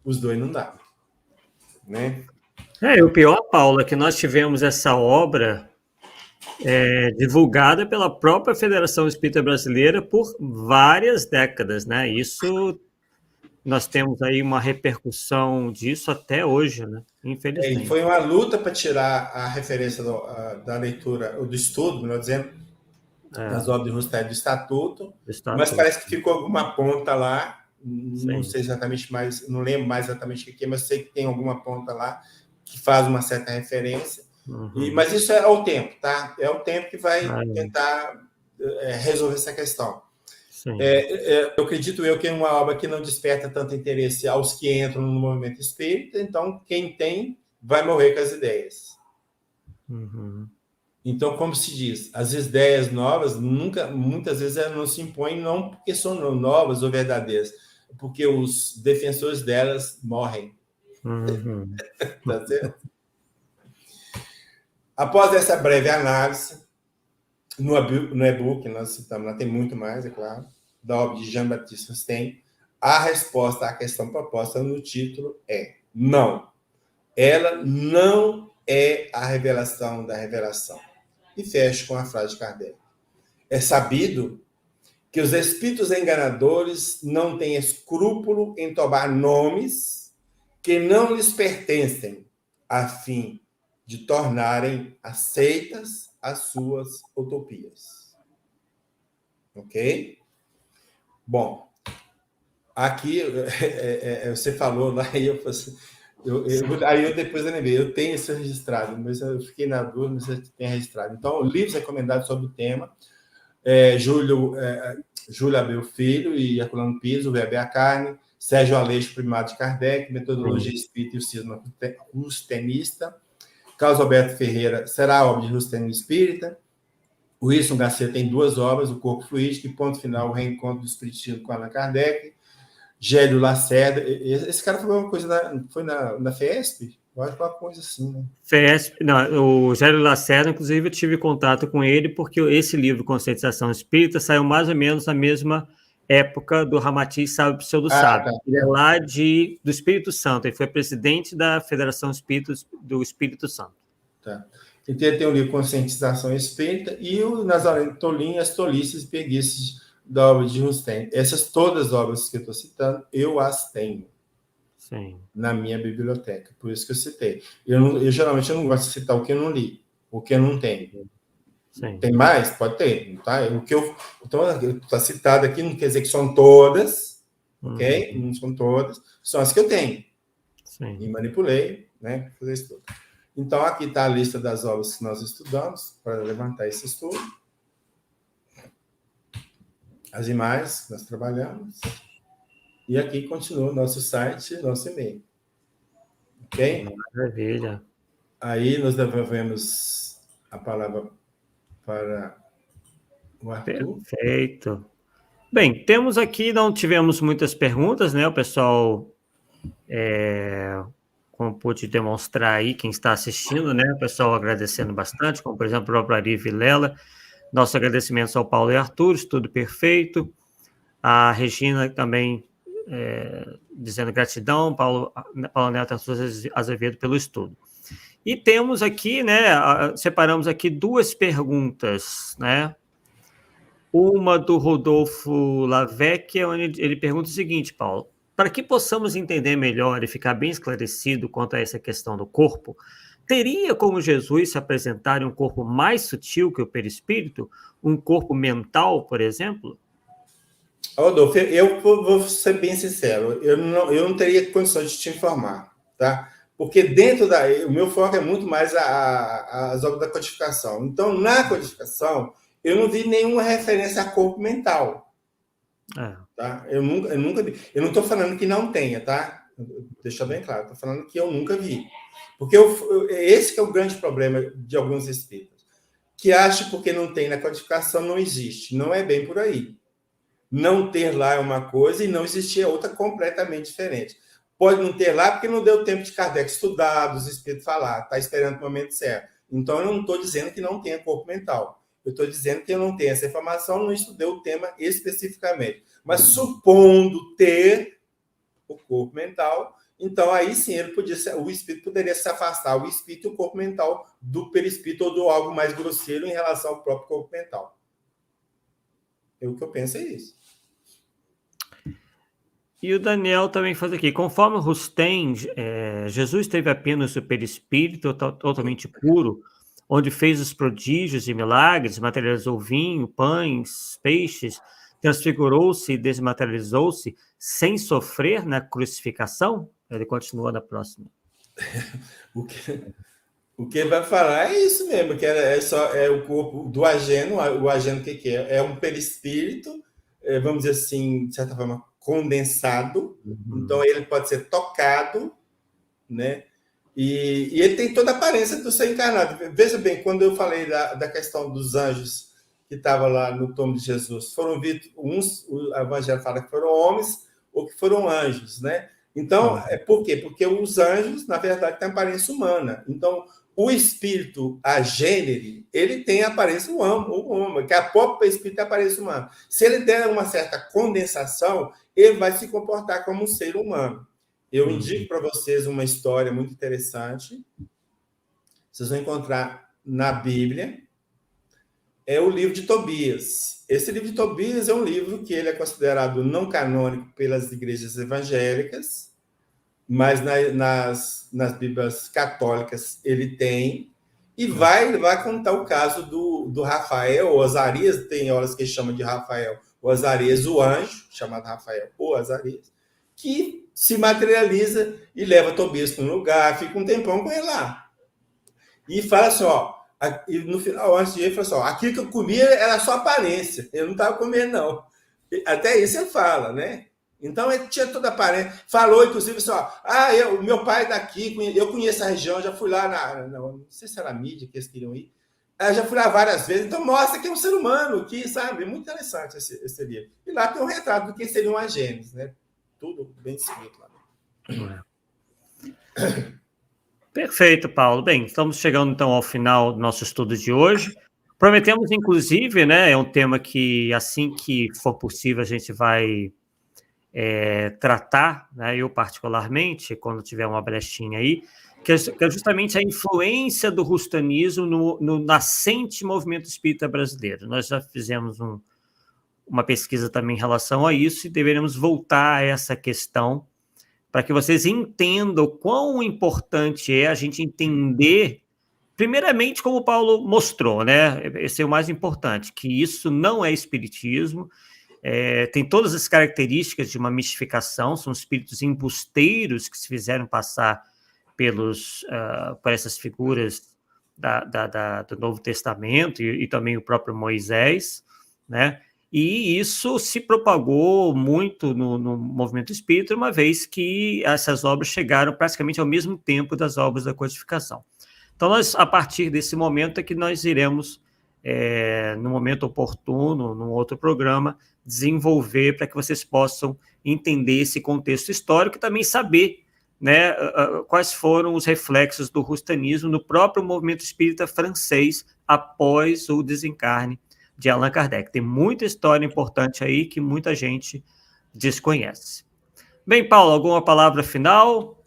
Speaker 1: Os dois não dá. Né?
Speaker 2: O pior, Paula, é que nós tivemos essa obra divulgada pela própria Federação Espírita Brasileira por várias décadas, né? Isso, nós temos aí uma repercussão disso até hoje, né? Infelizmente.
Speaker 1: E foi uma luta para tirar a referência da leitura, ou do estudo, melhor dizendo, das obras de Rustel do Estatuto, mas parece que ficou alguma ponta lá, não sei exatamente mais, não lembro mais exatamente o que é, mas sei que tem alguma ponta lá que faz uma certa referência. Mas isso é o tempo, tá? É o tempo que vai tentar resolver essa questão. Eu acredito que é uma obra que não desperta tanto interesse aos que entram no movimento espírita, então quem tem vai morrer com as ideias. Então, como se diz, as ideias novas muitas vezes elas não se impõem não porque são novas ou verdadeiras, porque os defensores delas morrem. Tá certo? Após essa breve análise, no e-book nós citamos, lá tem muito mais, é claro, da obra de Jean-Baptiste Rustem, a resposta à questão proposta no título é não. Ela não é a revelação da revelação. E fecho com a frase de Kardec. É sabido que os espíritos enganadores não têm escrúpulo em tomar nomes que não lhes pertencem, a fim de tornarem aceitas as suas utopias. Ok? Bom, aqui você falou lá e eu aí eu depois eu lembrei, eu tenho isso registrado, mas eu fiquei na dúvida, mas você tem registrado. Então, livros recomendados sobre o tema, Júlio Abreu Filho e Herculano Pires, O Verbo e a Carne, Sérgio Aleixo, Primado de Kardec, Metodologia Espírita e o Cisma Rustenista, Carlos Alberto Ferreira, Será a obra de Rustem Espírita, o Wilson Garcia tem 2 obras, O Corpo Fluídico e Ponto Final, O Reencontro do Espiritismo com Allan Kardec, Gélio Lacerda, esse cara foi uma coisa foi na FESP? Eu acho que uma coisa assim, né?
Speaker 2: FESP, não, o Gélio Lacerda, inclusive, eu tive contato com ele porque esse livro, Conscientização Espírita, saiu mais ou menos na mesma época do Ramatiz Sábio Pseudo Sábio. Tá. Ele é lá do Espírito Santo, ele foi presidente da Federação Espírita do Espírito Santo.
Speaker 1: Tá. Então, ele tem o livro Conscientização Espírita e o Nazareno Tolim, As Tolices e Preguiças da obra de Rustem. Essas todas as obras que eu estou citando, eu as tenho.
Speaker 2: Sim.
Speaker 1: Na minha biblioteca. Por isso que eu citei. Eu geralmente não gosto de citar o que eu não li, o que eu não tenho. Sim. Tem mais? Pode ter. Tá? O que eu está citado aqui não quer dizer que são todas, ok? Não são todas, são as que eu tenho.
Speaker 2: Sim.
Speaker 1: E manipulei, né? Para fazer isso tudo. Então, aqui está a lista das obras que nós estudamos, para levantar esse estudo. As imagens que nós trabalhamos. E aqui continua o nosso site, nosso e-mail. Ok?
Speaker 2: Maravilha.
Speaker 1: Aí nós devolvemos a palavra para o Arthur.
Speaker 2: Perfeito. Bem, temos aqui, não tivemos muitas perguntas, né? O pessoal, como pude demonstrar aí, quem está assistindo, né? O pessoal agradecendo bastante, como por exemplo o próprio Ari Vilela. Nossos agradecimentos ao Paulo e Arthur, tudo perfeito. A Regina também dizendo gratidão, Paulo Neto Azevedo pelo estudo. E temos aqui, né, separamos aqui 2 perguntas, né? Uma do Rodolfo Lavecchia, onde ele pergunta o seguinte, Paulo: para que possamos entender melhor e ficar bem esclarecido quanto a essa questão do corpo, teria como Jesus se apresentar em um corpo mais sutil que o perispírito? Um corpo mental, por exemplo?
Speaker 1: Rodolfo, eu vou ser bem sincero, eu não teria condições de te informar, tá? Porque o meu foco é muito mais as obras da codificação. Então, na codificação, eu não vi nenhuma referência a corpo mental. Tá? Eu nunca vi. Eu não estou falando que não tenha, tá? Deixa bem claro, estou falando que eu nunca vi. Porque esse que é o grande problema de alguns espíritos, que acham porque não tem na codificação, não existe. Não é bem por aí. Não ter lá é uma coisa e não existir é outra completamente diferente. Pode não ter lá porque não deu tempo de Kardec estudar, dos espíritos falar, está esperando o momento certo. Então, eu não estou dizendo que não tenha corpo mental. Eu estou dizendo que eu não tenho essa informação, não estudei o tema especificamente. Mas supondo ter o corpo mental, então aí sim o espírito poderia se afastar, o espírito e o corpo mental, do perispírito ou do algo mais grosseiro em relação ao próprio corpo mental. O que eu penso é isso.
Speaker 2: E o Daniel também faz aqui. Conforme o Rustem, Jesus teve apenas o perispírito totalmente puro, onde fez os prodígios e milagres, materializou vinho, pães, peixes, transfigurou-se e desmaterializou-se sem sofrer na crucificação? Ele continua na próxima.
Speaker 1: O que ele vai falar é isso mesmo, que é o corpo do ageno. O ageno, o que é? É um perispírito, vamos dizer assim, de certa forma, condensado. Então, ele pode ser tocado, né? E ele tem toda a aparência do ser encarnado. Veja bem, quando eu falei da questão dos anjos que estavam lá no tombo de Jesus, foram vistos, o Evangelho fala que foram homens ou que foram anjos, né? Então, por quê? Porque os anjos, na verdade, têm aparência humana. Então, o espírito agênere, ele tem a aparência humana, que a própria espírito tem a aparência humana. Se ele der uma certa condensação, ele vai se comportar como um ser humano. Eu indico para vocês uma história muito interessante. Vocês vão encontrar na Bíblia. É o livro de Tobias. Esse livro de Tobias é um livro que ele é considerado não canônico pelas igrejas evangélicas, mas nas Bíblias católicas ele tem, e vai contar o caso do Rafael, ou Azarias, tem horas que chama de Rafael, o Azarias, o anjo, chamado Rafael ou Azarias, que se materializa e leva Tobias para um lugar, fica um tempão com ele lá. E fala assim, e no final, antes de ele, fala assim, aquilo que eu comia era só aparência, eu não estava comendo, não. Até isso ele fala, né? Então, ele tinha toda a aparência. Falou, inclusive, assim, o meu pai é daqui, eu conheço a região, já fui lá não sei se era a mídia que eles queriam ir, eu já fui lá várias vezes, então mostra que é um ser humano, que, sabe, é muito interessante esse livro. E lá tem um retrato do que seriam as gêmeas, né? Tudo bem escrito lá.
Speaker 2: Perfeito, Paulo. Bem, estamos chegando então ao final do nosso estudo de hoje. Prometemos, inclusive, né, é um tema que, assim que for possível, a gente vai tratar, né, eu particularmente, quando tiver uma brechinha aí, que é justamente a influência do rustanismo no nascente movimento espírita brasileiro. Nós já fizemos uma pesquisa também em relação a isso e deveremos voltar a essa questão para que vocês entendam o quão importante é a gente entender, primeiramente, como o Paulo mostrou, né? Esse é o mais importante, que isso não é espiritismo, tem todas as características de uma mistificação, são espíritos embusteiros que se fizeram passar por essas figuras do Novo Testamento e também o próprio Moisés, né? E isso se propagou muito no movimento espírita, uma vez que essas obras chegaram praticamente ao mesmo tempo das obras da codificação. Então, a partir desse momento, é que nós iremos, no momento oportuno, num outro programa, desenvolver para que vocês possam entender esse contexto histórico e também saber, né, quais foram os reflexos do rustanismo no próprio movimento espírita francês após o desencarne de Allan Kardec. Tem muita história importante aí que muita gente desconhece. Bem, Paulo, alguma palavra final?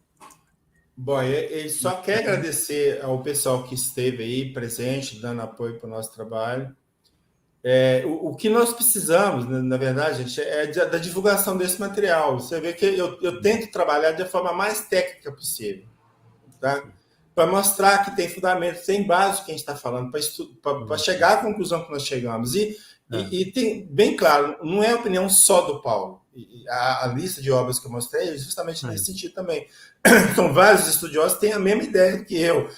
Speaker 1: Bom, ele só quer agradecer ao pessoal que esteve aí presente, dando apoio para o nosso trabalho. O que nós precisamos, na verdade, gente, é da divulgação desse material. Você vê que eu tento trabalhar da forma mais técnica possível, tá? Para mostrar que tem fundamento, tem base que a gente está falando, para chegar à conclusão que nós chegamos. E tem bem claro, não é a opinião só do Paulo. A lista de obras que eu mostrei é justamente nesse sentido também. São vários estudiosos que têm a mesma ideia que eu.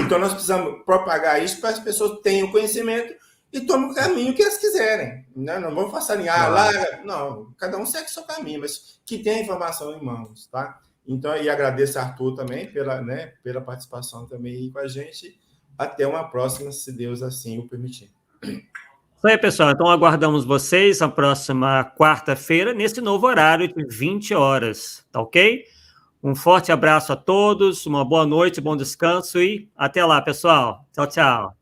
Speaker 1: Então, nós precisamos propagar isso para as pessoas tenham conhecimento e tomem o caminho que elas quiserem. Né? Não vamos forçar larga. Não, cada um segue o seu caminho, mas que tenha informação em mãos, tá? Então, e agradeço a Arthur também pela participação também aí com a gente. Até uma próxima, se Deus assim o permitir.
Speaker 2: Isso aí, pessoal. Então, aguardamos vocês na próxima quarta-feira, nesse novo horário de 20 horas, tá ok? Um forte abraço a todos, uma boa noite, bom descanso e até lá, pessoal. Tchau, tchau.